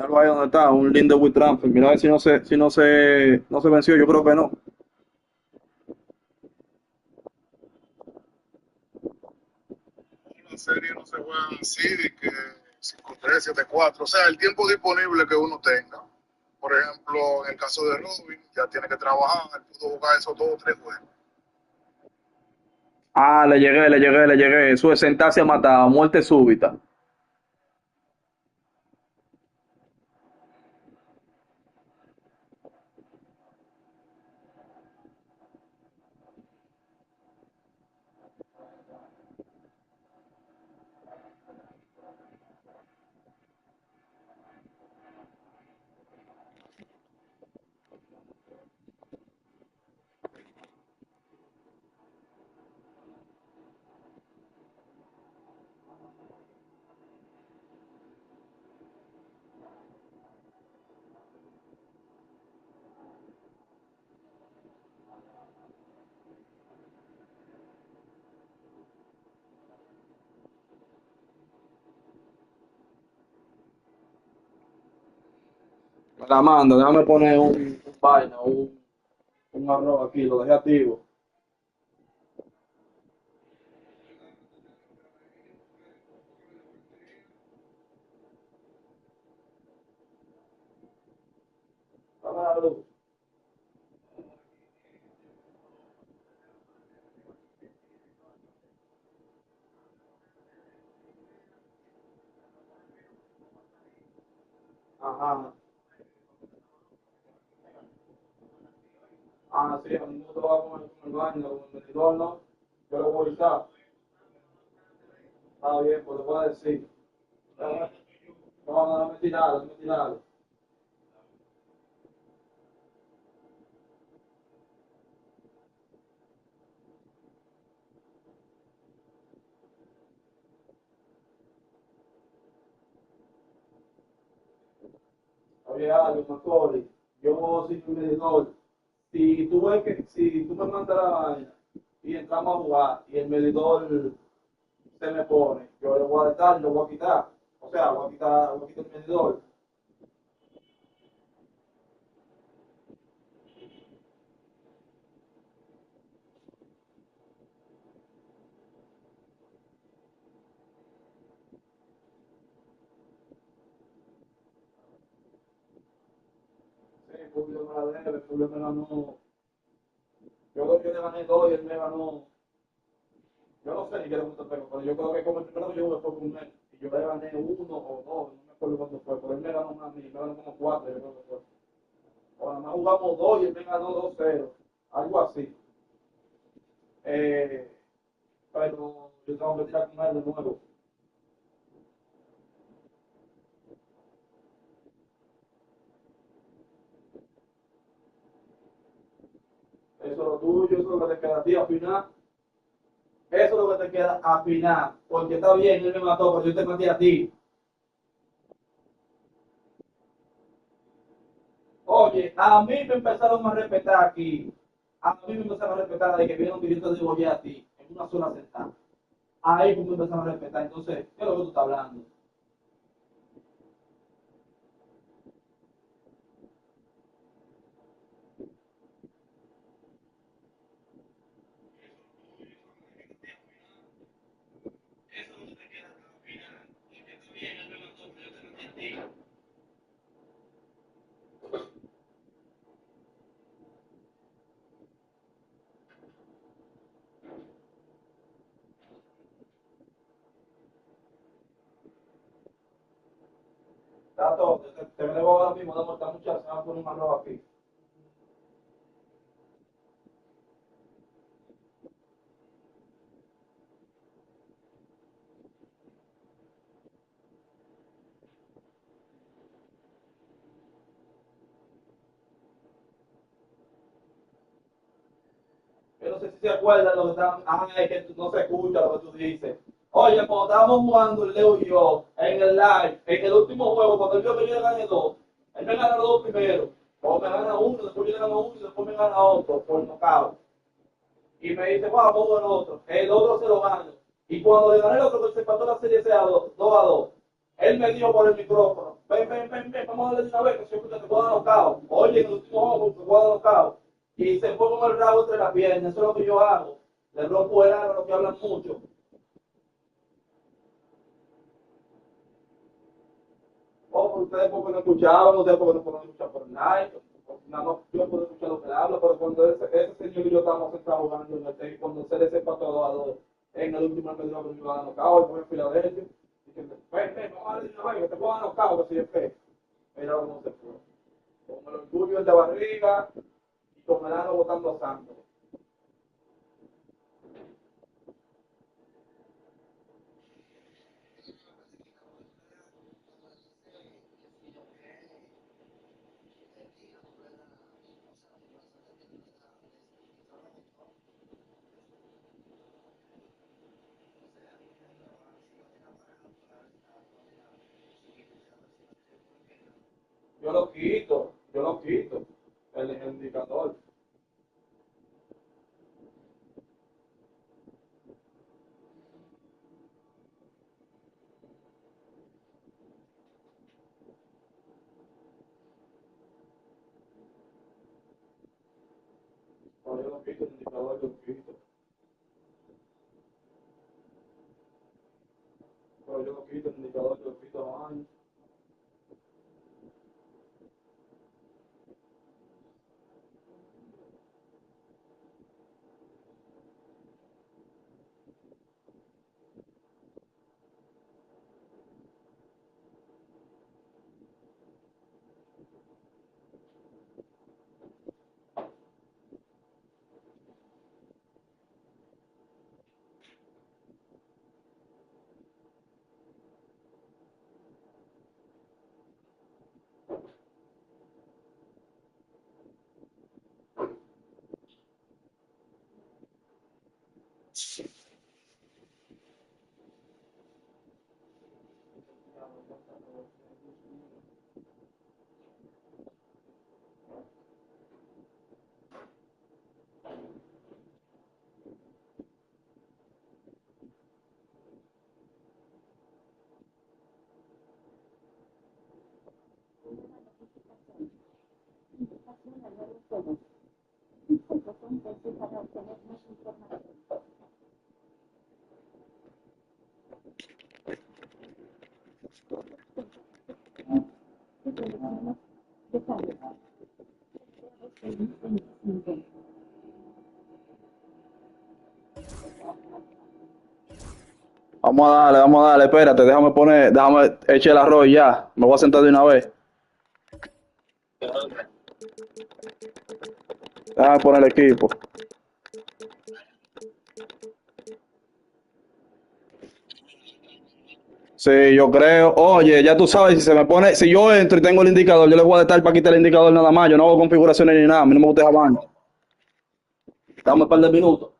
Míralo ahí donde está, un Lindewood transfer. Mira a ver si no se venció. Yo creo que no. Una serie no se juega así, de que 5-3, 7-4. O sea, el tiempo disponible que uno tenga. Por ejemplo, en el caso de Robin, ya tiene que trabajar, pudo jugar esos 2 o 3 juegos. Ah, le llegué. Eso es sentarse a matar, muerte súbita. Me la manda, déjame poner un vaina, un arroz aquí, lo dejé activo. Dame la luz. Ajá. Ah, sí, a mí me va con el baño, con el medidor, ¿no? Yo lo voy a usar. Está bien, pues lo voy a decir. No, dame tirarlo. Oye, algo, Macaulay, yo soy tu medidor. Si tú me mandas la vaina y entramos a jugar y el medidor se me pone, yo le voy a dar, lo voy a quitar. O sea, voy a quitar el medidor. Sí, Julio me la debe, Julio me ganó. Yo creo que yo le gané 2 y él me ganó. Yo no sé ni qué le gusta, pero yo creo que como el primero yo fue con él. Y yo le gané 1 o 2, no me acuerdo cuánto fue, pero él me ganó más a mí, me ganó como 4, yo creo que fue. O nada más jugamos 2 y él me ganó 2-0, algo así. Eh, pero yo tengo que tirar con él de nuevo. Eso es lo tuyo, eso es lo que te queda a ti al final. Eso es lo que te queda al final. Porque está bien, él me mató, pero yo te maté a ti. Oye, a mí me empezaron a respetar aquí. A mí me empezaron a respetar de que vieron que yo te degollé a ti en una sola sentada. Ahí me empezaron a respetar. Entonces, ¿qué es lo que tú estás hablando? Está todo. Te me debo ahora mismo, dame muchas, se va a poner un arroz aquí. Yo no sé si se acuerdan lo que están. Ah, es que no se escucha lo que tú dices. Oye, cuando estábamos jugando el Leo y yo en el live, en el último juego, cuando él vio que yo le gané 2, él me gana los 2 primero. Luego me gana uno, después yo le gano uno y después me gana otro por nocaut. Y me dice, vamos a jugar el otro. El otro se lo gano. Y cuando le gané el otro, pues se empató la serie a 2-2. Él me dijo por el micrófono, ven, vamos a darle una vez que siempre te puedo dar nocao. Oye, en el último juego te puedo dar nocao. Y se fue con el rabo entre las piernas, eso es lo que yo hago. Le rompo el aro a los que hablan mucho. Ustedes porque no escuchaban, ustedes porque no pueden escuchar por Nike, nada más yo puedo escuchar lo que habla, pero cuando ese señor y yo estábamos sentados jugando en el tenis, cuando se les empató 2-2 en el último que dijo que me iba a dar nocao, y fue en Filadelfia, diciendo, ven, vamos a darle una vez, que te puedo dar nocao, que si es fe. Mira cómo se fue. Con el orgullo de barriga y con el ano botando sangre. Yo lo quito, el indicador. No, yo lo quito, el indicador yo lo quito. Pero yo lo quito, el indicador yo lo quito años. Vamos a darle, espérate, déjame echar el arroz ya. Me voy a sentar de una vez. Déjame poner el equipo. Sí, yo creo. Oye, ya tú sabes, si yo entro y tengo el indicador, yo le voy a dar para quitar el indicador nada más. Yo no hago configuraciones ni nada. A mí no me gusta esa vaina. Dame un par de minutos.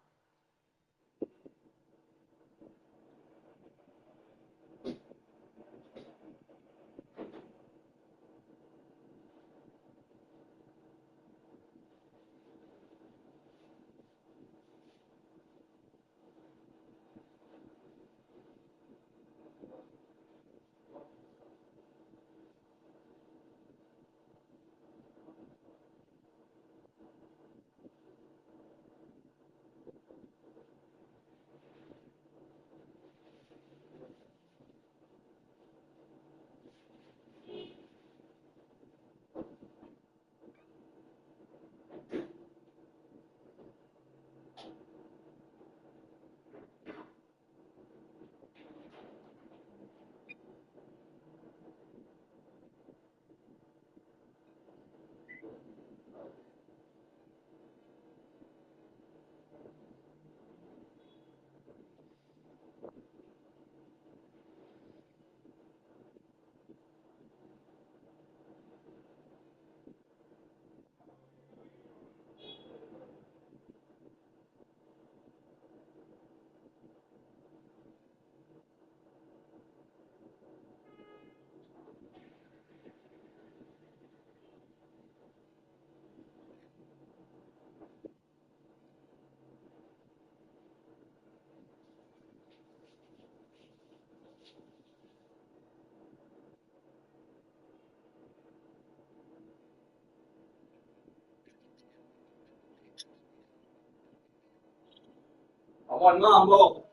Vamos al mambo.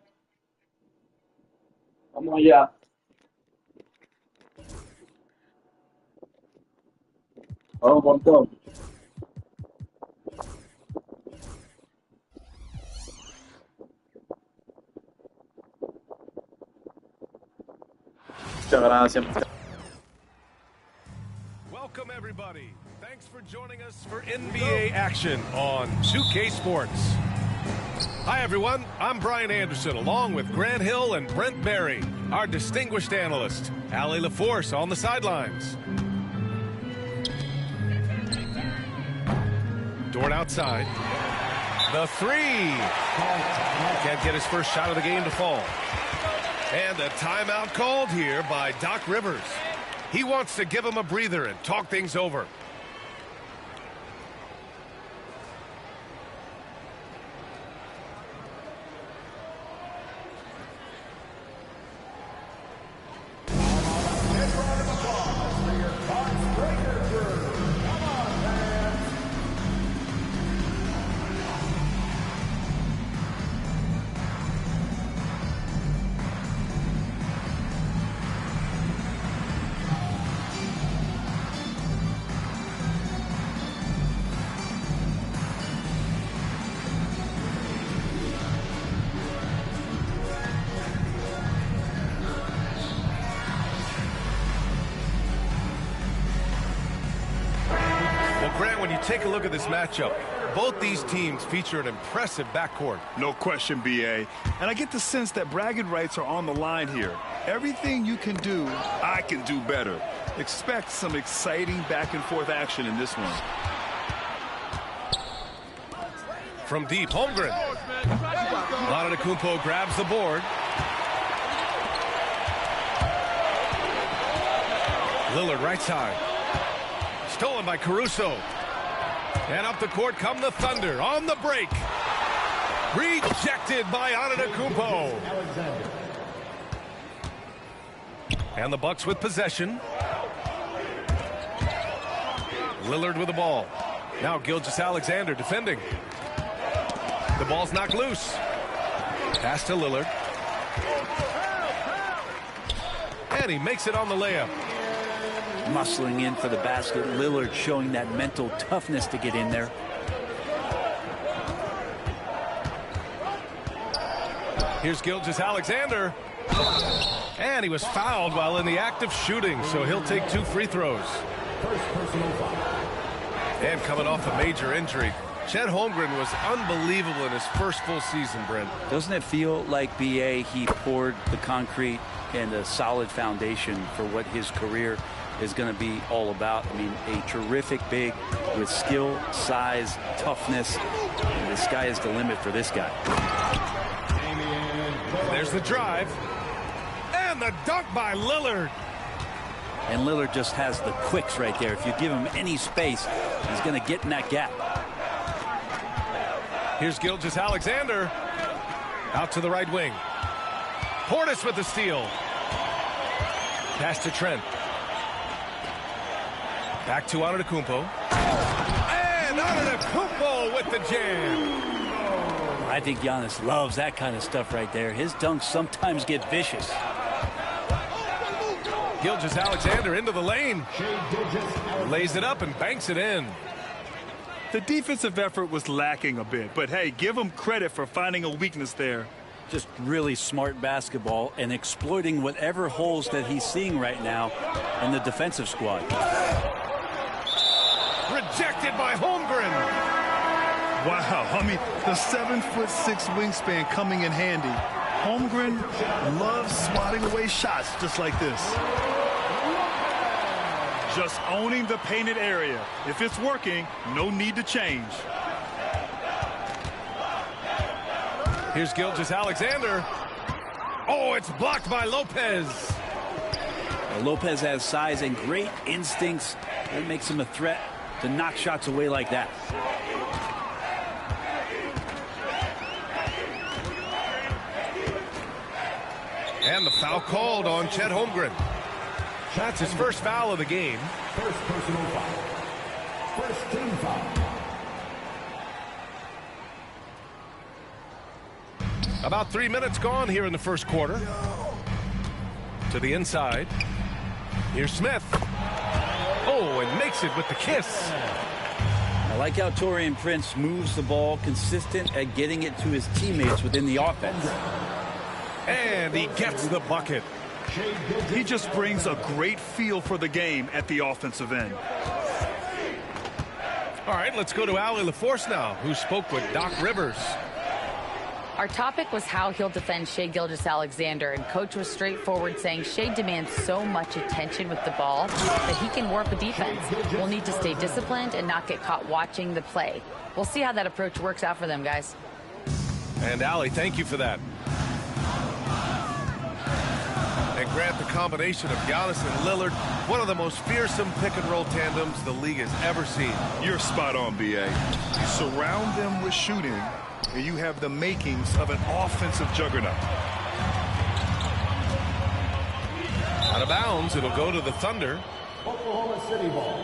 Vamos allá. Vamos con todo. Muchas gracias. Welcome, everybody. Thanks for joining us for NBA action on 2K Sports. Hi, everyone. I'm Brian Anderson, along with Grant Hill and Brent Barry, our distinguished analyst. Allie LaForce on the sidelines. Dort outside. The three. Can't get his first shot of the game to fall. And a timeout called here by Doc Rivers. He wants to give him a breather and talk things over. When you take a look at this matchup, both these teams feature an impressive backcourt. No question, B.A. And I get the sense that bragging rights are on the line here. Everything you can do, I can do better. Expect some exciting back-and-forth action in this one. From deep, Holmgren. Antetokounmpo grabs the board. Lillard right side. Stolen by Caruso. And up the court come the Thunder on the break. Rejected by Antetokounmpo. And the Bucks with possession. Lillard with the ball. Now Gilgeous-Alexander defending. The ball's knocked loose. Pass to Lillard. And he makes it on the layup. Muscling in for the basket. Lillard showing that mental toughness to get in there. Here's Gilgeous-Alexander. And he was fouled while in the act of shooting, so he'll take 2 free throws. And coming off a major injury, Chet Holmgren was unbelievable in his first full season, Brent. Doesn't it feel like, B.A., he poured the concrete and a solid foundation for what his career is going to be all about? I mean, a terrific big with skill, size, toughness. And the sky is the limit for this guy. There's the drive. And the dunk by Lillard. And Lillard just has the quicks right there. If you give him any space, he's going to get in that gap. Here's Gilgeous-Alexander. Out to the right wing. Portis with the steal. Pass to Trent. Back to Antetokounmpo. And Antetokounmpo with the jam. I think Giannis loves that kind of stuff right there. His dunks sometimes get vicious. Gilgeous-Alexander into the lane. Lays it up and banks it in. The defensive effort was lacking a bit, but hey, give him credit for finding a weakness there. Just really smart basketball and exploiting whatever holes that he's seeing right now in the defensive squad. Rejected by Holmgren. Wow, I mean, the 7'6" wingspan coming in handy. Holmgren loves swatting away shots just like this. Just owning the painted area. If it's working, no need to change. Here's Gilgeous-Alexander. Oh, it's blocked by Lopez. Well, Lopez has size and great instincts. That makes him a threat to knock shots away like that. And the foul called on Chet Holmgren. That's his first foul of the game. First personal foul. First team foul. About 3 minutes gone here in the first quarter. To the inside. Here's Smith. Oh, and makes it with the kiss. I like how Taurean Prince moves the ball, consistent at getting it to his teammates within the offense. And he gets the bucket. He just brings a great feel for the game at the offensive end. All right, let's go to Allie LaForce now, who spoke with Doc Rivers. Our topic was how he'll defend Shai Gilgeous-Alexander, and Coach was straightforward, saying Shai demands so much attention with the ball that he can warp a defense. We'll need to stay disciplined and not get caught watching the play. We'll see how that approach works out for them, guys. And Allie, thank you for that. And Grant, the combination of Giannis and Lillard, one of the most fearsome pick-and-roll tandems the league has ever seen. You're spot on, B.A. You surround them with shooting, and you have the makings of an offensive juggernaut. Out of bounds, it'll go to the Thunder. Oklahoma City ball.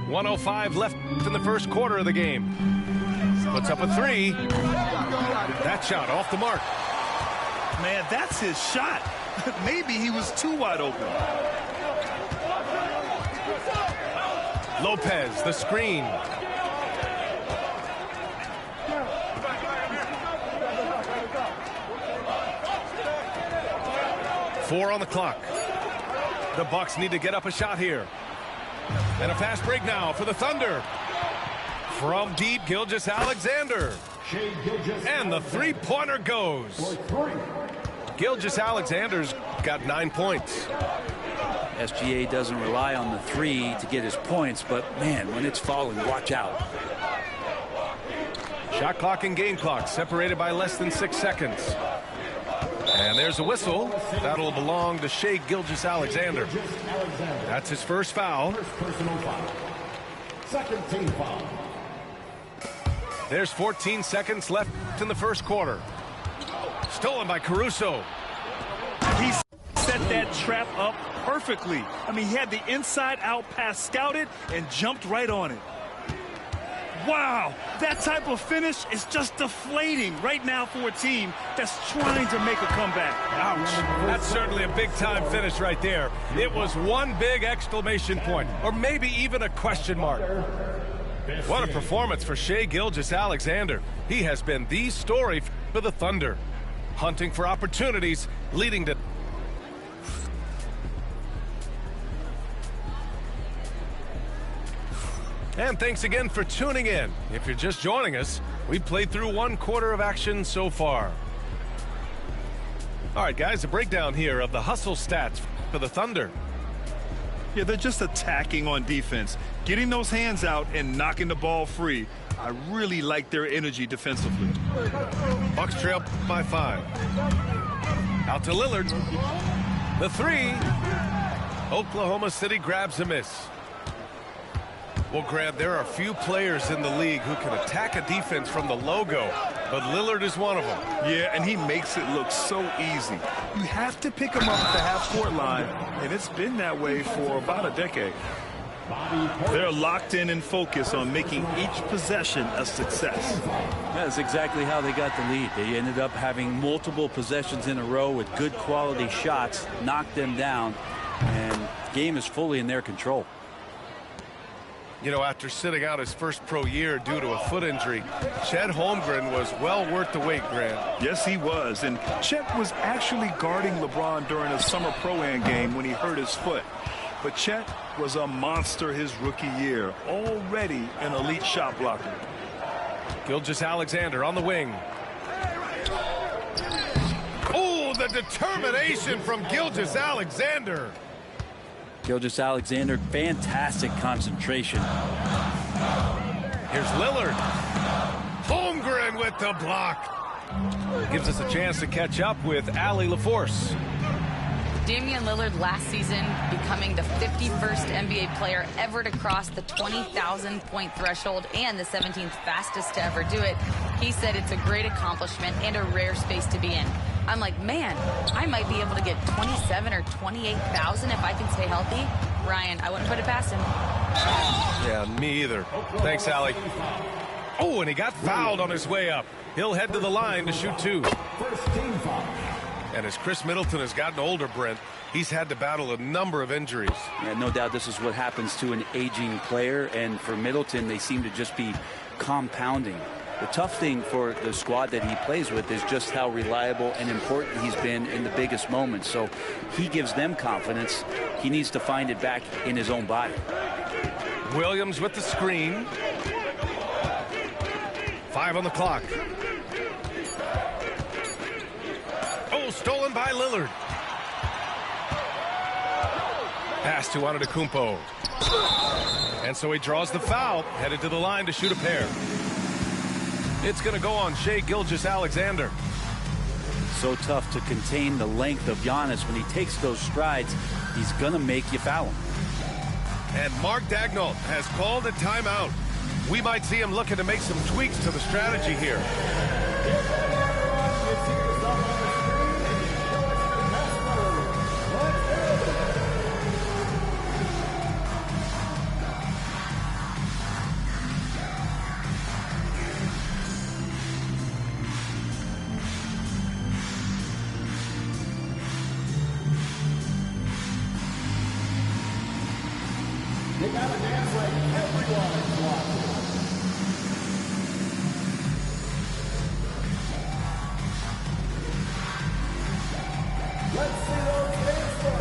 .105 left in the first quarter of the game. Puts up a three. That shot off the mark. Man, that's his shot. Maybe he was too wide open. Lopez, the screen. Four on the clock. The Bucks need to get up a shot here. And a fast break now for the Thunder. From deep, Gilgeous-Alexander. And the three-pointer goes. Gilgeous-Alexander's got 9 points. SGA doesn't rely on the three to get his points, but man, when it's falling, watch out. Shot clock and game clock separated by less than 6 seconds. And there's a whistle. That'll belong to Shai Gilgeous-Alexander. That's his first foul. Personal foul. Second team foul. There's 14 seconds left in the first quarter. Stolen by Caruso. He set that trap up perfectly. I mean, he had the inside-out pass scouted and jumped right on it. Wow, that type of finish is just deflating right now for a team that's trying to make a comeback. Ouch. That's certainly a big-time finish right there. It was one big exclamation point, or maybe even a question mark. What a performance for Shai Gilgeous-Alexander. He has been the story for the Thunder. Hunting for opportunities, leading to... And thanks again for tuning in. If you're just joining us, we've played through 1 quarter of action so far. All right, guys, a breakdown here of the hustle stats for the Thunder. Yeah, they're just attacking on defense, getting those hands out and knocking the ball free. I really like their energy defensively. Bucks trail by 5. Out to Lillard. The three. Oklahoma City grabs a miss. Well, Grant, there are few players in the league who can attack a defense from the logo, but Lillard is one of them. Yeah, and he makes it look so easy. You have to pick him up at the half-court line, and it's been that way for about a decade. They're locked in and focused on making each possession a success. That's exactly how they got the lead. They ended up having multiple possessions in a row with good quality shots, knocked them down, and game is fully in their control. You know, after sitting out his first pro year due to a foot injury, Chet Holmgren was well worth the wait, Grant. Yes, he was. And Chet was actually guarding LeBron during a summer pro-am game when he hurt his foot. But Chet was a monster his rookie year, already an elite shot blocker. Gilgeous-Alexander on the wing. Oh, the determination from Gilgeous-Alexander. Gilgeous-Alexander, fantastic concentration. Here's Lillard. Holmgren with the block. Gives us a chance to catch up with Allie LaForce. Damian Lillard last season becoming the 51st NBA player ever to cross the 20,000-point threshold and the 17th fastest to ever do it. He said it's a great accomplishment and a rare space to be in. I'm like, man, I might be able to get 27 or 28,000 if I can stay healthy. Ryan, I wouldn't put it past him. Yeah, me either. Thanks, Allie. Oh, and he got fouled on his way up. He'll head to the line to shoot 2. And as Chris Middleton has gotten older, Brent, he's had to battle a number of injuries. Yeah, no doubt this is what happens to an aging player, and for Middleton, they seem to just be compounding. The tough thing for the squad that he plays with is just how reliable and important he's been in the biggest moments. So he gives them confidence. He needs to find it back in his own body. Williams with the screen. 5 on the clock. Oh, stolen by Lillard. Pass to Antetokounmpo. And so he draws the foul, headed to the line to shoot a pair. It's going to go on Shai Gilgeous-Alexander. So tough to contain the length of Giannis. When he takes those strides, he's going to make you foul him. And Mark Daigneault has called a timeout. We might see him looking to make some tweaks to the strategy here. They gotta dance like everyone's watching. Let's see those hands go.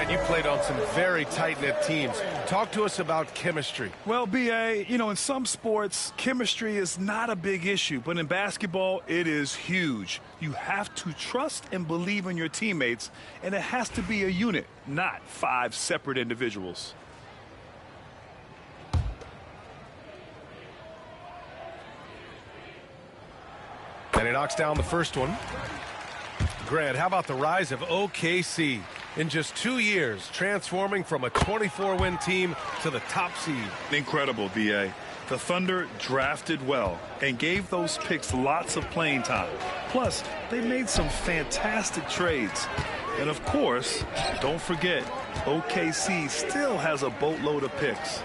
You played on some very tight-knit teams. Talk to us about chemistry. Well, B.A., you know, in some sports, chemistry is not a big issue, but in basketball, it is huge. You have to trust and believe in your teammates, and it has to be a unit, not 5 separate individuals. And he knocks down the first one. Grant, how about the rise of OKC? In just 2 years, transforming from a 24-win team to the top seed. Incredible, B.A. The Thunder drafted well and gave those picks lots of playing time. Plus, they made some fantastic trades. And of course, don't forget, OKC still has a boatload of picks.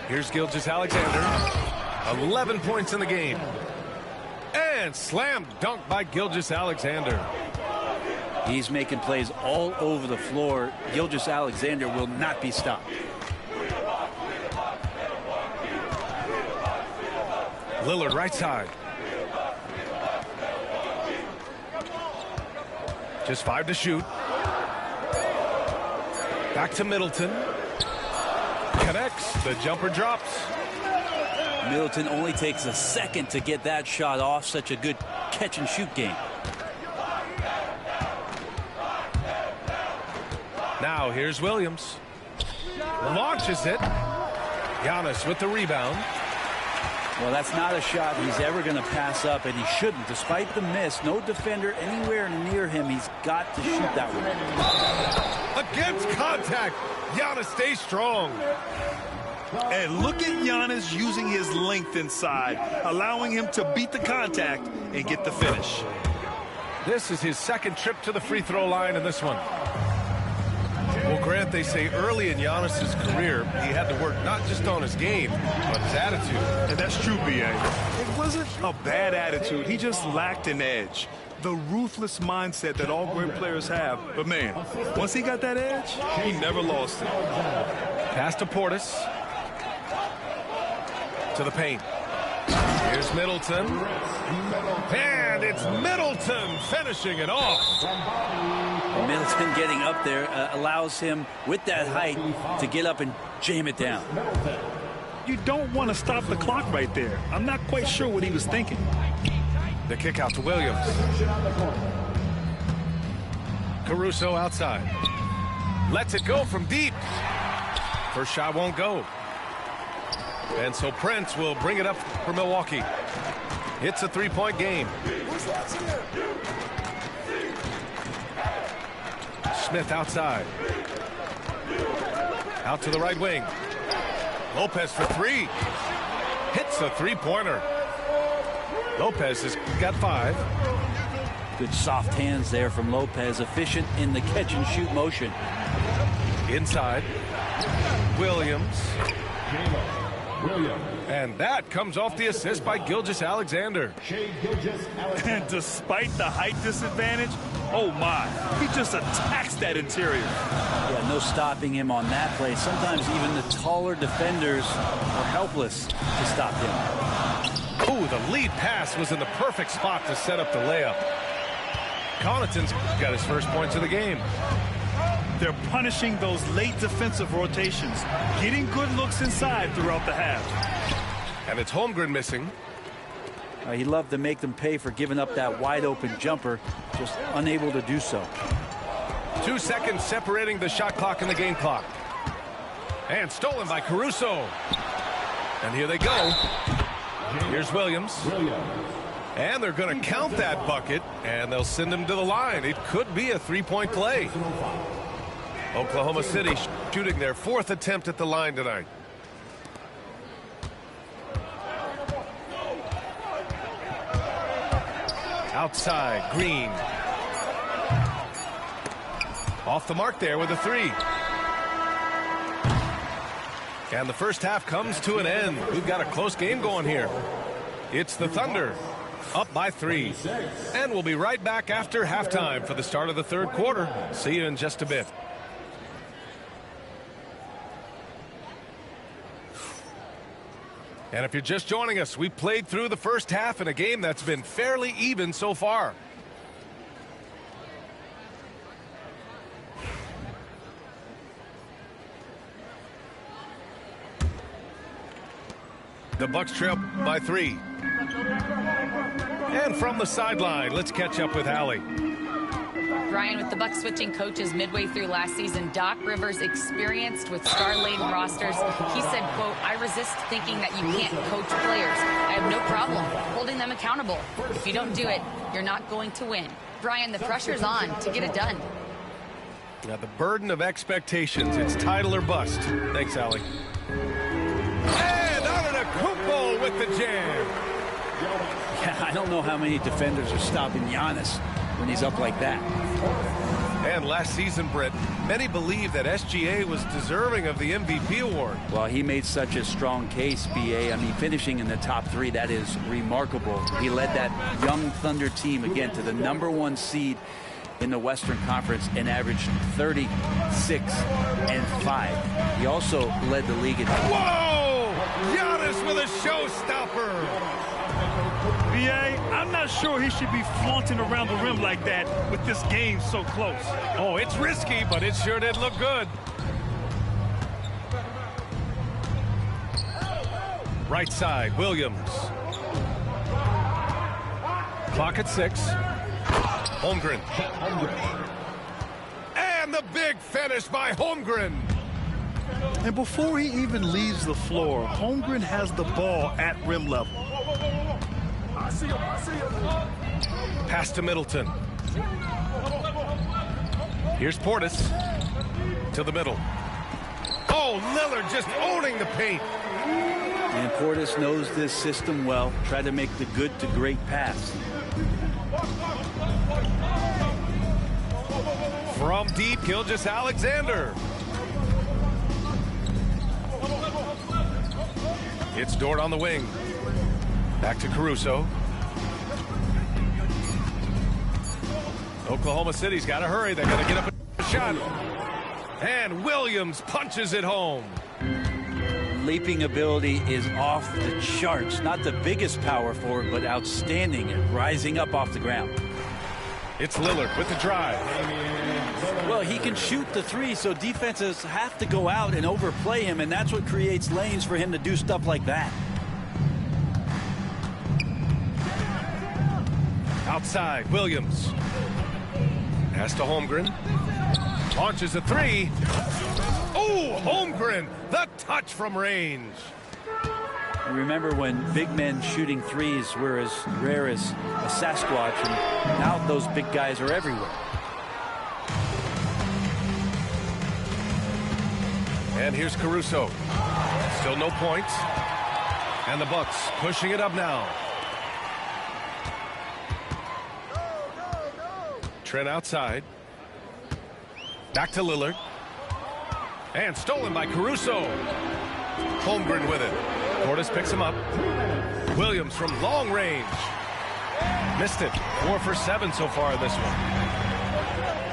Here's Gilgeous-Alexander. 11 points in the game. And slam dunk by Gilgeous-Alexander. He's making plays all over the floor. Gilgeous-Alexander will not be stopped. Lillard right side. Just 5 to shoot. Back to Middleton. Connects. The jumper drops. Middleton only takes a second to get that shot off. Such a good catch and shoot game. Now here's Williams. Launches it. Giannis with the rebound. Well, that's not a shot he's ever going to pass up, and he shouldn't. Despite the miss, no defender anywhere near him. He's got to shoot that one. Against contact. Giannis stays strong. And look at Giannis using his length inside, allowing him to beat the contact and get the finish. This is his second trip to the free throw line in this one. Well, Grant, they say early in Giannis's career, he had to work not just on his game, but his attitude. And that's true, B.A. It wasn't a bad attitude. He just lacked an edge. The ruthless mindset that all great players have. But, man, once he got that edge, he never lost it. Pass to Portis. To the paint. Here's Middleton. And it's Middleton finishing it off. Middleton getting up there allows him, with that height, to get up and jam it down. you don't want to stop the clock right there. I'm not quite sure what he was thinking. The kick out to Williams. Caruso outside. Lets it go from deep. First shot won't go. And so Prince will bring it up for Milwaukee. It's a three-point game. Smith outside. Out to the right wing. Lopez for three. Hits a three-pointer. Lopez has got 5. Good soft hands there from Lopez. Efficient in the catch-and-shoot motion. Inside. Williams. And that comes off the assist by Gilgeous-Alexander. And despite the height disadvantage, oh my, he just attacks that interior. Yeah, no stopping him on that play. Sometimes even the taller defenders are helpless to stop him. Ooh, the lead pass was in the perfect spot to set up the layup. Connaughton's got his first points of the game. They're punishing those late defensive rotations, getting good looks inside throughout the half. And it's Holmgren missing. He loved to make them pay for giving up that wide open jumper, just unable to do so. 2 seconds separating the shot clock and the game clock. And stolen by Caruso. And here they go. Here's Williams. And they're going to count that bucket, and they'll send him to the line. It could be a three-point play. Oklahoma City shooting their 4th attempt at the line tonight. Outside, Green. Off the mark there with a 3. And the first half comes to an end. We've got a close game going here. It's the Thunder up by 3. And we'll be right back after halftime for the start of the third quarter. See you in just a bit. And if you're just joining us, we played through the first half in a game that's been fairly even so far. The Bucks trail by 3. And from the sideline, let's catch up with Allie. Brian, with the Bucks switching coaches midway through last season, Doc Rivers, experienced with star-laden rosters, he said, quote, "I resist thinking that you can't coach players. I have no problem holding them accountable. If you don't do it, you're not going to win." Brian, the pressure's on to get it done. Now the burden of expectations. It's title or bust. Thanks, Allie. And Antetokounmpo with the jam. Yeah, I don't know how many defenders are stopping Giannis when he's up like that. And last season, Brett, many believe that SGA was deserving of the MVP award. Well, he made such a strong case, BA. I mean, finishing in the top 3, that is remarkable. He led that young Thunder team, again, to the #1 seed in the Western Conference and averaged 36 and 5. He also led the league in... Whoa! Giannis with a showstopper! BA, I'm not sure he should be flaunting around the rim like that with this game so close. Oh, it's risky, but it sure did look good. Right side, Williams. Clock at 6. Holmgren. And the big finish by Holmgren. And before he even leaves the floor, Holmgren has the ball at rim level. Pass to Middleton. Here's Portis to the middle. Oh, Lillard just owning the paint. And Portis knows this system well. Try to make the good to great pass. From deep, Gilgeous-Alexander. It's Dort on the wing. Back to Caruso. Oklahoma City's got to hurry. They got to get up a shot. And Williams punches it home. Leaping ability is off the charts. Not the biggest power forward, but outstanding at rising up off the ground. It's Lillard with the drive. Well, he can shoot the three, so defenses have to go out and overplay him, and that's what creates lanes for him to do stuff like that. Outside, Williams. Pass to Holmgren. Launches a three. Oh, Holmgren, the touch from range. Remember when big men shooting threes were as rare as a Sasquatch, and now those big guys are everywhere. And here's Caruso. Still no points. And the Bucks pushing it up now. Trent outside. Back to Lillard. And stolen by Caruso. Holmgren with it. Portis picks him up. Williams from long range. Missed it. 4 for 7 so far in this one.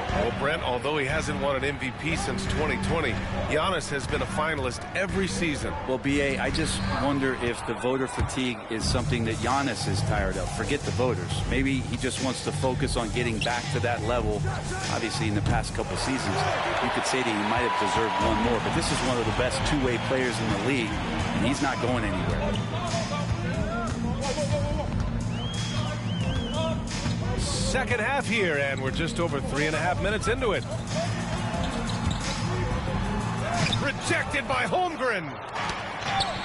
Well, Brent, although he hasn't won an MVP since 2020, Giannis has been a finalist every season. Well, B.A., I just wonder if the voter fatigue is something that Giannis is tired of. Forget the voters. Maybe he just wants to focus on getting back to that level. Obviously, in the past couple seasons, you could say that he might have deserved one more, but this is one of the best two-way players in the league, and he's not going anywhere. Second half here, and we're just over 3.5 minutes into it. Rejected by Holmgren.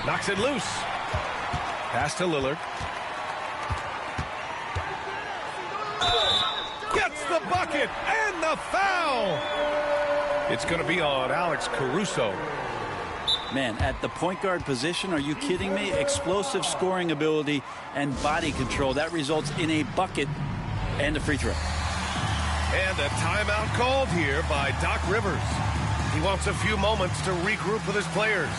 Knocks it loose. Pass to Lillard. Gets the bucket and the foul. It's going to be on Alex Caruso. Man, at the point guard position, are you kidding me? Explosive scoring ability and body control. That results in a bucket and a free throw. And a timeout called here by Doc Rivers. He wants a few moments to regroup with his players.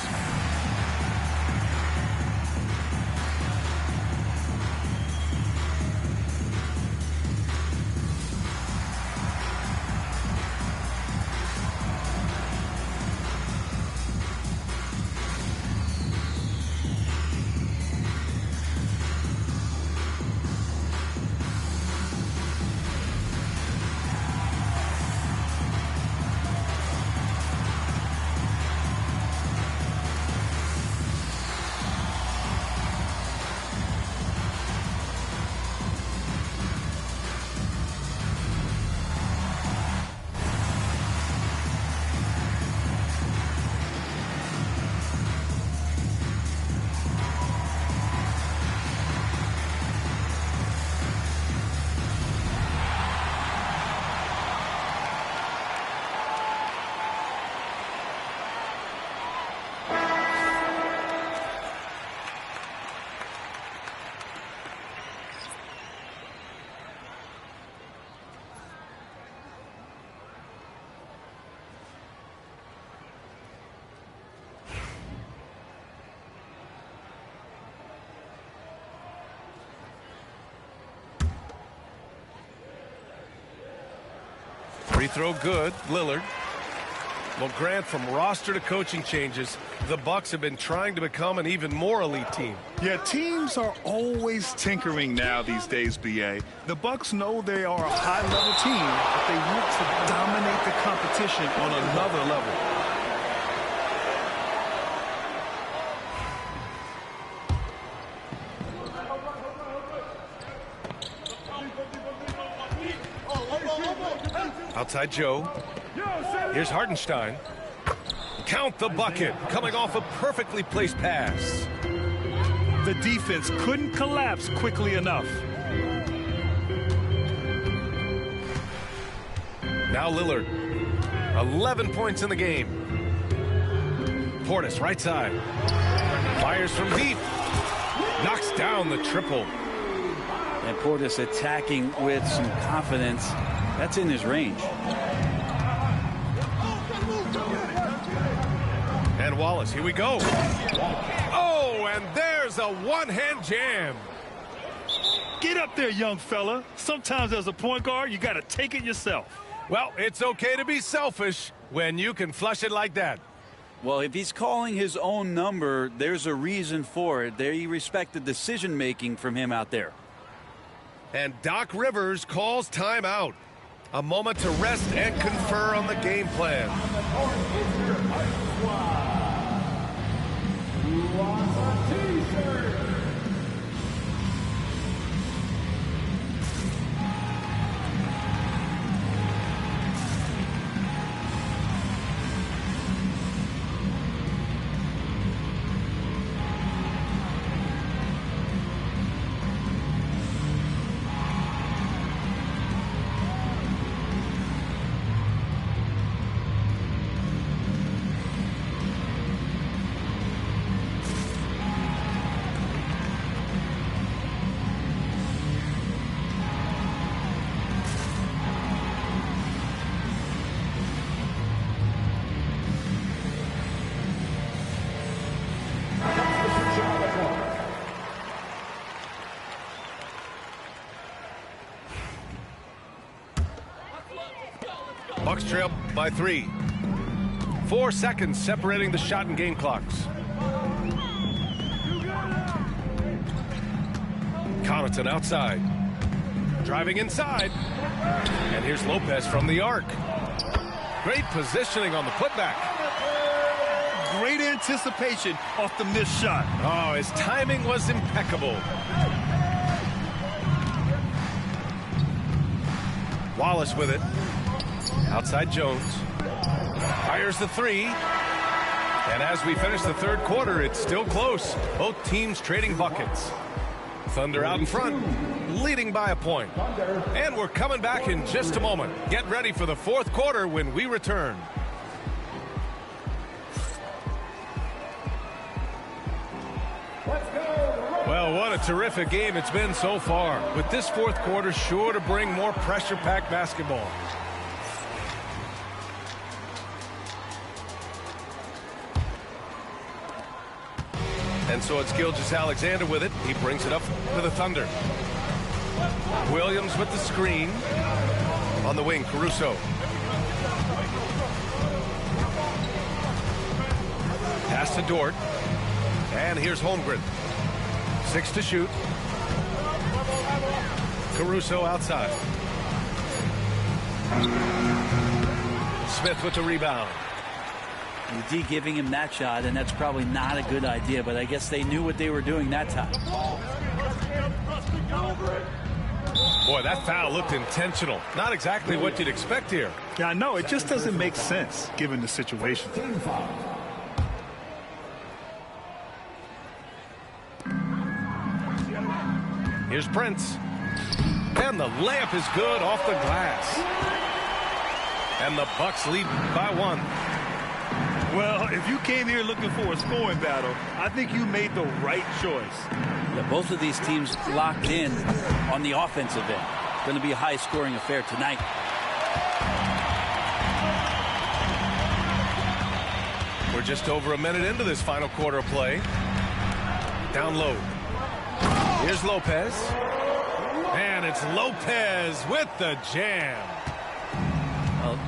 Free throw good. Lillard. Well, Grant, from roster to coaching changes, the Bucks have been trying to become an even more elite team. Yeah, teams are always tinkering now these days, B.A. The Bucks know they are a high-level team, but they want to dominate the competition on another level. Outside Joe. Here's Hartenstein. Count the bucket, coming off a perfectly placed pass. The defense couldn't collapse quickly enough. Now Lillard. 11 points in the game. Portis, right side. Fires from deep. Knocks down the triple. And Portis attacking with some confidence. That's in his range. And Wallace, here we go. Oh, and there's a one-hand jam. Get up there, young fella. Sometimes as a point guard, you got to take it yourself. Well, it's okay to be selfish when you can flush it like that. Well, if he's calling his own number, there's a reason for it. They respect the decision-making from him out there. And Doc Rivers calls timeout. A moment to rest and confer on the game plan. Bucks trail by 3. 4 seconds separating the shot and game clocks. Connaughton outside. Driving inside. And here's Lopez from the arc. Great positioning on the putback. Great anticipation off the missed shot. Oh, his timing was impeccable. Wallace with it. Outside Jones. Fires the 3. And as we finish the third quarter, it's still close. Both teams trading buckets. Thunder out in front, leading by a point. And we're coming back in just a moment. Get ready for the fourth quarter when we return. Well, what a terrific game it's been so far. With this fourth quarter sure to bring more pressure-packed basketball. And so it's Gilgeous-Alexander with it. He brings it up to the Thunder. Williams with the screen. On the wing, Caruso. Pass to Dort. And here's Holmgren. 6 to shoot. Caruso outside. Smith with the rebound. The D giving him that shot, and that's probably not a good idea, but I guess they knew what they were doing that time. Boy, that foul looked intentional. Not exactly what you'd expect here. Yeah, I know. It just doesn't make sense given the situation. Here's Prince. And the layup is good off the glass. And the Bucks lead by 1. Well, if you came here looking for a scoring battle, I think you made the right choice. Yeah, both of these teams locked in on the offensive end. Going to be a high-scoring affair tonight. We're just over a minute into this final quarter of play. Down low. Here's Lopez. And it's Lopez with the jam.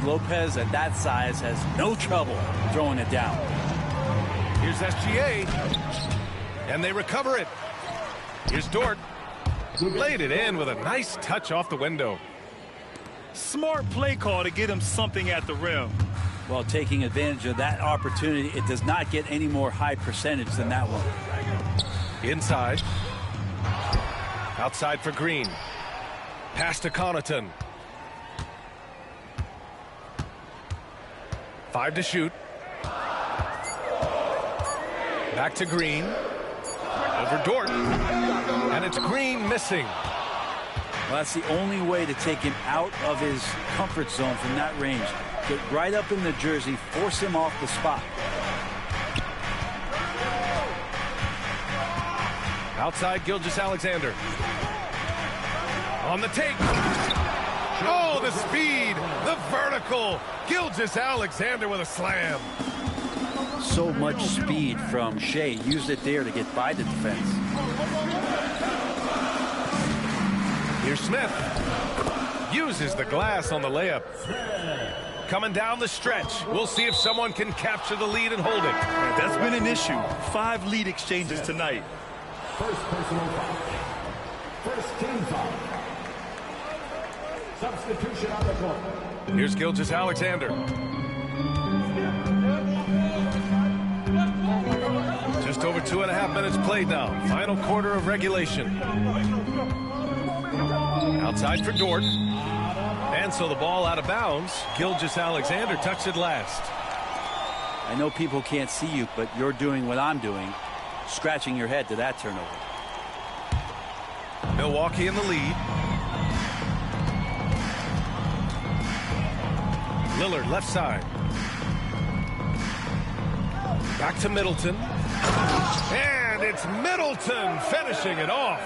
Lopez at that size has no trouble throwing it down. Here's SGA. And they recover it. Here's Dort. Laid it in with a nice touch off the window. Smart play call to get him something at the rim. Well, taking advantage of that opportunity, it does not get any more high percentage than that one. Inside. Outside for Green. Pass to Connaughton. 5 to shoot. Back to Green. Over Dort. And it's Green missing. Well, that's the only way to take him out of his comfort zone from that range. Get right up in the jersey, force him off the spot. Outside Gilgeous-Alexander. On the take. Oh, the speed, the vertical. Gilgeous-Alexander with a slam. So much speed from Shea. Used it there to get by the defense. Here's Smith. Uses the glass on the layup. Coming down the stretch. We'll see if someone can capture the lead and hold it. That's been an issue. 5 lead exchanges tonight. First personal foul. First team foul. Substitution on the court. Here's Gilgeous-Alexander. Just over 2.5 minutes played now. Final quarter of regulation. Outside for Dort. And so the ball out of bounds. Gilgeous-Alexander touched it last. I know people can't see you, but you're doing what I'm doing, scratching your head to that turnover. Milwaukee in the lead. Lillard left side. Back to Middleton. And it's Middleton finishing it off.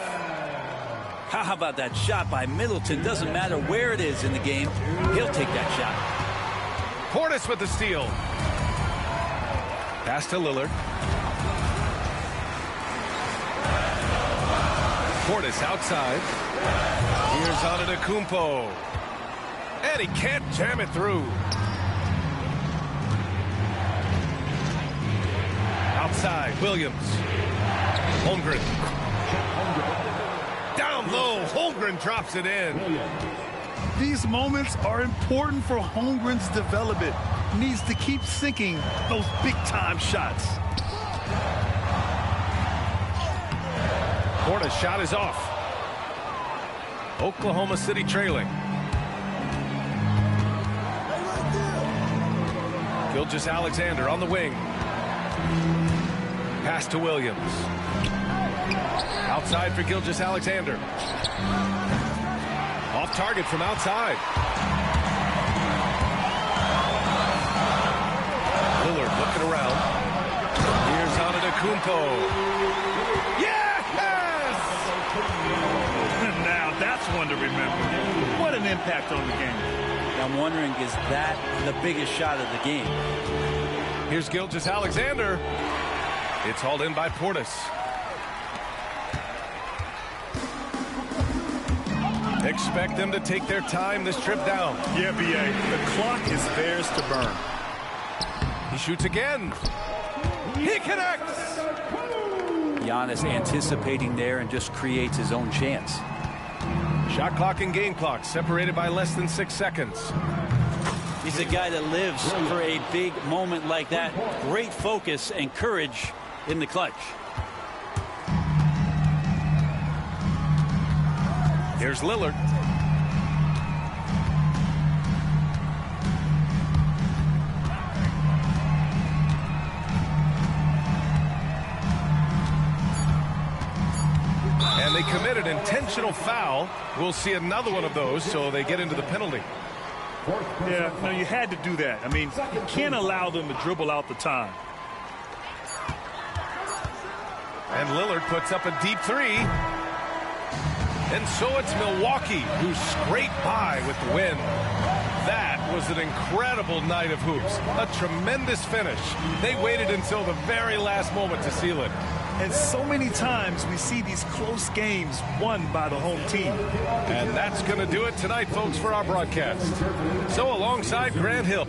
How about that shot by Middleton? Doesn't matter where it is in the game, he'll take that shot. Portis with the steal. Pass to Lillard. Portis outside. Here's Antetokounmpo. And he can't jam it through. Outside, Williams. Holmgren. Down low, Holmgren drops it in. These moments are important for Holmgren's development. Needs to keep sinking those big-time shots. Portis shot is off. Oklahoma City trailing. Gilgeous-Alexander on the wing. Pass to Williams. Outside for Gilgeous-Alexander. Off target from outside. Lillard looking around. Here's Antetokounmpo. Yes! Now that's one to remember. What an impact on the game. I'm wondering, is that the biggest shot of the game? Here's Gilgeous-Alexander. It's hauled in by Portis. Expect them to take their time this trip down. Yeah, B.A. The clock is theirs to burn. He shoots again. He connects. Giannis anticipating there and just creates his own chance. Shot clock and game clock separated by less than 6 seconds. He's a guy that lives for a big moment like that. Great focus and courage in the clutch. Here's Lillard. And they committed intentional foul. We'll see another one of those, so they get into the penalty. Yeah, no, you had to do that. I mean, you can't allow them to dribble out the time. And Lillard puts up a deep three. And so it's Milwaukee who scraped by with the win. That was an incredible night of hoops. A tremendous finish. They waited until the very last moment to seal it. And so many times we see these close games won by the home team. And that's going to do it tonight, folks, for our broadcast. So alongside Grant Hill.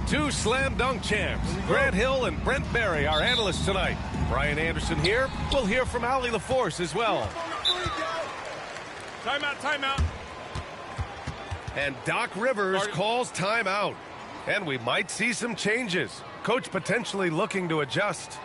Two slam dunk champs, Grant Hill and Brent Barry, our analysts tonight. Brian Anderson here. We'll hear from Allie LaForce as well. Timeout. And Doc Rivers calls timeout. And we might see some changes. Coach potentially looking to adjust.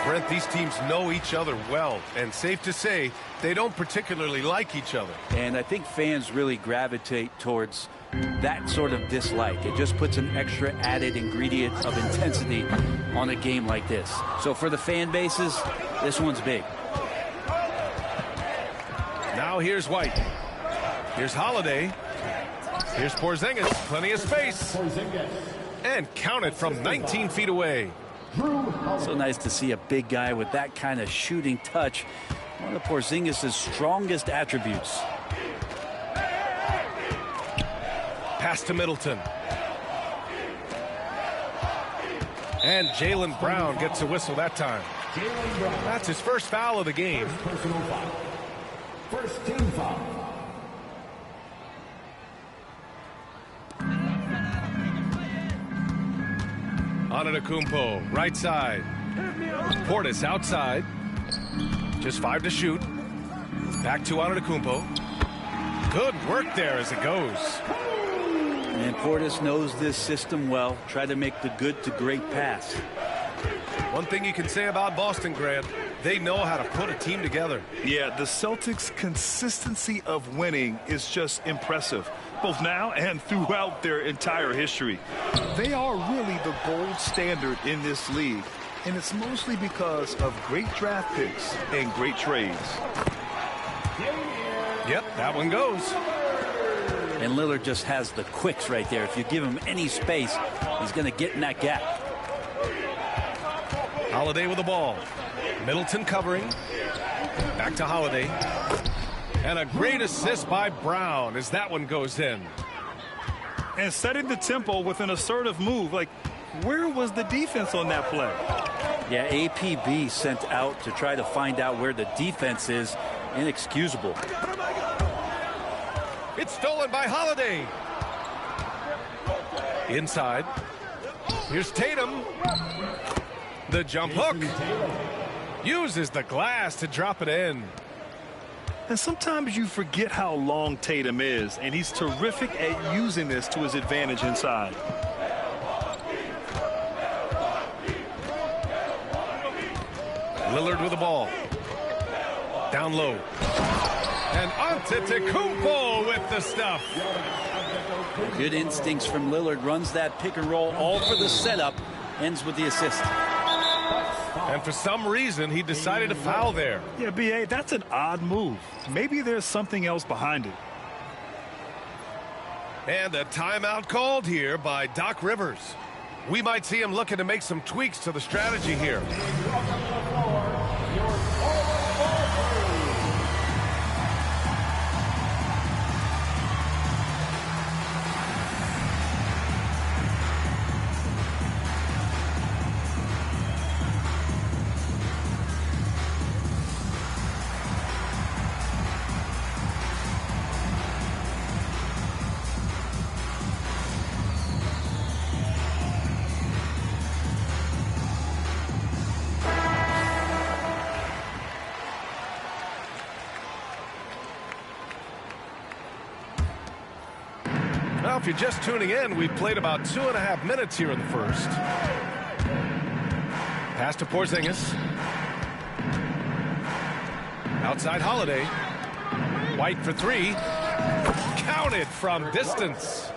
Brent, these teams know each other well, and safe to say they don't particularly like each other. And I think fans really gravitate towards that sort of dislike. It just puts an extra added ingredient of intensity on a game like this. So for the fan bases, this one's big. Now here's White. Here's Holiday. Here's Porzingis. Plenty of space. And count it from 19 feet away. So nice to see a big guy with that kind of shooting touch. One of Porzingis' strongest attributes. Pass to Middleton. And Jaylen Brown gets a whistle that time. That's his first foul of the game. First team foul. Antetokounmpo, right side. Portis outside. Just 5 to shoot. Back to Antetokounmpo. Good work there as it goes. And Portis knows this system well. Try to make the good to great pass. One thing you can say about Boston, Grant, they know how to put a team together. Yeah, the Celtics' consistency of winning is just impressive, both now and throughout their entire history. They are really the gold standard in this league, and it's mostly because of great draft picks and great trades. Yep, that one goes. And Lillard just has the quicks right there. If you give him any space, he's going to get in that gap. Holiday with the ball. Middleton covering. Back to Holiday. And a great assist by Brown as that one goes in. And setting the tempo with an assertive move. Like, where was the defense on that play? Yeah, APB sent out to try to find out where the defense is. Inexcusable. It's stolen by Holiday. Inside. Here's Tatum. The jump hook. Uses the glass to drop it in. And sometimes you forget how long Tatum is, and he's terrific at using this to his advantage inside. Lillard with the ball. Down low. And Antetokounmpo with the stuff. Good instincts from Lillard. Runs that pick and roll all for the setup. Ends with the assist. And for some reason, he decided to foul there. Yeah, B.A., that's an odd move. Maybe there's something else behind it. And a timeout called here by Doc Rivers. We might see him looking to make some tweaks to the strategy here. Now, if you're just tuning in, we've played about 2.5 minutes here in the first. Pass to Porzingis. Outside Holiday. White for 3. Counted from distance.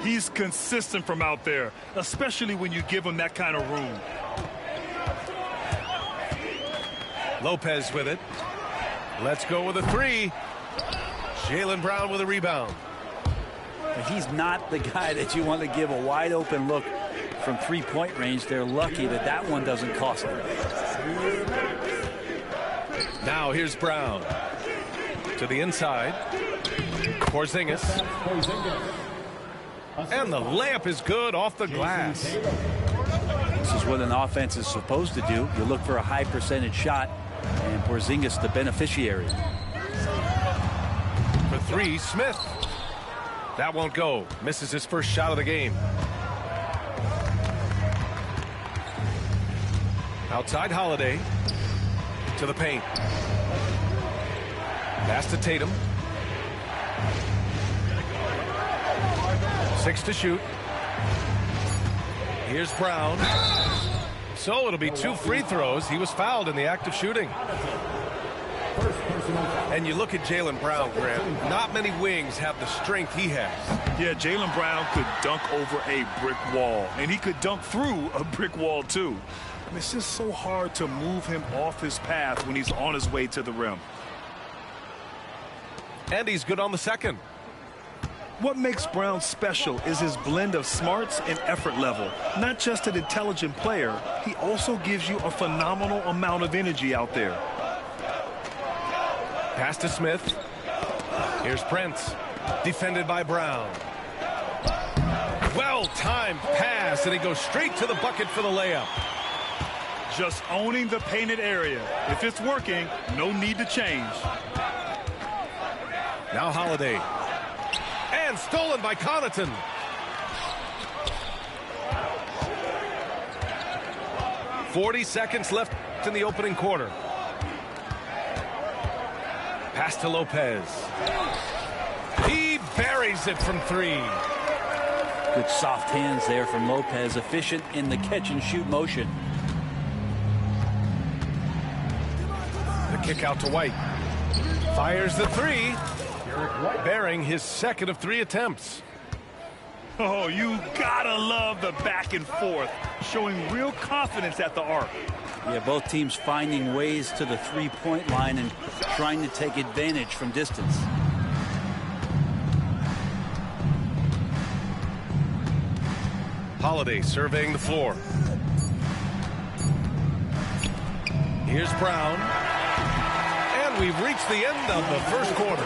He's consistent from out there, especially when you give him that kind of room. Lopez with it. Let's go with a three. Jaylen Brown with a rebound. He's not the guy that you want to give a wide open look from three-point range. They're lucky that that one doesn't cost them. Now here's Brown to the inside. Porzingis. And the layup is good off the glass. This is what an offense is supposed to do. You look for a high percentage shot, and Porzingis the beneficiary. For three, Smith. That won't go. Misses his first shot of the game. Outside Holiday. To the paint. Pass to Tatum. 6 to shoot. Here's Brown. So it'll be 2 free throws. He was fouled in the act of shooting. And you look at Jaylen Brown, Grant. Not many wings have the strength he has. Yeah, Jaylen Brown could dunk over a brick wall, and he could dunk through a brick wall too. And it's just so hard to move him off his path when he's on his way to the rim. And he's good on the second. What makes Brown special is his blend of smarts and effort level. Not just an intelligent player, he also gives you a phenomenal amount of energy out there. Pass to Smith. Here's Prince. Defended by Brown. Well-timed pass, and he goes straight to the bucket for the layup. Just owning the painted area. If it's working, no need to change. Now Holiday. And stolen by Connaughton. .40 left in the opening quarter. Pass to Lopez. He buries it from 3. Good soft hands there from Lopez. Efficient in the catch-and-shoot motion. The kick out to White. Fires the 3. Bearing his second of 3 attempts. Oh, you gotta love the back and forth, showing real confidence at the arc. Yeah, both teams finding ways to the three-point line and trying to take advantage from distance. Holiday surveying the floor. Here's Brown. And we've reached the end of the first quarter.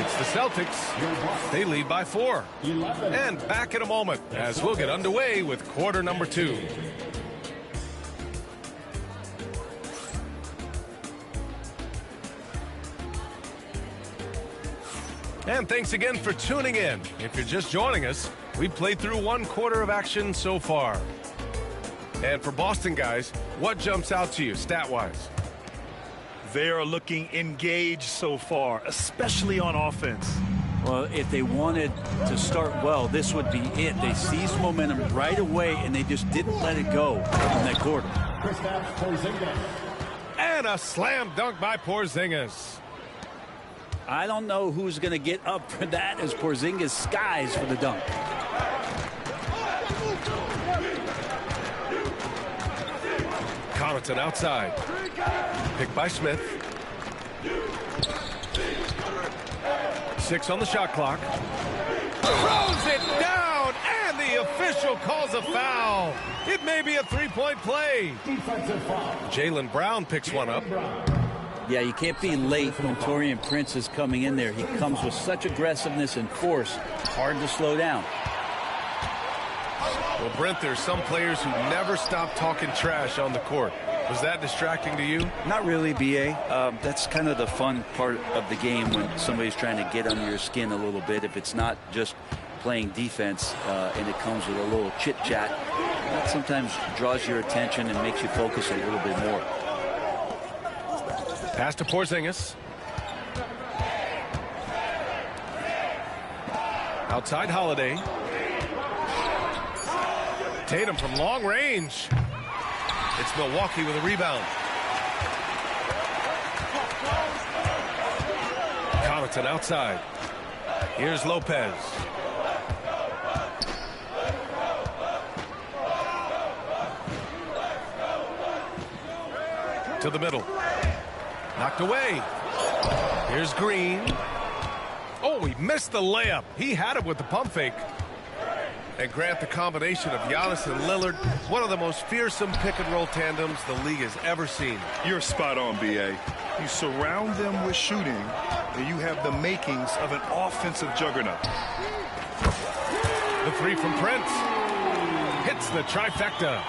It's the Celtics. They lead by 4. And back in a moment as we'll get underway with quarter number 2. And thanks again for tuning in. If you're just joining us, we've played through 1 quarter of action so far. And for Boston guys, what jumps out to you stat-wise? They are looking engaged so far, especially on offense. Well, if they wanted to start well, this would be it. They seized momentum right away, and they just didn't let it go in that quarter. And a slam dunk by Porzingis. I don't know who's going to get up for that as Porzingis skies for the dunk. Connaughton outside. Picked by Smith. 6 on the shot clock. Throws it down, and the official calls a foul. It may be a 3-point play. Jaylen Brown picks one up. Yeah, you can't be late when Taurean Prince is coming in there. He comes with such aggressiveness and force. Hard to slow down. Well, Brent, there's some players who never stop talking trash on the court. Was that distracting to you? Not really, B.A. That's kind of the fun part of the game when somebody's trying to get under your skin a little bit. If it's not just playing defense and it comes with a little chit-chat, that sometimes draws your attention and makes you focus a little bit more. Pass to Porzingis. Outside Holiday. Tatum from long range. It's Milwaukee with a rebound. Connaughton outside. Here's Lopez. To the middle. Knocked away. Here's Green. Oh, he missed the layup. He had it with the pump fake. And Grant, the combination of Giannis and Lillard, one of the most fearsome pick-and-roll tandems the league has ever seen. You're spot on, B.A. You surround them with shooting, and you have the makings of an offensive juggernaut. The three from Prince. Hits the trifecta.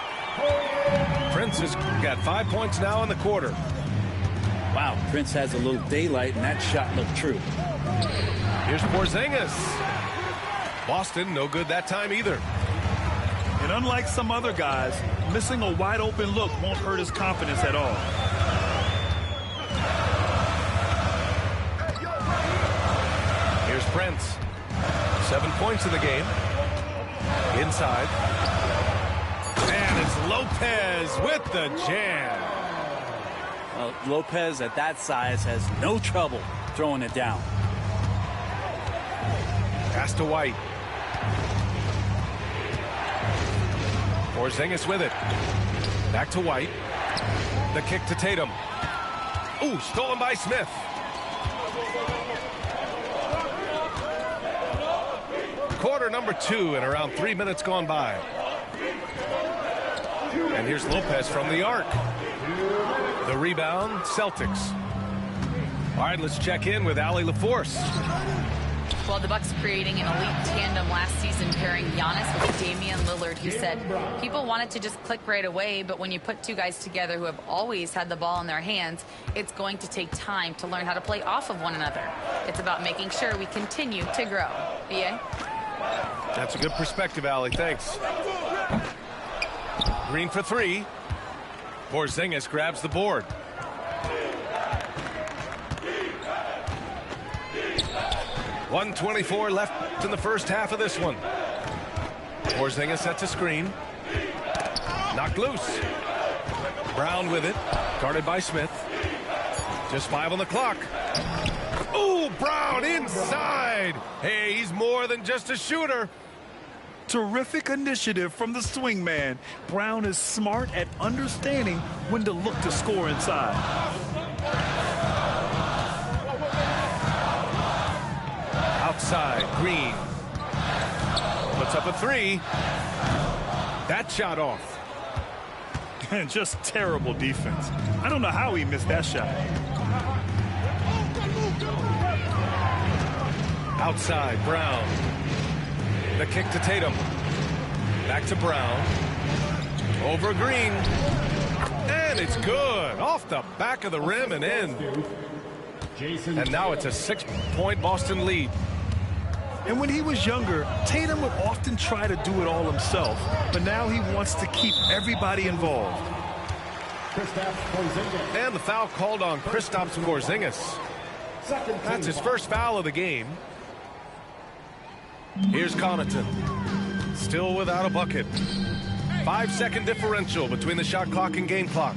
Prince has got 5 points now in the quarter. Wow, Prince has a little daylight, and that shot looked true. Here's Porzingis. Boston, no good that time either. And unlike some other guys, missing a wide-open look won't hurt his confidence at all. Here's Prince. 7 points in the game. Inside. And it's Lopez with the jam. Well, Lopez at that size has no trouble throwing it down. Pass to White. Porzingis with it. Back to White. The kick to Tatum. Ooh, stolen by Smith. Quarter number 2 and around 3 minutes gone by. And here's Lopez from the arc. The rebound, Celtics. All right, let's check in with Allie LaForce. Well, the Bucks creating an elite tandem last season, pairing Giannis with Damian Lillard, who said people wanted to just click right away, but when you put two guys together who have always had the ball in their hands, it's going to take time to learn how to play off of one another. It's about making sure we continue to grow. B.A.? That's a good perspective, Allie. Thanks. Green for 3. Porzingis grabs the board. .124 left in the first half of this one. Porzingis sets a screen. Knocked loose. Brown with it. Guarded by Smith. Just 5 on the clock. Ooh, Brown inside. Hey, he's more than just a shooter. Terrific initiative from the swing man. Brown is smart at understanding when to look to score inside. Outside, Green. Puts up a 3. That shot off. And just terrible defense. I don't know how he missed that shot. Outside, Brown. The kick to Tatum. Back to Brown. Over Green. And it's good. Off the back of the rim and in. And now it's a 6-point Boston lead. And when he was younger, Tatum would often try to do it all himself. But now he wants to keep everybody involved. And the foul called on Kristaps Porzingis. That's his first foul of the game. Here's Connaughton. Still without a bucket. 5-second differential between the shot clock and game clock.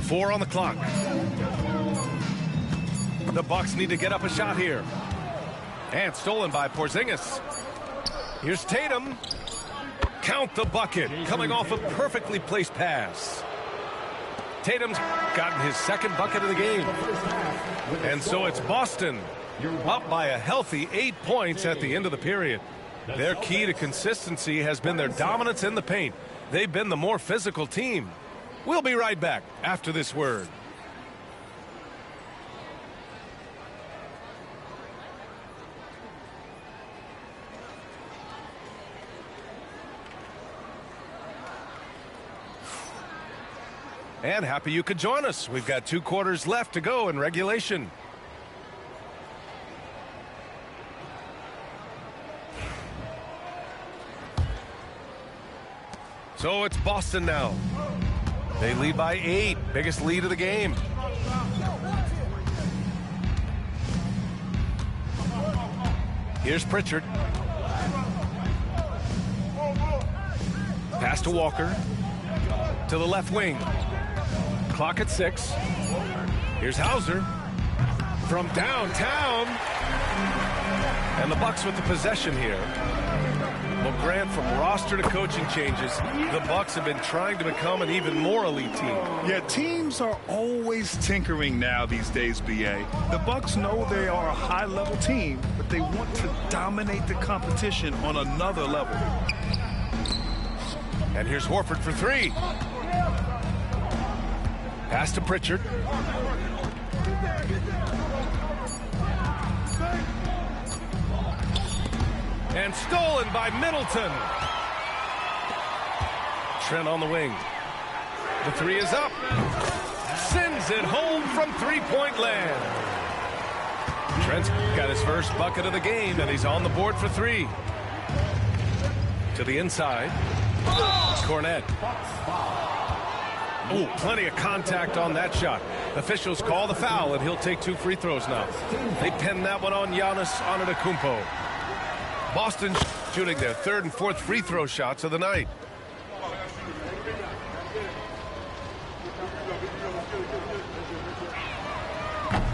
4 on the clock. The Bucks need to get up a shot here. And stolen by Porzingis. Here's Tatum. Count the bucket. Coming off a perfectly placed pass. Tatum's gotten his second bucket of the game. And so it's Boston up by a healthy 8 points at the end of the period. Their key to consistency has been their dominance in the paint. They've been the more physical team. We'll be right back after this word. And happy you could join us. We've got 2 quarters left to go in regulation. So it's Boston now. They lead by 8. Biggest lead of the game. Here's Pritchard. Pass to Walker. To the left wing. Clock at 6. Here's Hauser. From downtown. And the Bucks with the possession here. Well, Grant, from roster to coaching changes, the Bucks have been trying to become an even more elite team. Yeah, teams are always tinkering now these days, BA. The Bucks know they are a high-level team, but they want to dominate the competition on another level. And here's Horford for three. Pass to Pritchard. And stolen by Middleton. Trent on the wing. The three is up. Sends it home from three-point land. Trent's got his first bucket of the game, and he's on the board for three. To the inside. Cornette. Oh, plenty of contact on that shot. Officials call the foul, and he'll take 2 free throws now. They pen that one on Giannis Antetokounmpo. Boston shooting their 3rd and 4th free throw shots of the night.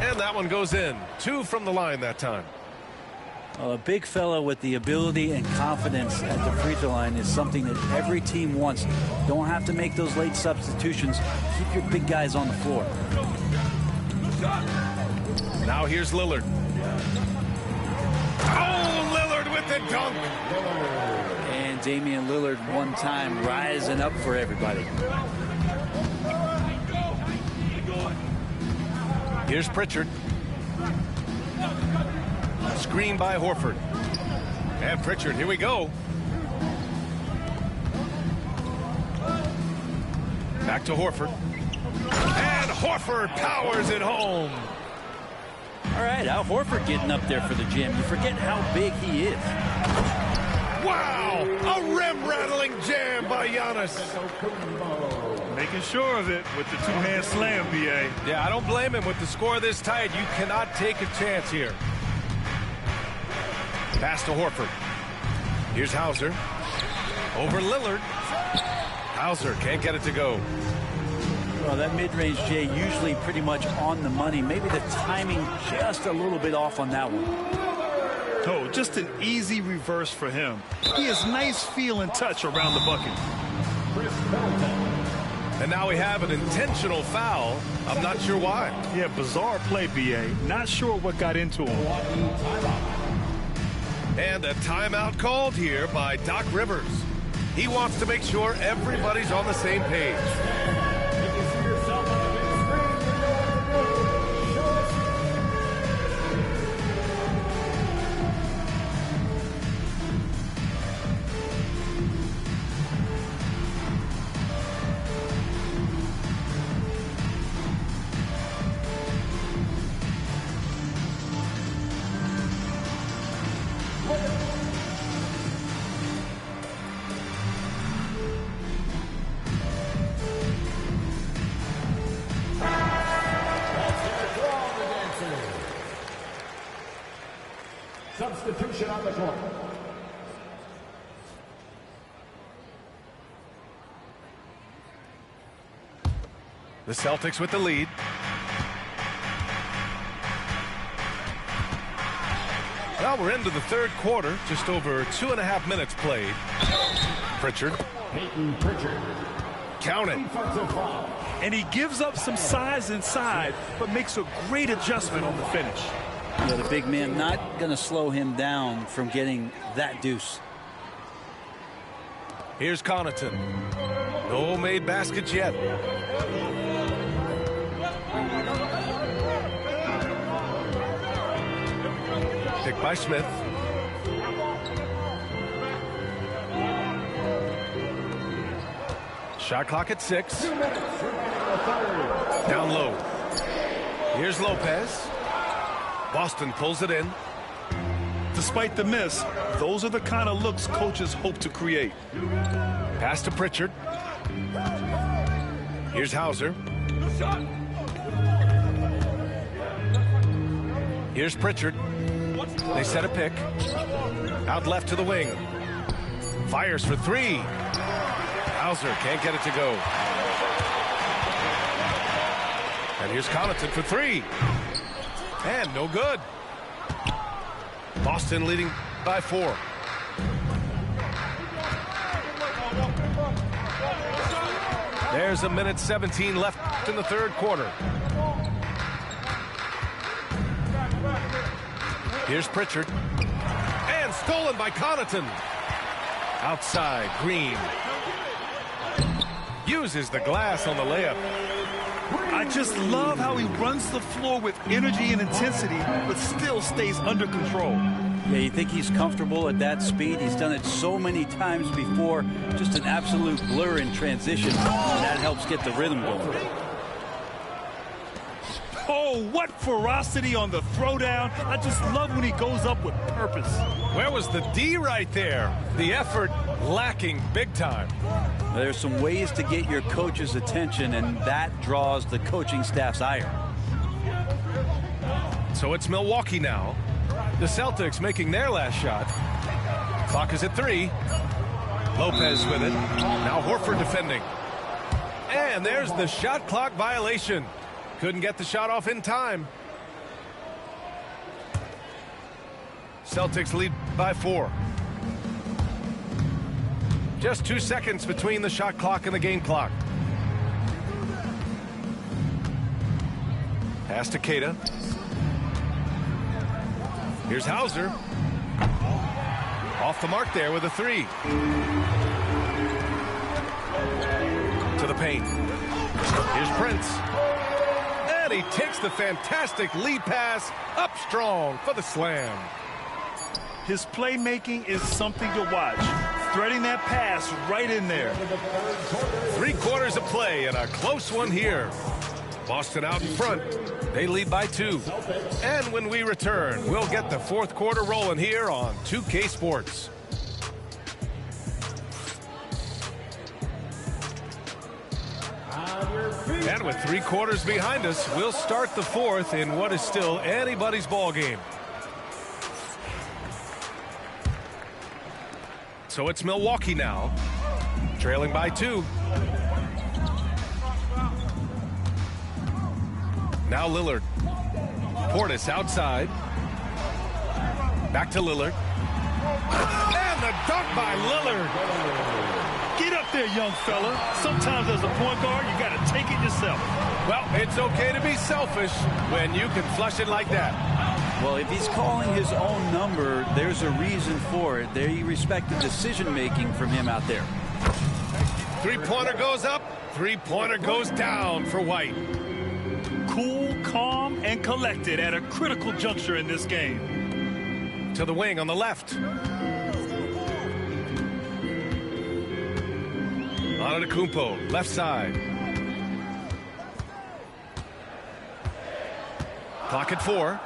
And that one goes in. 2 from the line that time. A big fella with the ability and confidence at the free throw line is something that every team wants. Don't have to make those late substitutions. Keep your big guys on the floor. Now here's Lillard. Oh, Lillard with the dunk. And Damian Lillard one time rising up for everybody. Here's Pritchard. Screen by Horford. And Pritchard, here we go. Back to Horford. And Horford powers it home. All right, Al Horford getting up there for the jam. You forget how big he is. Wow! A rim-rattling jam by Giannis. Making sure of it with the two-hand slam, BA. Yeah, I don't blame him. With the score this tight, you cannot take a chance here. Pass to Horford. Here's Hauser. Over Lillard. Hauser can't get it to go. Well, that mid-range, Jay, usually pretty much on the money. Maybe the timing just a little bit off on that one. Oh, just an easy reverse for him. He has nice feel and touch around the bucket. And now we have an intentional foul. I'm not sure why. Yeah, bizarre play, BA. Not sure what got into him. And a timeout called here by Doc Rivers. He wants to make sure everybody's on the same page. Substitution on the court. The Celtics with the lead. Well, we're into the 3rd quarter. Just over 2.5 minutes played. Pritchard. Peyton Pritchard. Count it. And he gives up some size inside, but makes a great adjustment on the finish. You know, the big man not going to slow him down from getting that deuce. Here's Connaughton. No made baskets yet. Picked by Smith. Shot clock at 6. Down low. Here's Lopez. Boston pulls it in. Despite the miss, those are the kind of looks coaches hope to create. Pass to Pritchard. Here's Hauser. Here's Pritchard. They set a pick. Out left to the wing. Fires for 3. Hauser can't get it to go. And here's Connaughton for 3. And no good. Boston leading by 4. There's 1:17 left in the third quarter. Here's Pritchard. And stolen by Connaughton. Outside, Green. Uses the glass on the layup. I just love how he runs the floor with energy and intensity, but still stays under control. Yeah, you think he's comfortable at that speed? He's done it so many times before. Just an absolute blur in transition. And that helps get the rhythm going. Oh, what ferocity on the throwdown. I just love when he goes up with purpose. Where was the D right there? The effort lacking big time. There's some ways to get your coach's attention, and that draws the coaching staff's ire. So it's Milwaukee now. The Celtics making their last shot. Clock is at 3. Lopez with it. Now Horford defending. And there's the shot clock violation. Couldn't get the shot off in time. Celtics lead by 4. Just 2 seconds between the shot clock and the game clock. Pass to Keita. Here's Hauser. Off the mark there with a 3. To the paint. Here's Prince. And he takes the fantastic lead pass up strong for the slam. His playmaking is something to watch. Threading that pass right in there. 3 quarters of play and a close one here. Boston out in front. They lead by 2. And when we return, we'll get the fourth quarter rolling here on 2K Sports. And with 3 quarters behind us, we'll start the fourth in what is still anybody's ball game. So it's Milwaukee now, trailing by 2. Now Lillard. Portis outside. Back to Lillard. And the dunk by Lillard. Get up there, young fella. Sometimes as a point guard, you got to take it yourself. Well, it's okay to be selfish when you can flush it like that. Well, if he's calling his own number, there's a reason for it. There you respect the decision-making from him out there. 3-pointer goes up, 3-pointer goes down for White. Cool, calm, and collected at a critical juncture in this game. To the wing on the left. Antetokounmpo, left side. Clock at 4.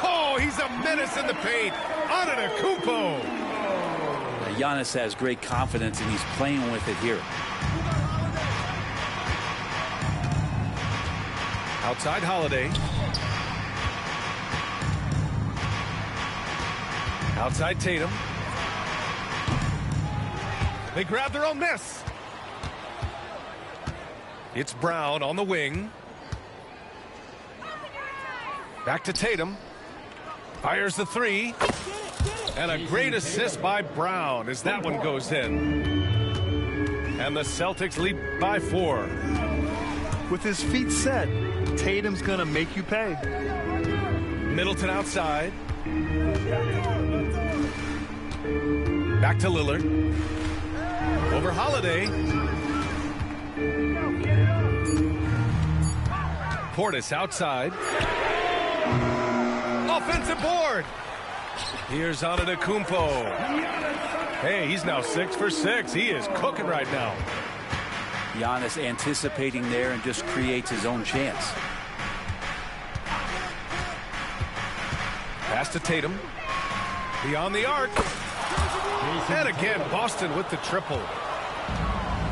Oh, he's a menace in the paint. Antetokounmpo. Giannis has great confidence, and he's playing with it here. Outside Holiday. Outside Tatum. They grab their own miss. It's Brown on the wing. Back to Tatum. Fires the 3. And a great assist by Brown as that one goes in. And the Celtics lead by 4. With his feet set, Tatum's going to make you pay. Middleton outside. Back to Lillard. Over Holiday. Portis outside. Offensive board. Here's Antetokounmpo. Hey, he's now 6 for 6. He is cooking right now. Giannis anticipating there and just creates his own chance. Pass to Tatum. Beyond the arc. And again, Boston with the triple.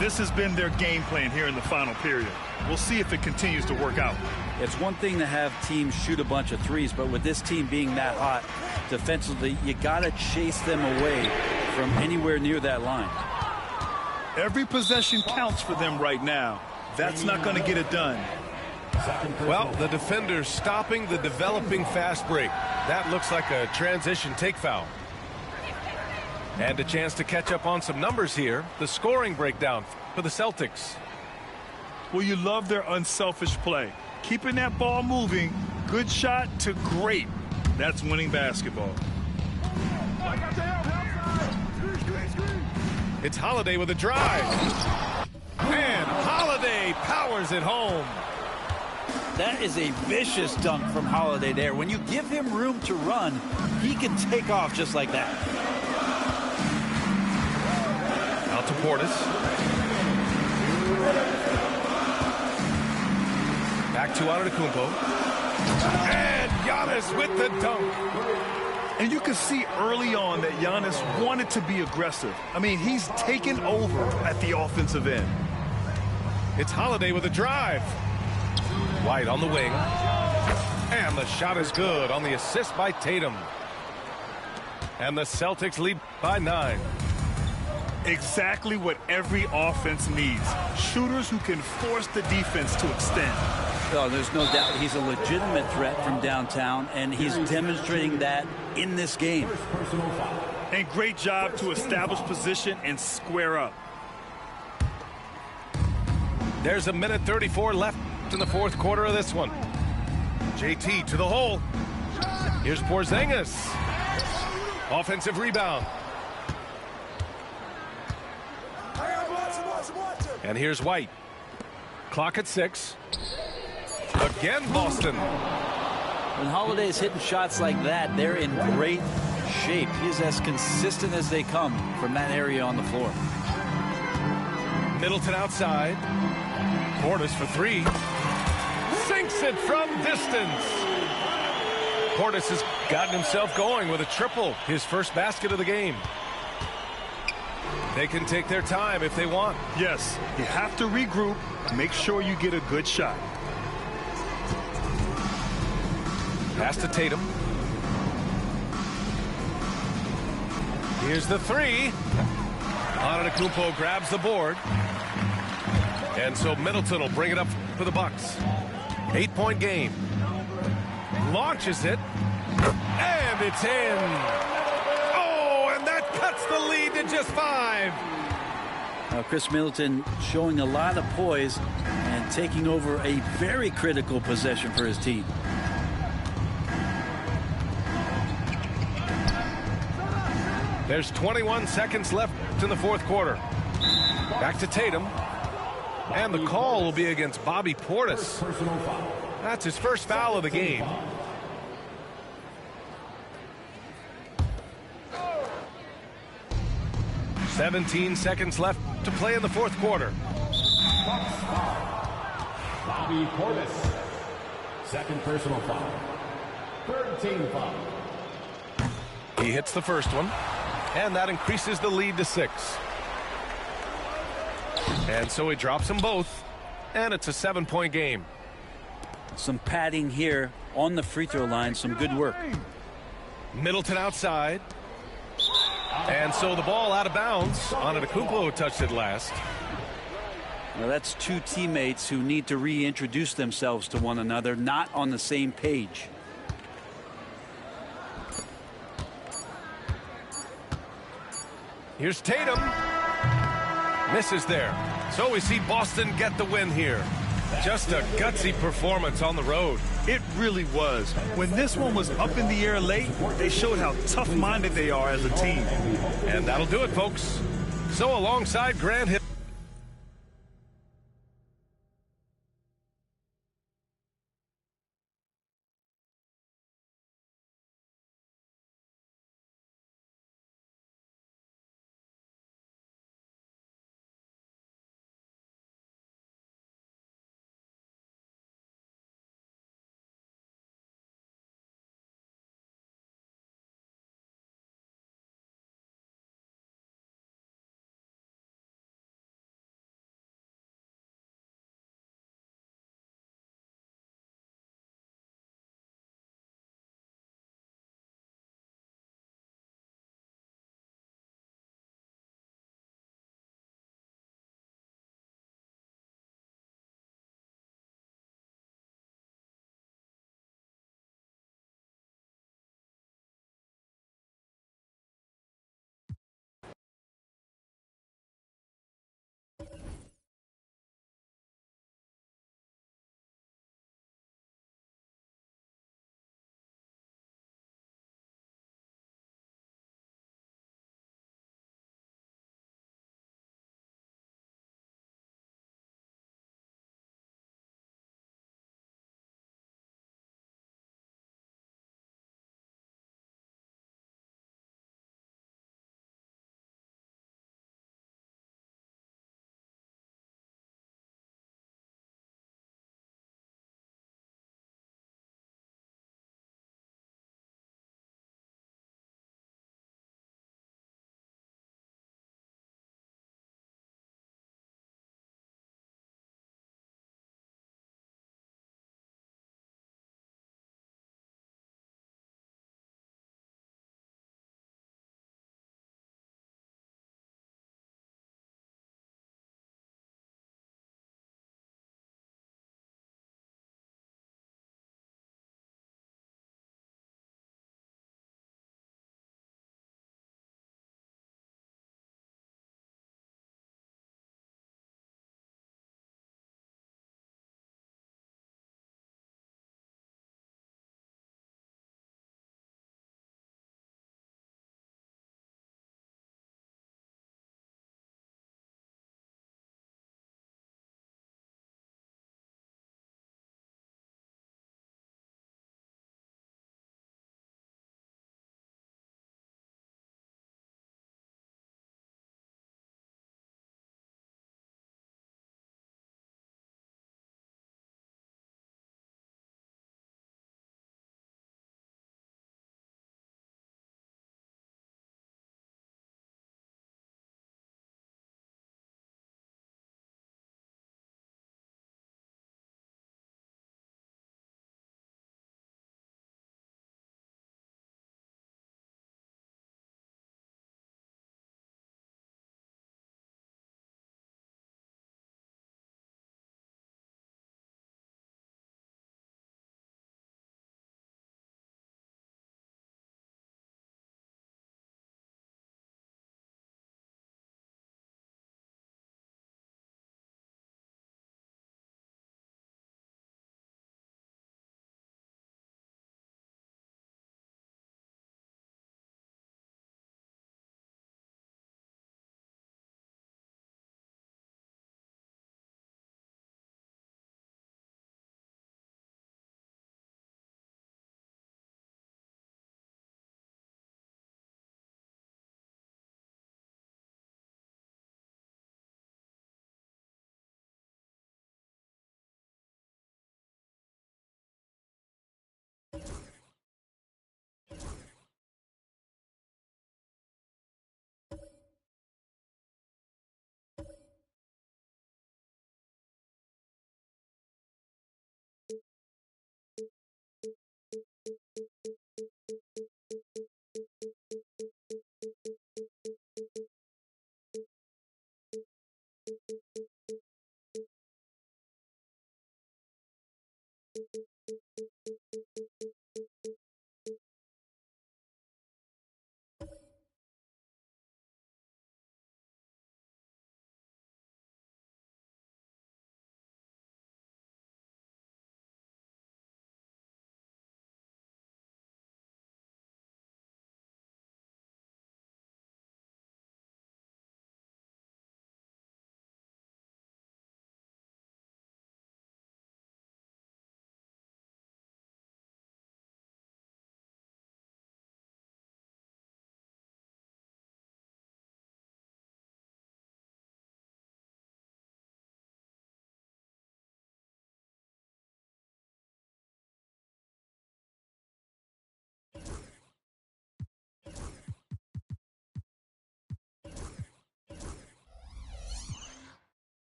This has been their game plan here in the final period. We'll see if it continues to work out. It's one thing to have teams shoot a bunch of threes, but with this team being that hot defensively, you got to chase them away from anywhere near that line. Every possession counts for them right now. That's not going to get it done. Well, the defender's stopping the developing fast break. That looks like a transition take foul. And a chance to catch up on some numbers here. The scoring breakdown for the Celtics. Well, you love their unselfish play. Keeping that ball moving, good shot to great. That's winning basketball. It's Holiday with a drive. And Holiday powers it home. That is a vicious dunk from Holiday there. When you give him room to run, he can take off just like that. Out to Portis. Back to Antetokounmpo. And Giannis with the dunk. And you can see early on that Giannis wanted to be aggressive. I mean, he's taken over at the offensive end. It's Holiday with a drive. White on the wing. And the shot is good on the assist by Tatum. And the Celtics lead by 9. Exactly what every offense needs. Shooters who can force the defense to extend. Oh, there's no doubt he's a legitimate threat from downtown, and he's demonstrating that in this game. And great job to establish position and square up. There's a minute 34 left in the fourth quarter of this one. JT to the hole. Here's Porzingis. Offensive rebound. And here's White. Clock at 6. Again, Boston. When Holiday is hitting shots like that, they're in great shape. He's as consistent as they come from that area on the floor. Middleton outside. Portis for 3. Sinks it from distance. Portis has gotten himself going with a triple. His first basket of the game. They can take their time if they want. Yes, you have to regroup. Make sure you get a good shot. Pass to Tatum. Here's the 3. Antetokounmpo grabs the board. And so Middleton will bring it up for the Bucks. 8-point game. Launches it. And it's in. Oh, and that cuts the lead to just 5. Chris Middleton showing a lot of poise and taking over a very critical possession for his team. There's 21 seconds left in the fourth quarter. Back to Tatum. And the call will be against Bobby Portis. That's his first foul of the game. "17 seconds left to play in the fourth quarter. Bobby Portis. Second personal foul. Third team foul. He hits the first one. And that increases the lead to 6. And so he drops them both. And it's a 7-point game. Some padding here on the free throw line. Some good work. Middleton outside. And so the ball out of bounds. Antetokounmpo touched it last. Well, that's two teammates who need to reintroduce themselves to one another, not on the same page. Here's Tatum. Misses there. So we see Boston get the win here. Just a gutsy performance on the road. It really was. When this one was up in the air late, they showed how tough-minded they are as a team. And that'll do it, folks. So alongside Grant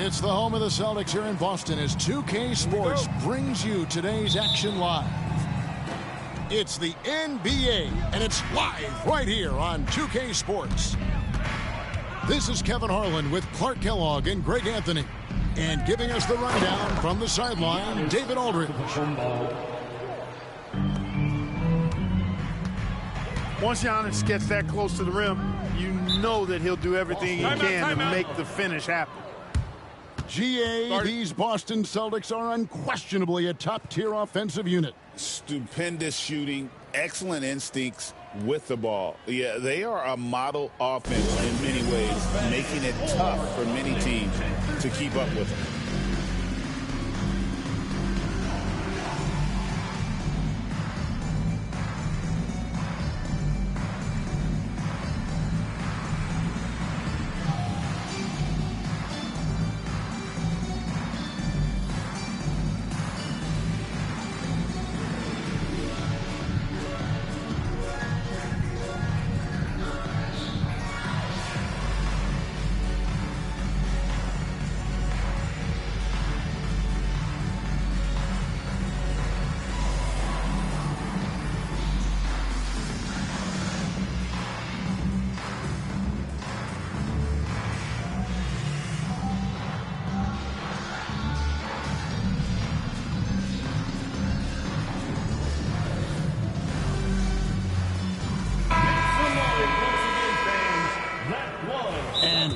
It's the home of the Celtics here in Boston as 2K Sports brings you today's action live. It's the NBA, and it's live right here on 2K Sports. This is Kevin Harlan with Clark Kellogg and Greg Anthony. And giving us the rundown from the sideline, David Aldridge. Once Giannis gets that close to the rim, you know that he'll do everything he can to make the finish happen. These Boston Celtics are unquestionably a top-tier offensive unit. Stupendous shooting, excellent instincts with the ball. Yeah, they are a model offense in many ways, making it tough for many teams to keep up with them.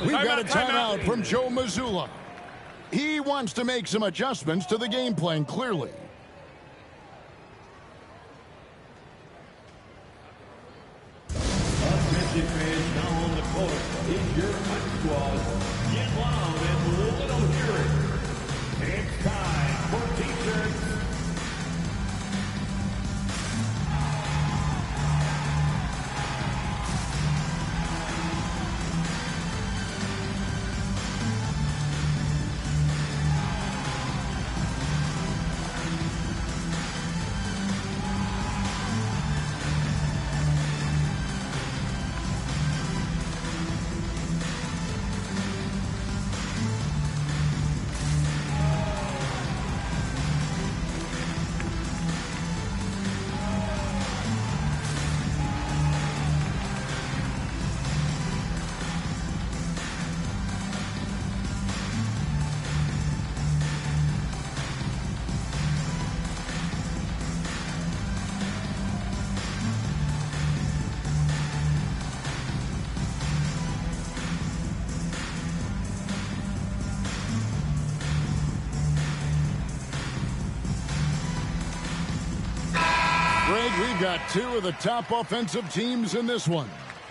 We've got a timeout from Joe Mazzulla. He wants to make some adjustments to the game plan, clearly. Attention fans now on the court. In your high squad, get loud and let them hear it. It's time for defense. Greg, we've got two of the top offensive teams in this one.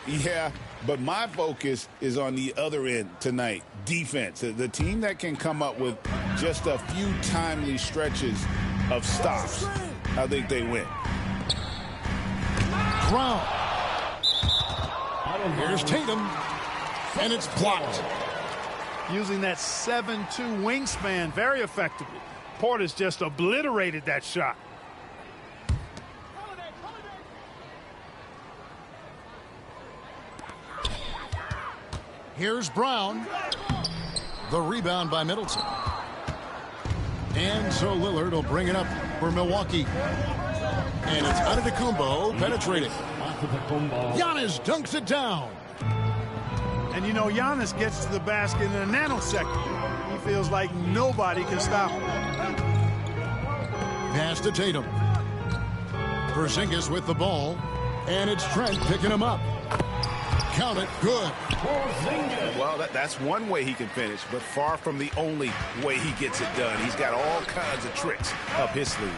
Yeah, but my focus is on the other end tonight, defense. The team that can come up with just a few timely stretches of stops, I think they win. Brown. Here's Tatum, and it's blocked. Using that 7'2" wingspan very effectively. Porter's just obliterated that shot. Here's Brown. The rebound by Middleton. And so Lillard will bring it up for Milwaukee. And it's Antetokounmpo penetrating. Giannis dunks it down. And you know, Giannis gets to the basket in a nanosecond. He feels like nobody can stop him. Pass to Tatum. Porzingis with the ball. And it's Trent picking him up. Count it, good. Well, that's one way he can finish, but far from the only way he gets it done. He's got all kinds of tricks up his sleeve.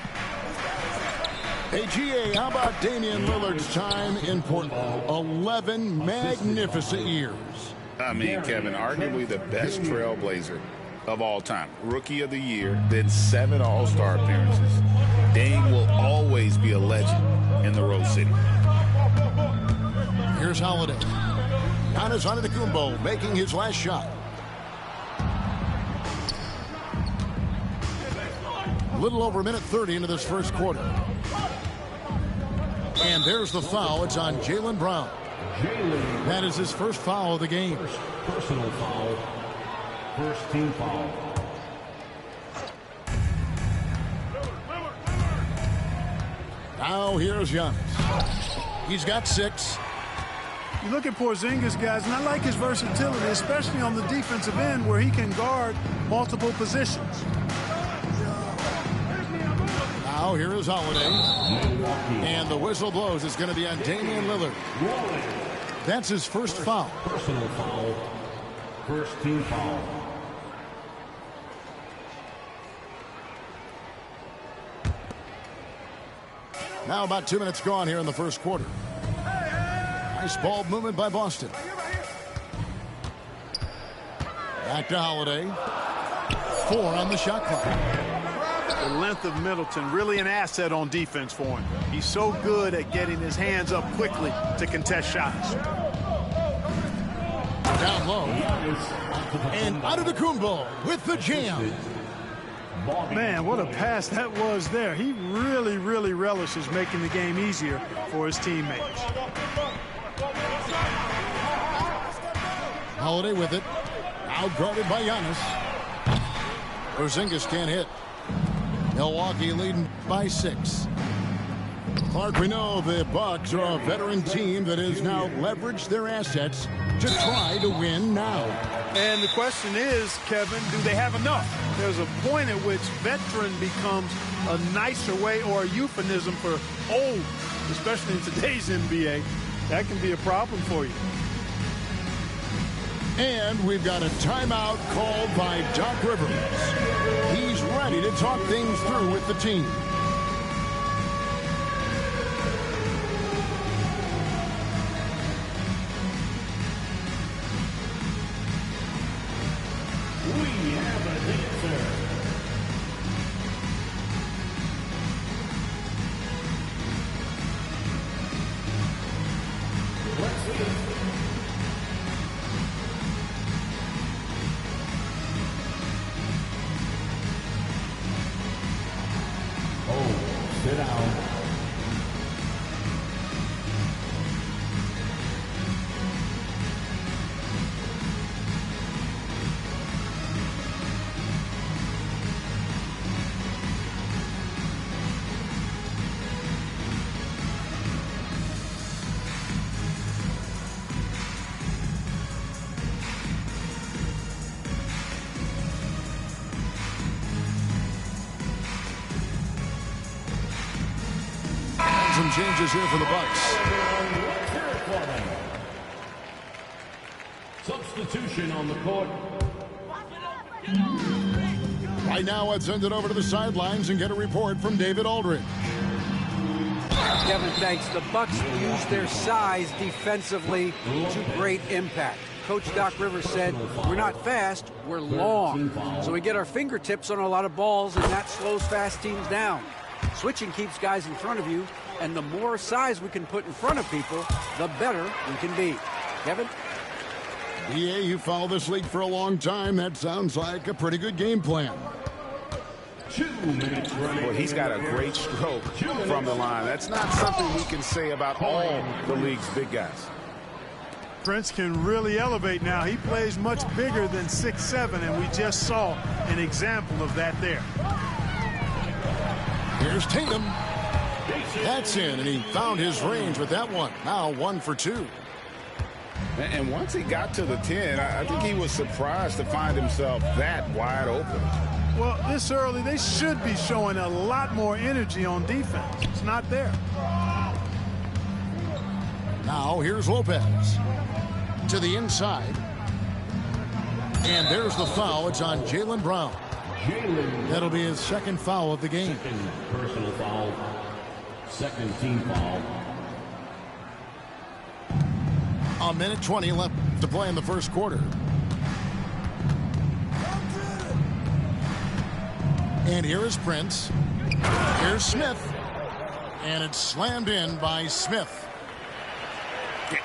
Hey, GA, how about Damian Lillard's time in Portland? 11 magnificent years. I mean, Kevin, arguably the best trailblazer of all time. Rookie of the Year, then 7 All-Star appearances. Dame will always be a legend in the Rose City. Here's Holiday. Giannis Antetokounmpo making his last shot. A little over a minute 30 into this first quarter. And there's the foul. It's on Jaylen Brown. That is his first foul of the game. Personal foul. First team foul. Now here's Giannis. He's got 6. You look at Porzingis, guys, and I like his versatility, especially on the defensive end where he can guard multiple positions. Now here is Holiday. And the whistle blows. It's going to be on Damian Lillard. That's his first foul. Personal foul. First team foul. Now about 2 minutes gone here in the first quarter. Nice ball movement by Boston. Back to Holiday. 4 on the shot clock. The length of Middleton, really an asset on defense for him. He's so good at getting his hands up quickly to contest shots. Down low. And Antetokounmpo with the jam. Man, what a pass that was there. He really, really relishes making the game easier for his teammates. Holiday with it. Out guarded by Giannis. Porzingis can't hit. Milwaukee leading by 6. Clark, we know the Bucks are a veteran team that has now leveraged their assets to try to win now. And the question is, Kevin, do they have enough? There's a point at which veteran becomes a nicer way or a euphemism for old, especially in today's NBA. That can be a problem for you. And we've got a timeout called by Doc Rivers. He's ready to talk things through with the team. We have a dancer. Let's see. Sit down. Some changes here for the Bucks. Substitution on the court. Right now, let's send it over to the sidelines and get a report from David Aldridge. Kevin, thanks. The Bucks use their size defensively to great impact. Coach Doc Rivers said, we're not fast, we're long. So we get our fingertips on a lot of balls, and that slows fast teams down. Switching keeps guys in front of you, and the more size we can put in front of people, the better we can be. Kevin? BA, you follow this league for a long time. That sounds like a pretty good game plan. 2 minutes running. Well, he's got a great stroke from the line. That's not something we can say about all the league's big guys. Prince can really elevate now. He plays much bigger than 6'7", and we just saw an example of that there. Here's Tatum. That's in, and he found his range with that one. Now 1 for 2. And once he got to the 10, I think he was surprised to find himself that wide open. Well, this early, they should be showing a lot more energy on defense. It's not there. Now here's Lopez to the inside. And there's the foul. It's on Jaylen Brown. That'll be his second foul of the game. Second personal foul. Second team foul. A minute 20 left to play in the first quarter. And here is Prince. Here's Smith. And it's slammed in by Smith.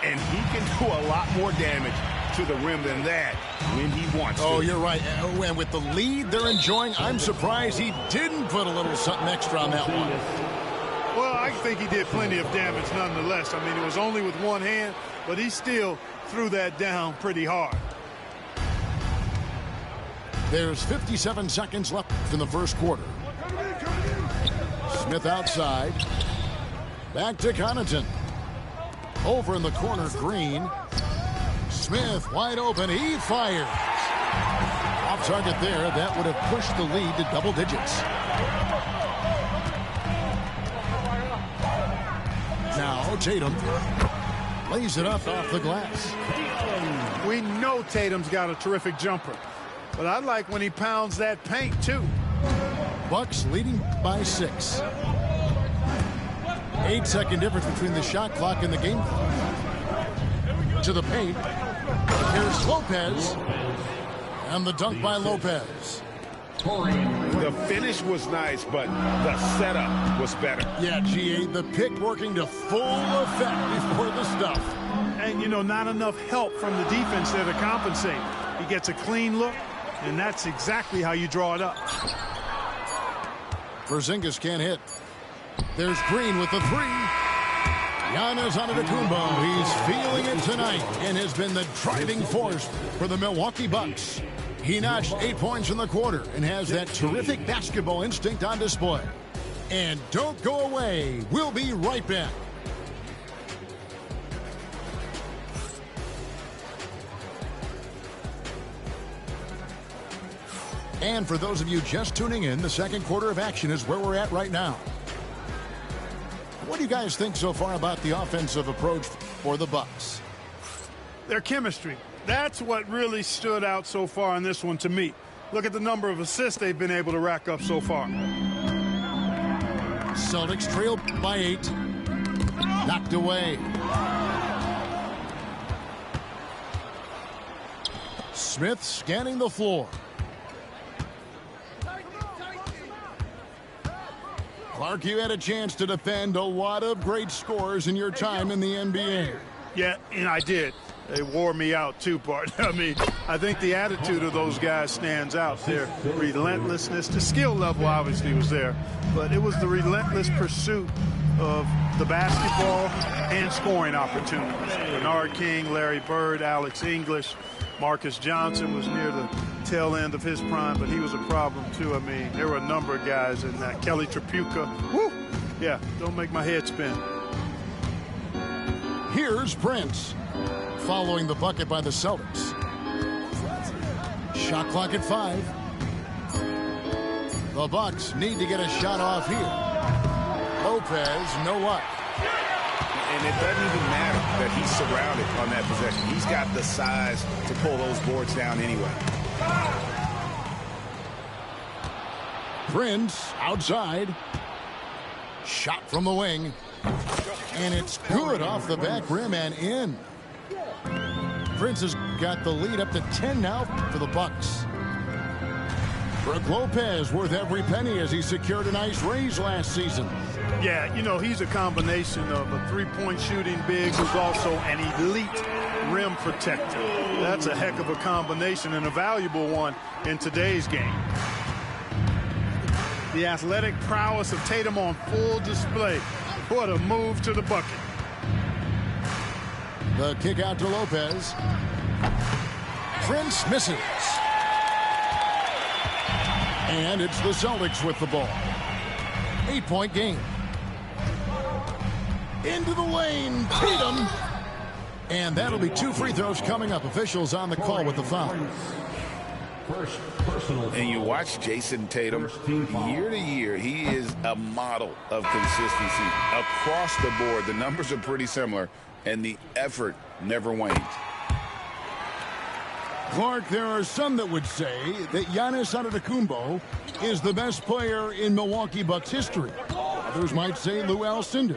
And he can do a lot more damage to the rim than that when he wants to. Oh, you're right. And with the lead they're enjoying, I'm surprised he didn't put a little something extra on that one. Well, I think he did plenty of damage nonetheless. I mean, it was only with one hand, but he still threw that down pretty hard. There's 57 seconds left in the first quarter. Smith outside. Back to Connaughton. Over in the corner, Green. Smith wide open. He fires. Off target there. That would have pushed the lead to double digits. Now Tatum lays it up off the glass. We know Tatum's got a terrific jumper, but I like when he pounds that paint too. Bucks leading by 6. 8-second difference between the shot clock and the game clock. To the paint. Here's Lopez. And the dunk by Lopez. The finish was nice, but the setup was better. Yeah, GA, the pick working to full effect before the stuff. And, you know, not enough help from the defense there to compensate. He gets a clean look, and that's exactly how you draw it up. Porzingis can't hit. There's Green with the 3. Giannis Antetokounmpo, he's feeling it tonight and has been the driving force for the Milwaukee Bucks. He notched 8 points in the quarter and has that terrific basketball instinct on display. And don't go away. We'll be right back. And for those of you just tuning in, the second quarter of action is where we're at right now. What do you guys think so far about the offensive approach for the Bucks? Their chemistry. That's what really stood out so far in this one to me. Look at the number of assists they've been able to rack up so far. Celtics trail by 8. Knocked away. Smith scanning the floor. Clark, you had a chance to defend a lot of great scores in your time in the NBA. Yeah, and I did. They wore me out too, partner. I mean, I think the attitude of those guys stands out. Their relentlessness, the skill level obviously was there, but it was the relentless pursuit of the basketball and scoring opportunities. Bernard King, Larry Bird, Alex English, Marcus Johnson was near the tail end of his prime, but he was a problem too. I mean, there were a number of guys in that. Kelly Tripucka. Woo! Yeah, don't make my head spin. Here's Prince. Following the bucket by the Celtics. Shot clock at 5. The Bucks need to get a shot off here. Lopez, no luck. And it doesn't even matter that he's surrounded on that possession. He's got the size to pull those boards down anyway. Prince outside. Shot from the wing. And it's good off the back rim and in. Prince has got the lead up to 10 now for the Bucks. Brook Lopez worth every penny as he secured a nice raise last season. Yeah, you know, he's a combination of a three-point shooting big who's also an elite rim protector. That's a heck of a combination and a valuable one in today's game. The athletic prowess of Tatum on full display. What a move to the bucket. The kick out to Lopez. Prince misses. And it's the Celtics with the ball. 8-point game. Into the lane, Tatum. And that'll be 2 free throws coming up. Officials on the call with the foul. And you watch Jason Tatum, year to year, he is a model of consistency. Across the board, the numbers are pretty similar, and the effort never wanes. Clark, there are some that would say that Giannis Antetokounmpo is the best player in Milwaukee Bucks history. Others might say Lou Alcindor.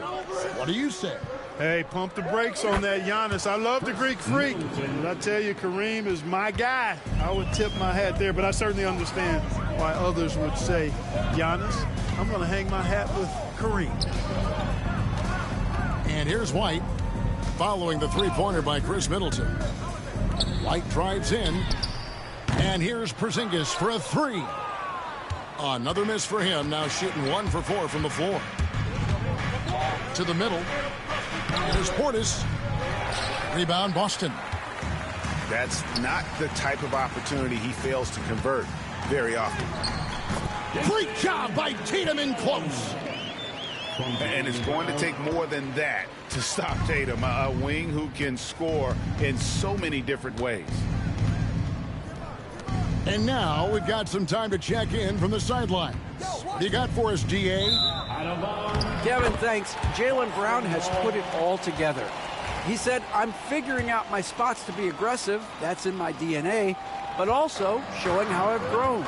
What do you say? Hey, pump the brakes on that Giannis. I love the Greek Freak. But I tell you, Kareem is my guy. I would tip my hat there, but I certainly understand why others would say Giannis. I'm going to hang my hat with Kareem. And here's White, following the three-pointer by Chris Middleton. White drives in, and here's Porzingis for a 3. Another miss for him, now shooting 1 for 4 from the floor. To the middle. Here's Portis. Rebound, Boston. That's not the type of opportunity he fails to convert. very often. Great job by Tatum in close. And it's going to take more than that to stop Tatum, a wing who can score in so many different ways. And now we've got some time to check in from the sideline. What do you got for us, GA? Kevin, thanks. Jaylen Brown has put it all together. He said, I'm figuring out my spots to be aggressive. That's in my DNA. But also showing how I've grown.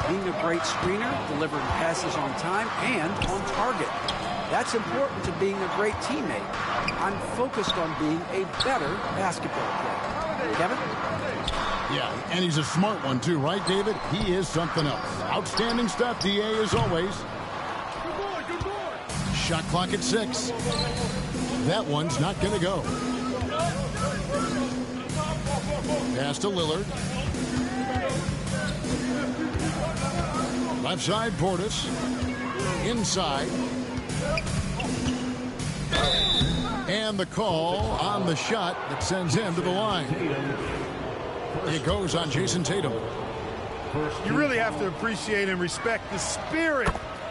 Being a great screener, delivering passes on time and on target. That's important to being a great teammate. I'm focused on being a better basketball player. Kevin? Yeah, and he's a smart one too, right, David? He is something else. Outstanding stuff, DA, as always. Shot clock at 6. That one's not going to go. Pass to Lillard. Left side, Portis. Inside. And the call on the shot that sends him to the line. It goes on Jason Tatum. You really have to appreciate and respect the spirit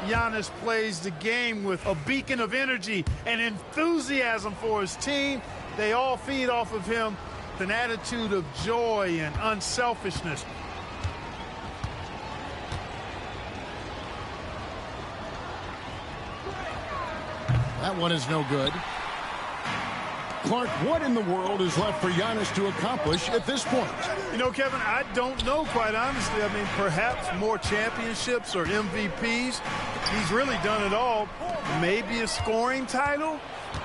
Giannis plays the game with. A beacon of energy and enthusiasm for his team. They all feed off of him with an attitude of joy and unselfishness. That one is no good. Clark, what in the world is left for Giannis to accomplish at this point? You know, Kevin, I don't know, quite honestly. I mean, perhaps more championships or MVPs. He's really done it all. Maybe a scoring title,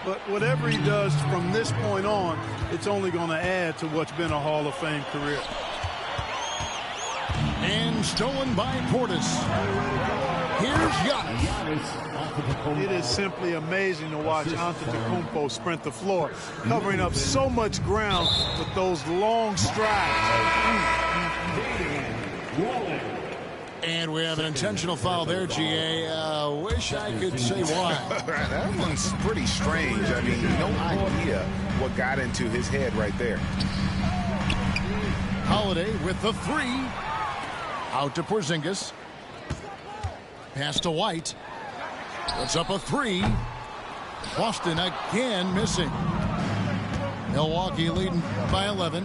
but whatever he does from this point on, it's only going to add to what's been a Hall of Fame career. And stolen by Portis. Here's Giannis. It is simply amazing to watch Antetokounmpo sprint the floor, covering up so much ground with those long strides. And we have an intentional foul there, GA. Wish I could say why. That one's pretty strange. I mean, no idea what got into his head right there. Holiday with the 3. Out to Porzingis. Pass to White. Puts up a 3. Boston again missing. Milwaukee leading by 11.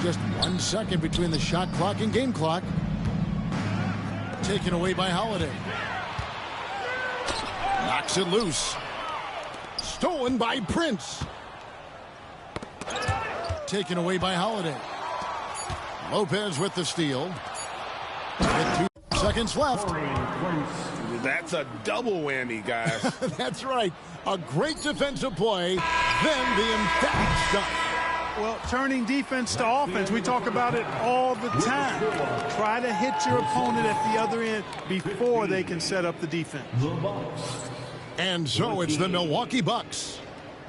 Just 1 second between the shot clock and game clock. Taken away by Holiday. Knocks it loose. Stolen by Prince. Taken away by Holiday. Lopez with the steal. With 2 seconds left. That's a double whammy, guys. That's right. A great defensive play, then the emphatic stuff. Well, turning defense to offense, we talk about it all the time. Try to hit your opponent at the other end before they can set up the defense. And so it's the Milwaukee Bucks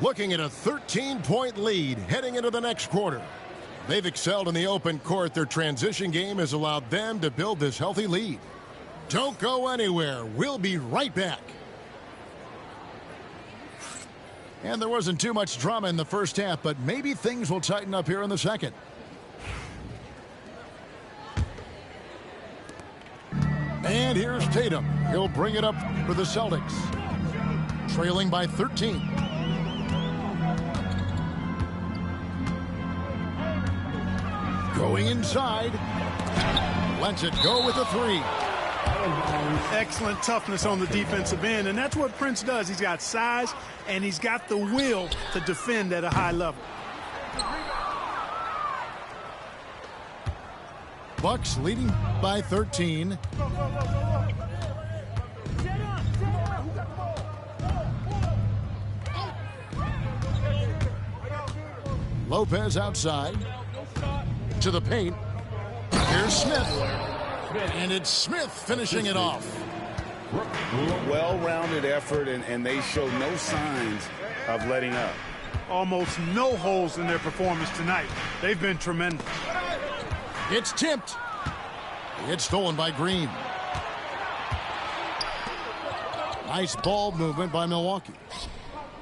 looking at a 13-point lead heading into the next quarter. They've excelled in the open court. Their transition game has allowed them to build this healthy lead. Don't go anywhere. We'll be right back. And there wasn't too much drama in the first half, but maybe things will tighten up here in the second. And here's Tatum. He'll bring it up for the Celtics. Trailing by 13. Going inside. Lets it go with a 3. Excellent toughness on the defensive end, and that's what Prince does. He's got size, and he's got the will to defend at a high level. Bucks leading by 13. Lopez outside. To the paint. Here's Smith. And it's Smith finishing it off. Well-rounded effort, and they show no signs of letting up. Almost no holes in their performance tonight. They've been tremendous. It's tipped. It's stolen by Green. Nice ball movement by Milwaukee.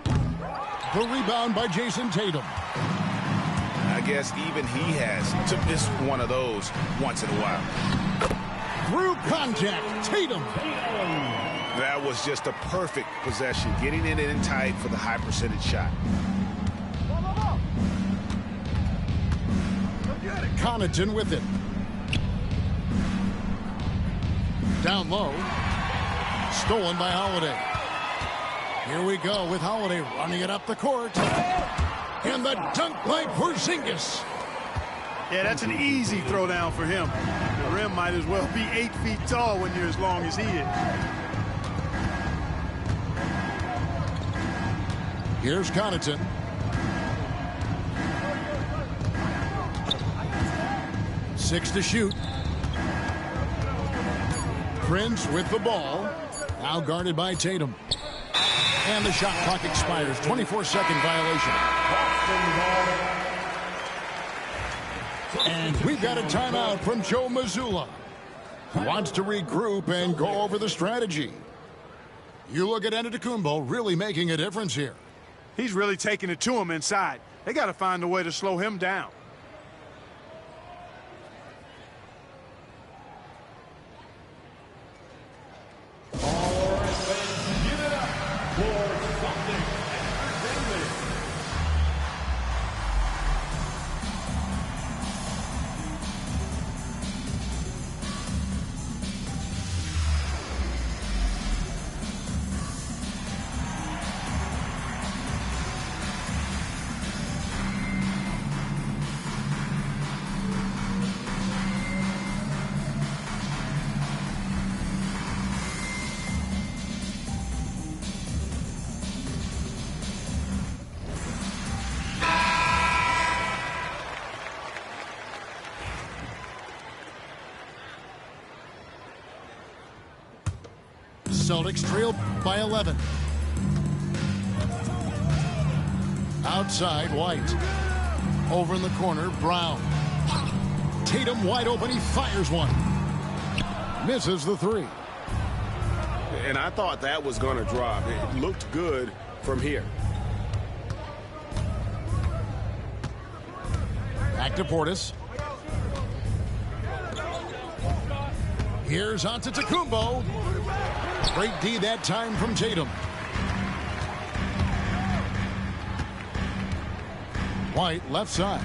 The rebound by Jason Tatum. I guess even he has to miss one of those once in a while. through contact. Tatum. That was just a perfect possession, getting it in tight for the high percentage shot. Connaughton with it. Down low. Stolen by Holiday. Here we go with Holiday running it up the court. And the dunk by Porzingis. Yeah, that's an easy throwdown for him. The rim might as well be 8 feet tall when you're as long as he is. Here's Connaughton. Six to shoot. Prince with the ball. Now guarded by Tatum. And the shot clock expires. 24-second violation. And we've got a timeout from Joe Mazzulla. He wants to regroup and go over the strategy. You look at Antetokounmpo really making a difference here. He's really taking it to him inside. They got to find a way to slow him down. Celtics trail by 11. Outside, White. Over in the corner, Brown. Tatum wide open. He fires one. Misses the three. And I thought that was going to drop. It looked good from here. Back to Portis. Here's Antetokounmpo. Great D that time from Tatum. White left side.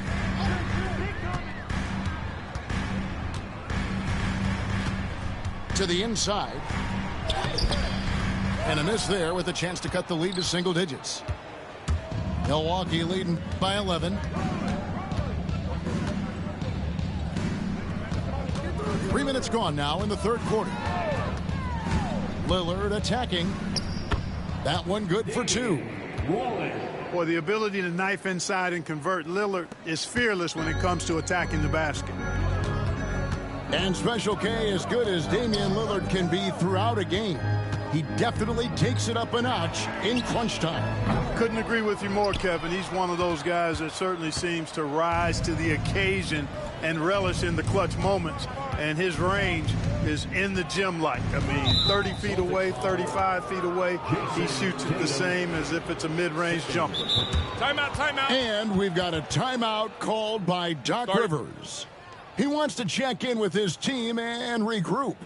To the inside. And a miss there with a chance to cut the lead to single digits. Milwaukee leading by 11. 3 minutes gone now in the third quarter. Lillard attacking. That one good for two. Boy, the ability to knife inside and convert. Lillard is fearless when it comes to attacking the basket. And Special K, as good as Damian Lillard can be throughout a game, he definitely takes it up a notch in crunch time. Couldn't agree with you more, Kevin. He's one of those guys that certainly seems to rise to the occasion and relish in the clutch moments. And his range is in the gym like. I mean, 30 feet away, 35 feet away, he shoots it the same as if it's a mid-range jumper. Timeout, timeout. And we've got a timeout called by Doc Rivers. He wants to check in with his team and regroup.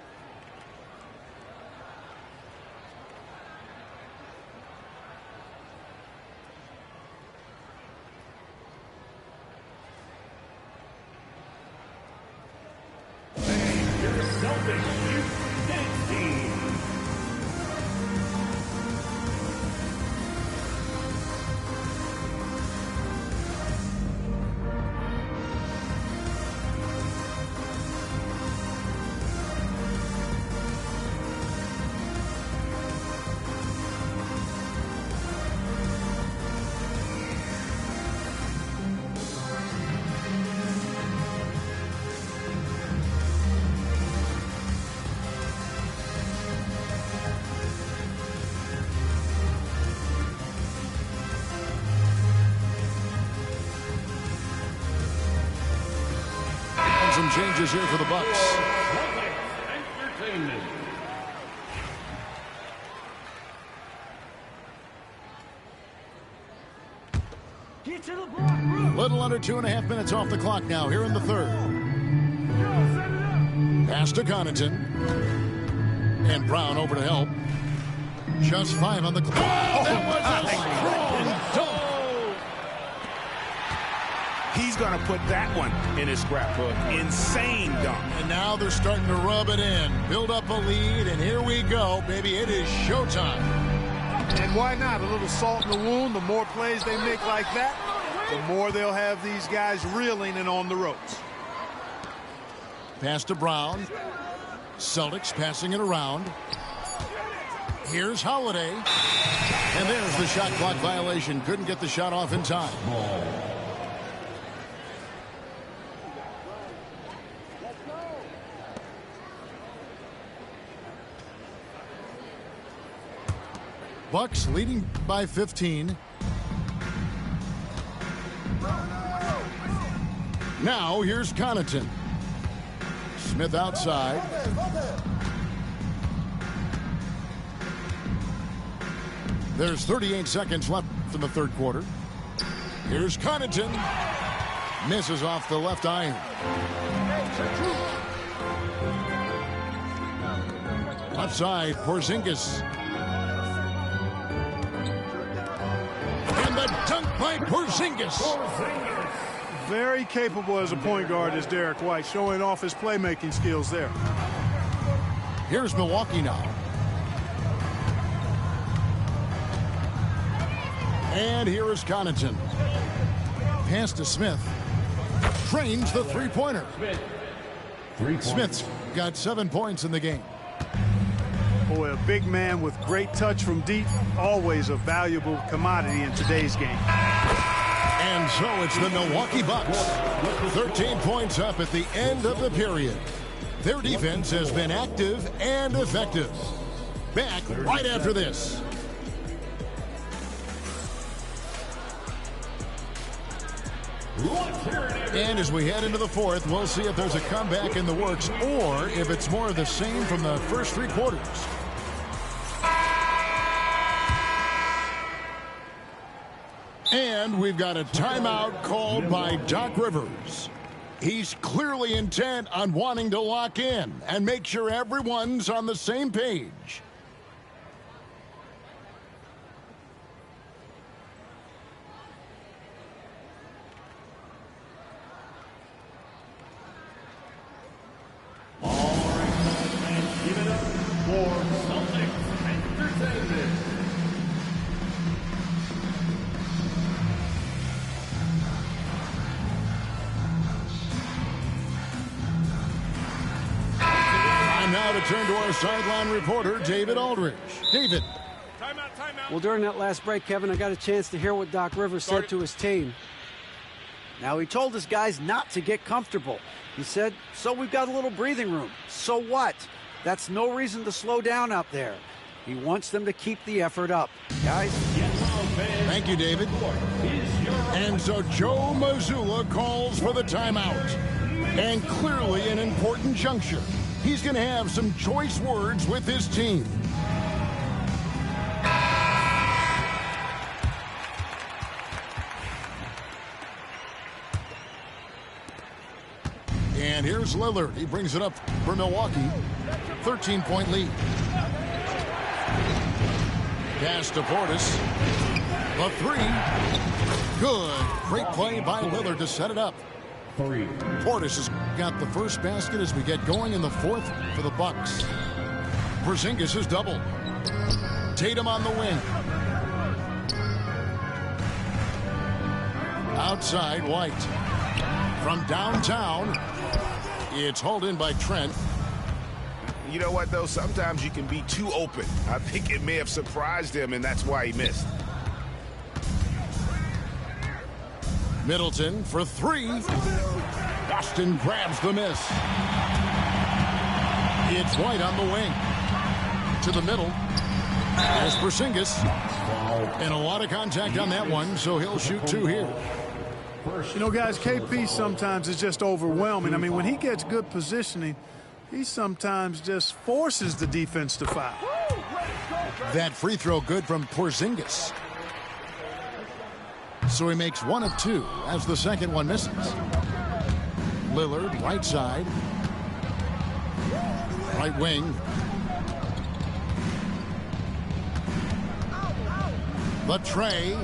Some changes here for the Bucks. Little under 2.5 minutes off the clock now here in the third. Pass to Connaughton. And Brown over to help. Just 5 on the clock. Oh, that was a strong dunk. He's going to put that one in his scrapbook. Insane dunk. And now they're starting to rub it in. Build up a lead, and here we go, baby. It is showtime. And why not? A little salt in the wound. The more plays they make like that, the more they'll have these guys reeling and on the ropes. Pass to Brown. Celtics passing it around. Here's Holiday. And there's the shot clock violation. Couldn't get the shot off in time. Bucks leading by 15. Now here's Connaughton. Smith outside. There's 38 seconds left in the third quarter. Here's Connaughton. Misses off the left iron. Left side, Porzingis. And the dunk by Porzingis. Very capable as a point guard is Derek White, showing off his playmaking skills there. Here's Milwaukee now. And here is Connaughton. Pass to Smith. Trains the three-pointer. Smith's got 7 points in the game. Boy, a big man with great touch from deep, always a valuable commodity in today's game. And so it's the Milwaukee Bucks. 13 points up at the end of the period. Their defense has been active and effective. Back right after this. And as we head into the fourth, we'll see if there's a comeback in the works or if it's more of the same from the first 3 quarters. And we've got a timeout called by Doc Rivers. He's clearly intent on wanting to lock in and make sure everyone's on the same page. Give it up for Celtics Entertainment. Time now to turn to our sideline reporter, David Aldridge. David. Timeout. Well, during that last break, Kevin, I got a chance to hear what Doc Rivers said to his team. Now, he told his guys not to get comfortable. He said, so we've got a little breathing room. So what? That's no reason to slow down out there. He wants them to keep the effort up. Guys? Thank you, David. And so Joe Mazzulla calls for the timeout. And clearly an important juncture. He's going to have some choice words with his team. And here's Lillard. He brings it up for Milwaukee. 13-point lead. Pass to Portis. The three. Good. Great play by Lillard to set it up. Portis has got the first basket as we get going in the fourth for the Bucks. Porzingis is doubled. Tatum on the wing. Outside, White. From downtown, it's hauled in by Trent. You know what, though? Sometimes you can be too open. I think it may have surprised him, and that's why he missed. Middleton for three. Boston grabs the miss. It's White on the wing. To the middle. There's Porzingis. And a lot of contact on that one, so he'll shoot 2 here. You know, guys, KP sometimes is just overwhelming. I mean, when he gets good positioning, he sometimes just forces the defense to foul. That free throw good from Porzingis. So he makes 1 of 2 as the second one misses. Lillard, right side. Right wing. The tray.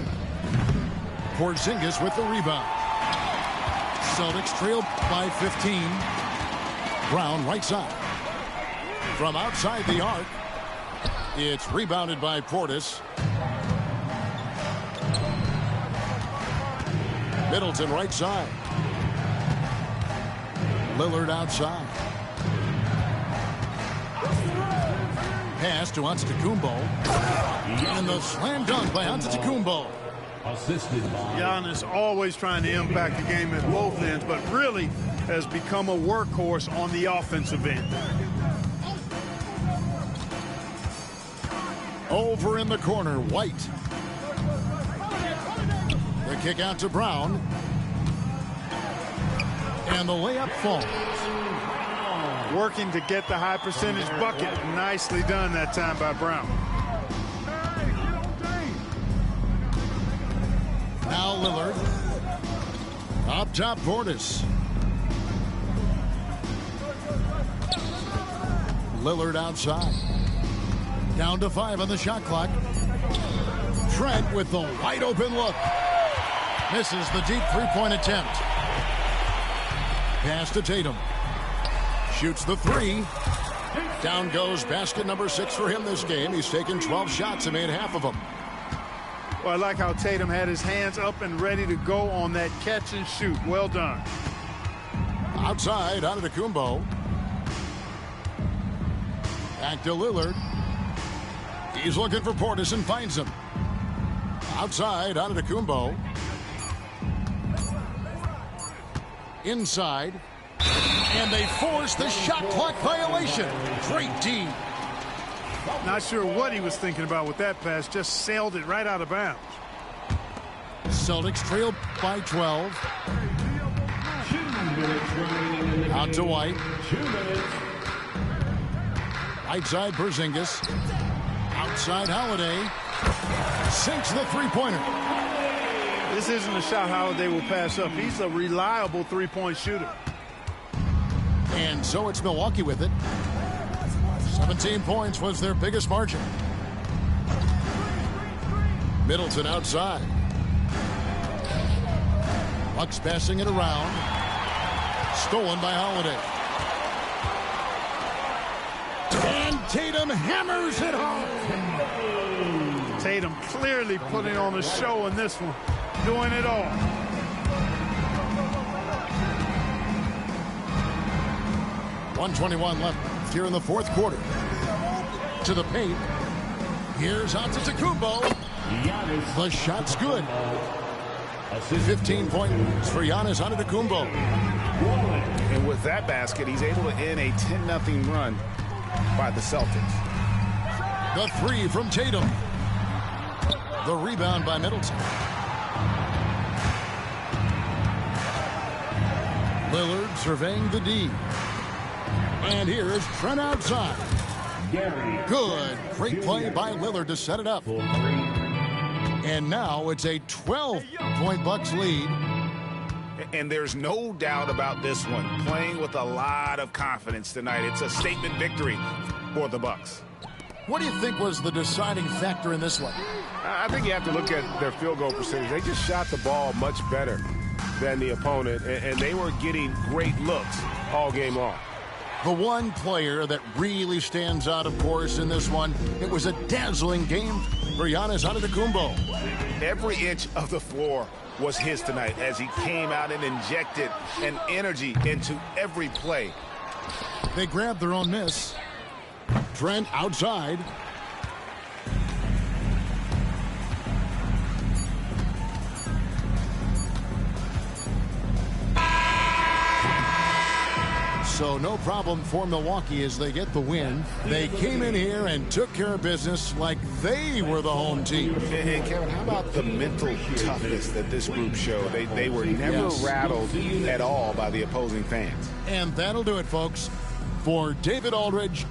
Porzingis with the rebound. Celtics trail by 15. Brown right side. From outside the arc. It's rebounded by Portis. Middleton right side. Lillard outside. Pass to Antetokounmpo. And the slam dunk by Antetokounmpo. Assisted by Giannis, always trying to impact the game at both ends, but really has become a workhorse on the offensive end. Over in the corner, White. The kick out to Brown. And the layup falls. Working to get the high percentage bucket. Nicely done that time by Brown. Now Lillard. Up top, Portis. Lillard outside. Down to 5 on the shot clock. Trent with the wide open look. Misses the deep three-point attempt. Pass to Tatum. Shoots the 3. Down goes basket number 6 for him this game. He's taken 12 shots and made half of them. Well, I like how Tatum had his hands up and ready to go on that catch and shoot. Well done. Outside, Antetokounmpo. Back to Lillard. He's looking for Portis and finds him. Outside, Antetokounmpo. Inside. And they force the shot clock violation. Great D. Not sure what he was thinking about with that pass. Just sailed it right out of bounds. Celtics trail by 12. Out to White. Right side, Porzingis. Outside, Holiday. Sinks the three-pointer. This isn't a shot Holiday will pass up. He's a reliable three-point shooter. And so it's Milwaukee with it. 17 points was their biggest margin. Middleton outside. Bucks passing it around. Stolen by Holiday. And Tatum hammers it home. Tatum clearly putting on a show in this one. Doing it all. .121 left here in the fourth quarter. To the paint. Here's Antetokounmpo. The shot's good. 15 points for Giannis Antetokounmpo. And with that basket, he's able to end a 10-0 run by the Celtics. The 3 from Tatum. The rebound by Middleton. Lillard surveying the D. And here's Trent outside. Good. Great play by Lillard to set it up. And now it's a 12-point Bucks lead. And there's no doubt about this one. Playing with a lot of confidence tonight. It's a statement victory for the Bucks. What do you think was the deciding factor in this one? I think you have to look at their field goal percentage. They just shot the ball much better than the opponent, and they were getting great looks all game long. The one player that really stands out, of course, in this one, it was a dazzling game for Giannis Antetokounmpo. Every inch of the floor was his tonight as he came out and injected an energy into every play. They grabbed their own miss. Trent outside. So no problem for Milwaukee as they get the win. They came in here and took care of business like they were the home team. And Kevin, how about the mental toughness that this group showed? They were never rattled at all by the opposing fans. And that'll do it, folks. For David Aldridge,